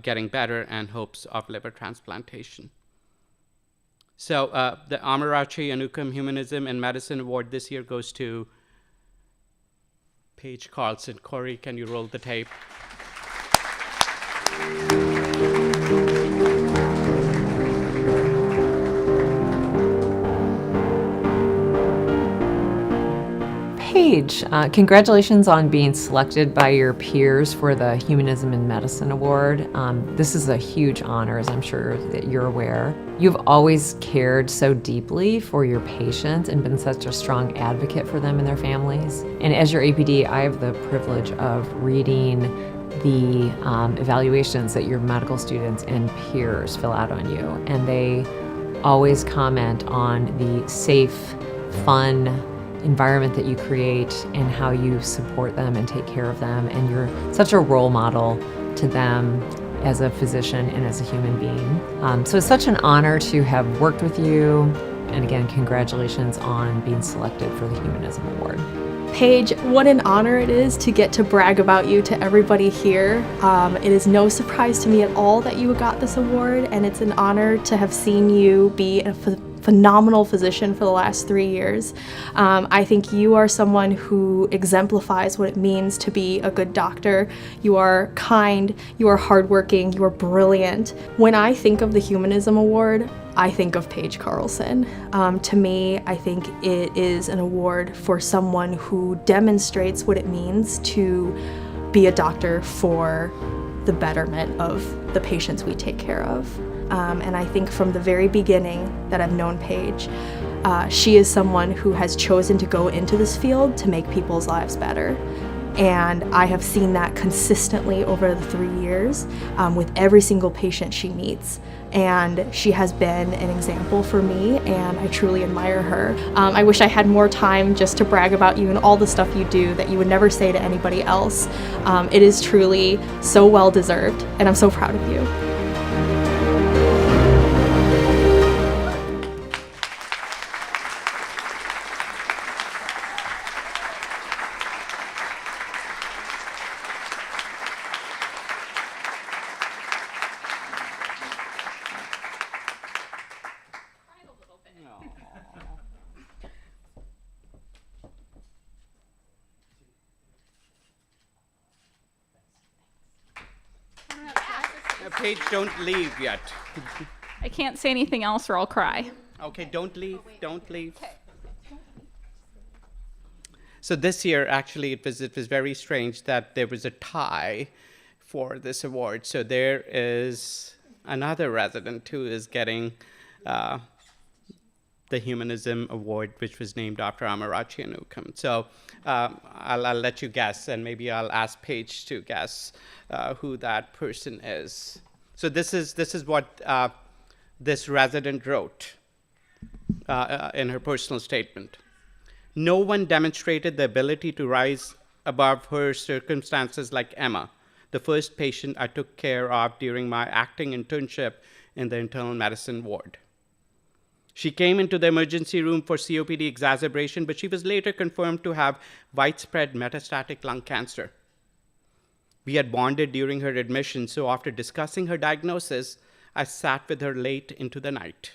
getting better and hopes of liver transplantation. So the Amarachi Anukum Humanism in Medicine Award this year goes to Paige Carlson. Corey, can you roll the tape? Paige, congratulations on being selected by your peers for the Humanism in Medicine Award. This is a huge honor, as I'm sure that you're aware. You've always cared so deeply for your patients and been such a strong advocate for them and their families. And as your APD, I have the privilege of reading the evaluations that your medical students and peers fill out on you. And they always comment on the safe, fun environment that you create and how you support them and take care of them. And you're such a role model to them as a physician and as a human being. So it's such an honor to have worked with you. And again, congratulations on being selected for the Humanism Award. Paige, what an honor it is to get to brag about you to everybody here. It is no surprise to me at all that you got this award, and it's an honor to have seen you be a phenomenal physician for the last 3 years. I think you are someone who exemplifies what it means to be a good doctor. You are kind, you are hardworking, you are brilliant. When I think of the Humanism Award, I think of Paige Carlson. To me, I think it is an award for someone who demonstrates what it means to be a doctor for the betterment of the patients we take care of. And I think from the very beginning that I've known Paige, she is someone who has chosen to go into this field to make people's lives better. And I have seen that consistently over the 3 years with every single patient she meets. And she has been an example for me, and I truly admire her. I wish I had more time just to brag about you and all the stuff you do that you would never say to anybody else. It is truly so well deserved, and I'm so proud of you. Paige, don't leave yet. I can't say anything else or I'll cry. Okay, don't leave, don't leave. So this year, actually, it was very strange that there was a tie for this award. So there is another resident who is getting the Humanism Award, which was named after Amarachi Anukum. So I'll let you guess, and maybe I'll ask Paige to guess who that person is. So this is what this resident wrote in her personal statement. No one demonstrated the ability to rise above her circumstances like Emma, the first patient I took care of during my acting internship in the internal medicine ward. She came into the emergency room for COPD exacerbation, but she was later confirmed to have widespread metastatic lung cancer. We had bonded during her admission, so after discussing her diagnosis, I sat with her late into the night.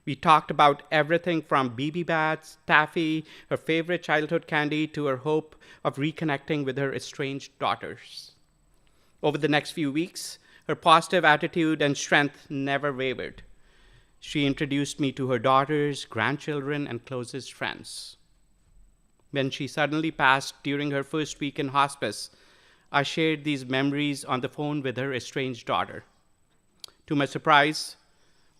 We talked about everything from BB bats, taffy, her favorite childhood candy, to her hope of reconnecting with her estranged daughters. Over the next few weeks, her positive attitude and strength never wavered. She introduced me to her daughters, grandchildren, and closest friends. When she suddenly passed during her first week in hospice, I shared these memories on the phone with her estranged daughter. To my surprise,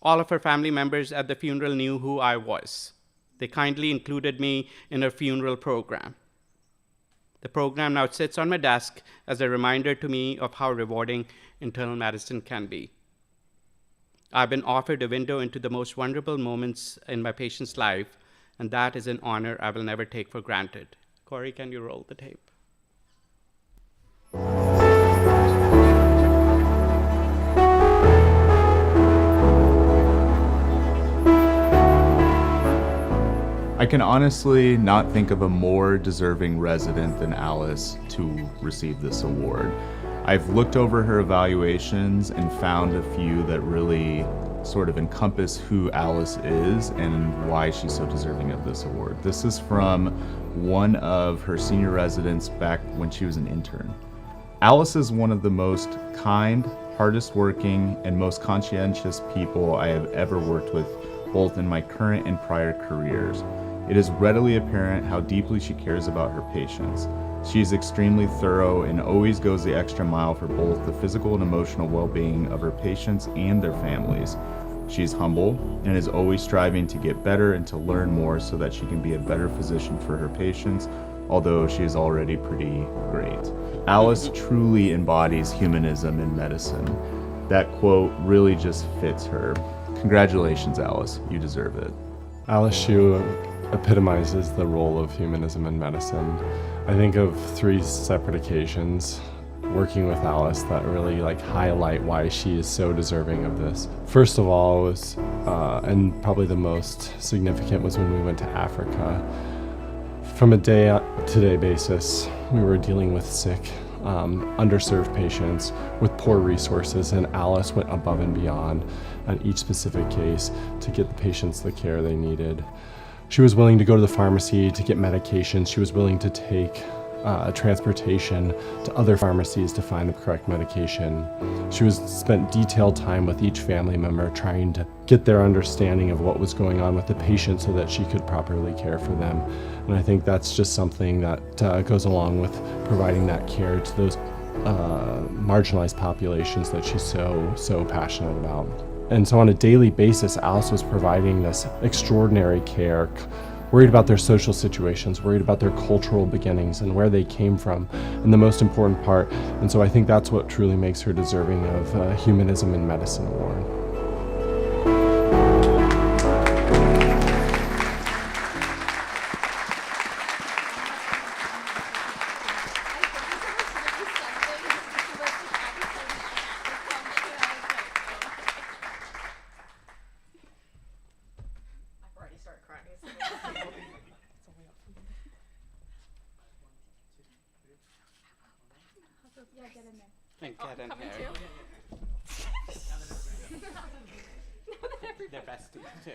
all of her family members at the funeral knew who I was. They kindly included me in her funeral program. The program now sits on my desk as a reminder to me of how rewarding internal medicine can be. I've been offered a window into the most vulnerable moments in my patient's life, and that is an honor I will never take for granted. Corey, can you roll the tape? I can honestly not think of a more deserving resident than Alice to receive this award. I've looked over her evaluations and found a few that really sort of encompass who Alice is and why she's so deserving of this award. This is from one of her senior residents back when she was an intern. Alice is one of the most kind, hardest working, and most conscientious people I have ever worked with, both in my current and prior careers. It is readily apparent how deeply she cares about her patients. She is extremely thorough and always goes the extra mile for both the physical and emotional well-being of her patients and their families. She is humble and is always striving to get better and to learn more so that she can be a better physician for her patients, although she is already pretty great. Alice truly embodies humanism in medicine. That quote really just fits her. Congratulations, Alice. You deserve it. Alice Hsu epitomizes the role of humanism in medicine. I think of 3 separate occasions working with Alice that really highlight why she is so deserving of this. First of all was, and probably the most significant, was when we went to Africa. From a day-to-day basis, we were dealing with sick, underserved patients with poor resources, and Alice went above and beyond on each specific case to get the patients the care they needed. She was willing to go to the pharmacy to get medications. She was willing to take transportation to other pharmacies to find the correct medication. She spent detailed time with each family member trying to get their understanding of what was going on with the patient so that she could properly care for them. And I think that's just something that goes along with providing that care to those marginalized populations that she's so passionate about. And so on a daily basis, Alice was providing this extraordinary care, worried about their social situations, worried about their cultural beginnings and where they came from, and the most important part. And so I think that's what truly makes her deserving of Humanism in Medicine Award. And get in here. They're besties too.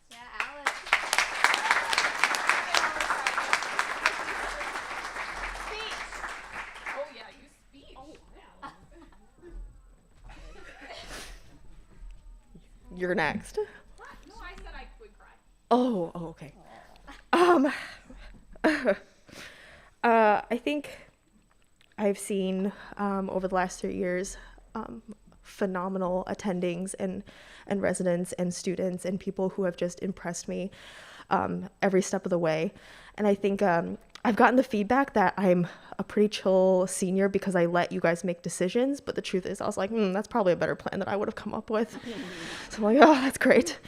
Yeah, Alice. Speech. Oh yeah, you speak. Oh wow. You're next. What? No, I said I would cry. Oh, okay. I think I've seen over the last 3 years phenomenal attendings and residents and students and people who have just impressed me every step of the way. And I think I've gotten the feedback that I'm a pretty chill senior because I let you guys make decisions. But the truth is, I was like, that's probably a better plan that I would have come up with. So I'm like, oh, that's great.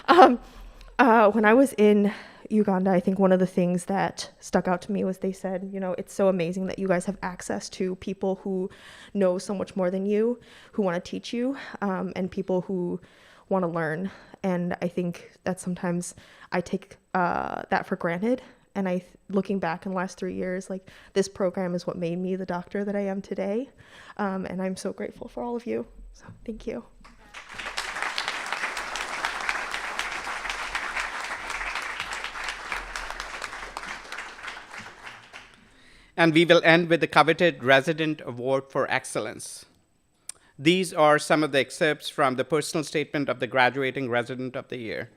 When I was in Uganda, I think one of the things that stuck out to me was they said, it's so amazing that you guys have access to people who know so much more than you, who want to teach you, and people who want to learn. And I think that sometimes I take that for granted. And looking back in the last 3 years, this program is what made me the doctor that I am today. And I'm so grateful for all of you. So thank you. And we will end with the coveted Resident Award for Excellence. These are some of the excerpts from the personal statement of the graduating Resident of the Year.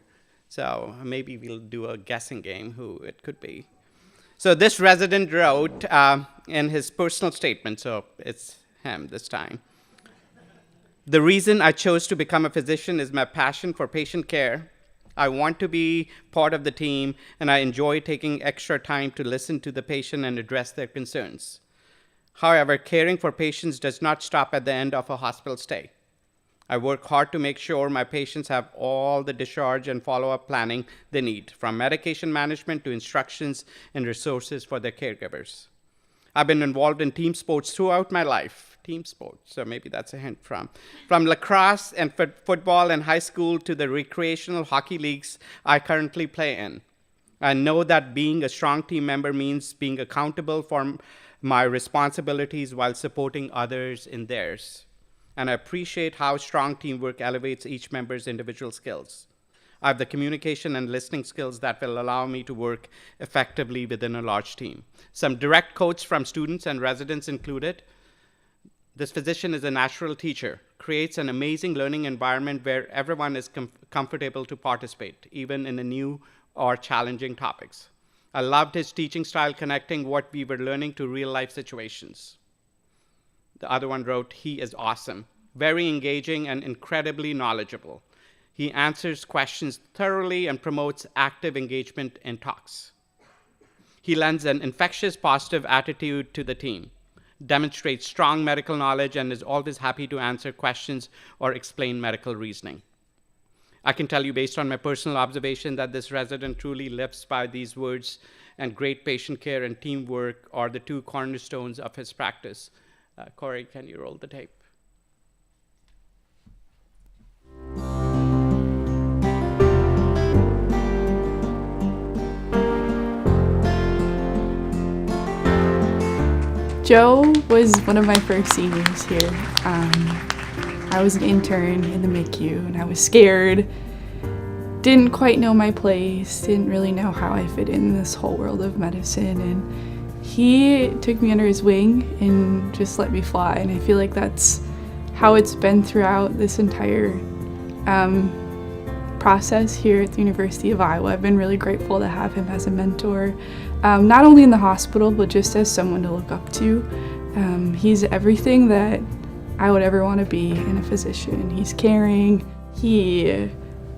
So maybe we'll do a guessing game who it could be. So this resident wrote in his personal statement, so it's him this time. The reason I chose to become a physician is my passion for patient care. I want to be part of the team, and I enjoy taking extra time to listen to the patient and address their concerns. However, caring for patients does not stop at the end of a hospital stay. I work hard to make sure my patients have all the discharge and follow-up planning they need, from medication management to instructions and resources for their caregivers. I've been involved in team sports throughout my life. Team sports, so maybe that's a hint from lacrosse and football in high school to the recreational hockey leagues I currently play in. I know that being a strong team member means being accountable for my responsibilities while supporting others in theirs. And I appreciate how strong teamwork elevates each member's individual skills. I have the communication and listening skills that will allow me to work effectively within a large team. Some direct quotes from students and residents included: this physician is a natural teacher, creates an amazing learning environment where everyone is comfortable to participate, even in the new or challenging topics. I loved his teaching style, connecting what we were learning to real-life situations. The other one wrote, he is awesome, very engaging and incredibly knowledgeable. He answers questions thoroughly and promotes active engagement in talks. He lends an infectious positive attitude to the team, demonstrates strong medical knowledge, and is always happy to answer questions or explain medical reasoning. I can tell you based on my personal observation that this resident truly lives by these words, and great patient care and teamwork are the two cornerstones of his practice. Corey, can you roll the tape? Joe was one of my first seniors here. I was an intern in the MICU and I was scared, didn't quite know my place, didn't really know how I fit in this whole world of medicine, and he took me under his wing and just let me fly, and I feel like that's how it's been throughout this entire process here at the University of Iowa. I've been really grateful to have him as a mentor, not only in the hospital, but just as someone to look up to. He's everything that I would ever want to be in a physician. He's caring, he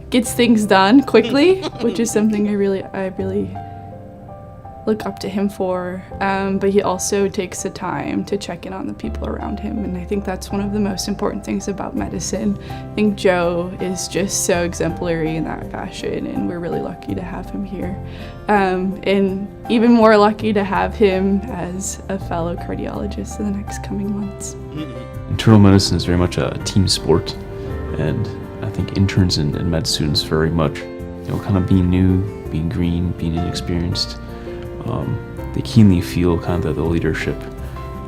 gets things done quickly, which is something I really look up to him for, but he also takes the time to check in on the people around him, and I think that's one of the most important things about medicine. I think Joe is just so exemplary in that fashion, and we're really lucky to have him here, and even more lucky to have him as a fellow cardiologist in the next coming months. Internal medicine is very much a team sport, and I think interns and med students very much, kind of being new, being green, being inexperienced, they keenly feel kind of the leadership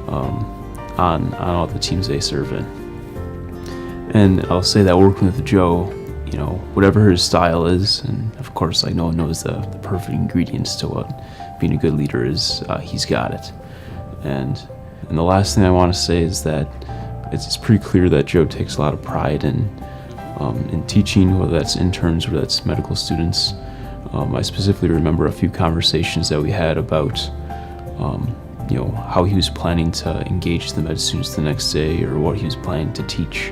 on all the teams they serve in. And I'll say that working with Joe, whatever his style is, and of course no one knows the perfect ingredients to what being a good leader is, he's got it. And the last thing I want to say is that it's pretty clear that Joe takes a lot of pride in teaching, whether that's interns, whether that's medical students. I specifically remember a few conversations that we had about, how he was planning to engage the med students the next day, or what he was planning to teach,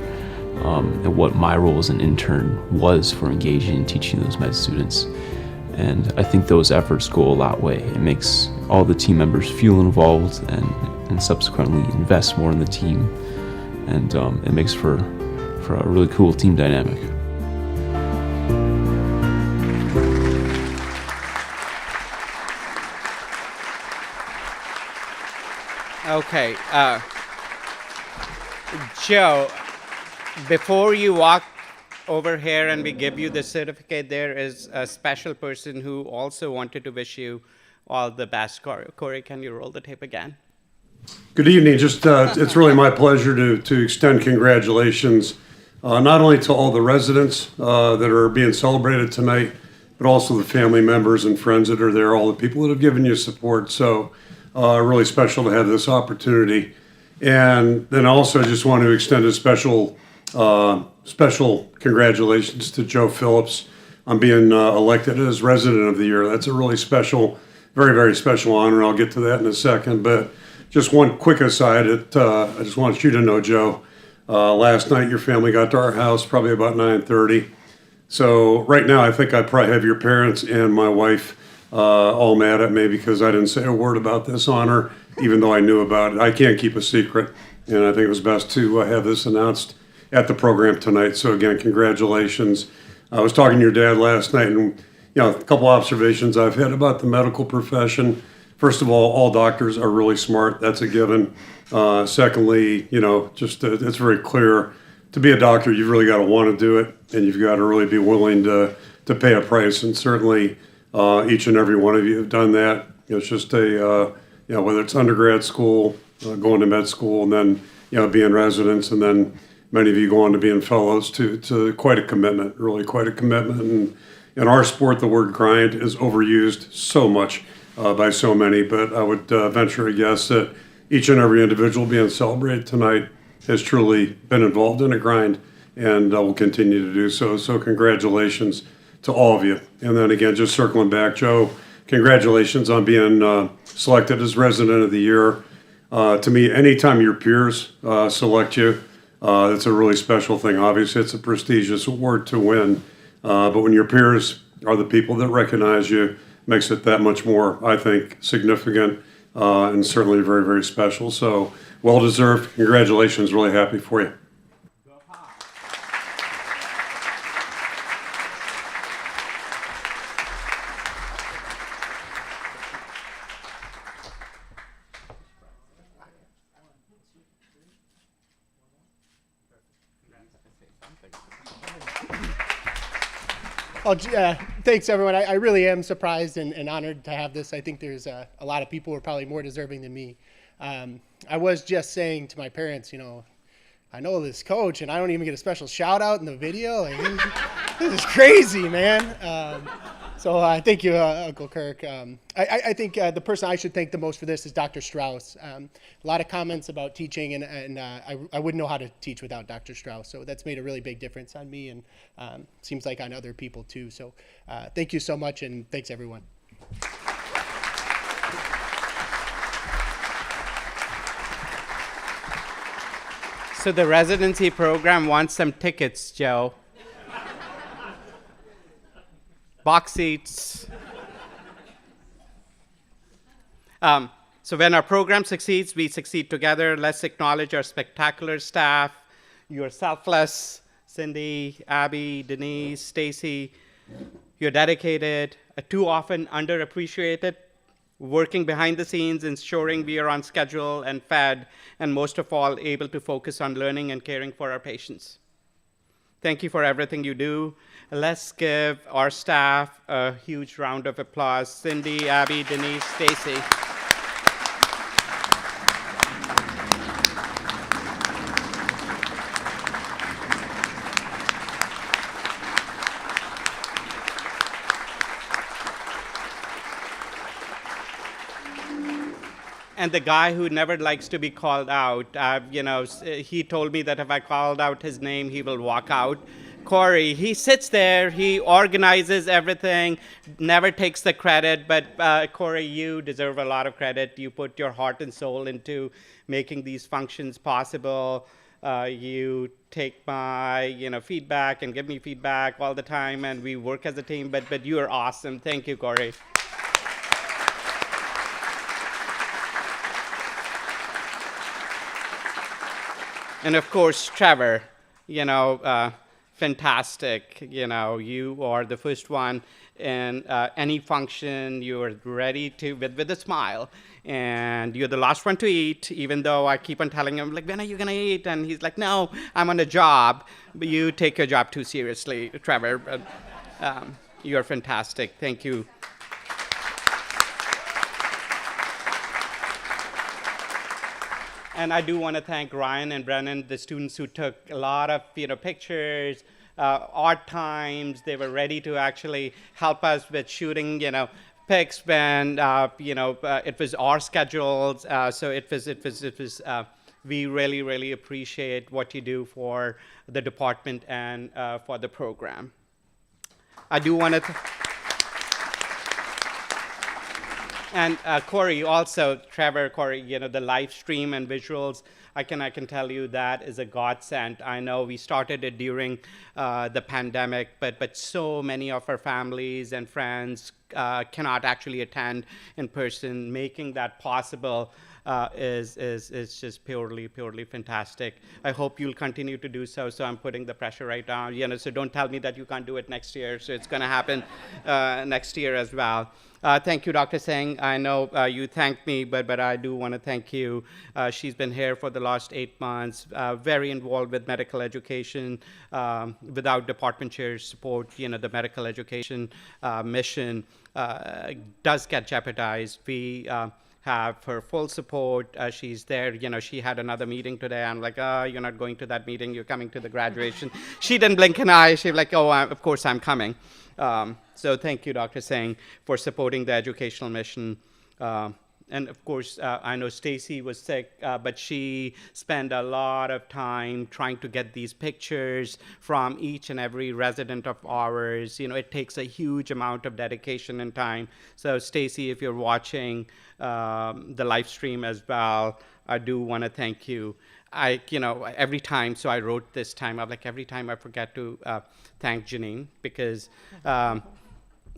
and what my role as an intern was for engaging and teaching those med students. And I think those efforts go a long way. It makes all the team members feel involved and subsequently invest more in the team, and it makes for a really cool team dynamic. Okay, Joe, before you walk over here and we give you the certificate, there is a special person who also wanted to wish you all the best. Corey, can you roll the tape again? Good evening. Just it's really my pleasure to extend congratulations not only to all the residents that are being celebrated tonight, but also the family members and friends that are there, all the people that have given you support. So really special to have this opportunity. And then also just want to extend a special congratulations to Joe Phillips on being elected as Resident of the Year. That's a really special, very, very special honor. I'll get to that in a second. But just one quick aside, I just want you to know, Joe, last night your family got to our house probably about 9:30. So right now I think I probably have your parents and my wife all mad at me because I didn't say a word about this honor, even though I knew about it. I can't keep a secret, and I think it was best to have this announced at the program tonight. So again, congratulations. I was talking to your dad last night, and a couple observations I've had about the medical profession. First of all doctors are really smart. That's a given. Secondly, it's very clear to be a doctor, you've really got to want to do it, and you've got to really be willing to pay a price. And certainly, each and every one of you have done that. It's just whether it's undergrad school, going to med school, and then being residents, and then many of you go on to being fellows to quite a commitment, really quite a commitment. And in our sport, the word grind is overused so much by so many, but I would venture a guess that each and every individual being celebrated tonight has truly been involved in a grind and will continue to do so. So congratulations to all of you. And then again, just circling back, Joe, congratulations on being selected as Resident of the Year. To me, anytime your peers select you, it's a really special thing. Obviously, it's a prestigious award to win. But when your peers are the people that recognize you, makes it that much more, I think, significant and certainly very, very special. So well-deserved. Congratulations. Really happy for you. Thanks, everyone. I really am surprised and honored to have this. I think there's a lot of people who are probably more deserving than me. I was just saying to my parents, I know this coach, and I don't even get a special shout out in the video. Like, this is crazy, man. So thank you, Uncle Kirk. I think the person I should thank the most for this is Dr. Strauss. A lot of comments about teaching, and I wouldn't know how to teach without Dr. Strauss. So that's made a really big difference on me, and seems like on other people too. So thank you so much, and thanks everyone. So the residency program wants some tickets, Joe. Box seats. So when our program succeeds, we succeed together. Let's acknowledge our spectacular staff. You're selfless. Cindy, Abby, Denise, Stacy. You're dedicated, too often underappreciated, working behind the scenes, ensuring we are on schedule and fed, and most of all, able to focus on learning and caring for our patients. Thank you for everything you do. Let's give our staff a huge round of applause. Cindy, Abby, Denise, Stacy. And the guy who never likes to be called out, he told me that if I called out his name, he will walk out. Corey, he sits there, he organizes everything, never takes the credit, but Corey, you deserve a lot of credit. You put your heart and soul into making these functions possible. You take my feedback and give me feedback all the time, and we work as a team, but you are awesome. Thank you, Corey. And of course, Trevor, fantastic. You are the first one in any function. You are ready to, with a smile. And you're the last one to eat, even though I keep on telling him, when are you going to eat? And he's like, no, I'm on a job. But you take your job too seriously, Trevor. You're fantastic. Thank you. And I do want to thank Ryan and Brennan, the students who took a lot of pictures, art times. They were ready to actually help us with shooting, pics when it was our schedules. So we really, really appreciate what you do for the department and for the program. I do want to. And Corey, also, Trevor, Corey, the live stream and visuals, I can tell you that is a godsend. I know we started it during the pandemic, but so many of our families and friends cannot actually attend in person. Making that possible is just purely fantastic. I hope you'll continue to do so. So I'm putting the pressure right now. So don't tell me that you can't do it next year. So it's going to happen next year as well. Thank you, Dr. Singh. I know you thanked me, but I do want to thank you. She's been here for the last 8 months, very involved with medical education. Without department chair's support, the medical education mission does get jeopardized. We have her full support. She's there. She had another meeting today. I'm like, you're not going to that meeting. You're coming to the graduation. She didn't blink an eye. She was like, of course I'm coming. So thank you, Dr. Singh, for supporting the educational mission. And of course, I know Stacy was sick, but she spent a lot of time trying to get these pictures from each and every resident of ours. It takes a huge amount of dedication and time. So Stacy, if you're watching the live stream as well, I do want to thank you. Every time, so I wrote this time, I'm like, every time I forget to thank Janine, because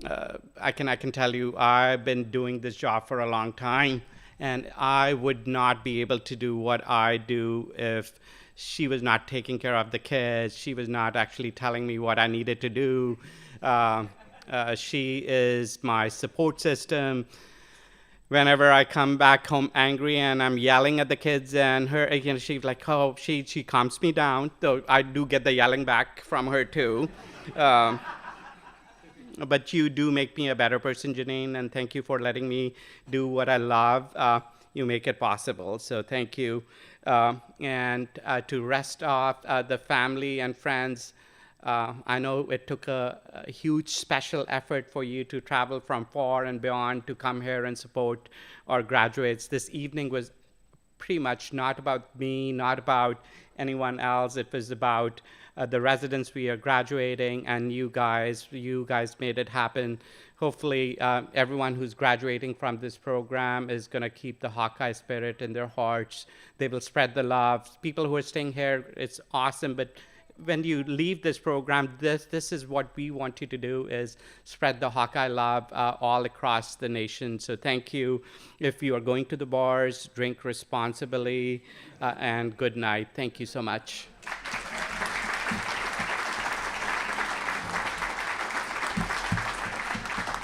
I can tell you, I've been doing this job for a long time, and I would not be able to do what I do if she was not taking care of the kids. She was not actually telling me what I needed to do. She is my support system. Whenever I come back home angry and I'm yelling at the kids, and her, she's like, oh, she calms me down. Though I do get the yelling back from her too. But you do make me a better person, Janine, and thank you for letting me do what I love. You make it possible, so thank you. And to rest of the family and friends, I know it took a huge special effort for you to travel from far and beyond to come here and support our graduates. This evening was pretty much not about me, not about anyone else. It was about the residents we are graduating, and you guys made it happen. Hopefully, everyone who's graduating from this program is going to keep the Hawkeye spirit in their hearts. They will spread the love. People who are staying here, it's awesome, but when you leave this program, this is what we want you to do, is spread the Hawkeye love all across the nation. So thank you. If you are going to the bars, drink responsibly, and good night. Thank you so much.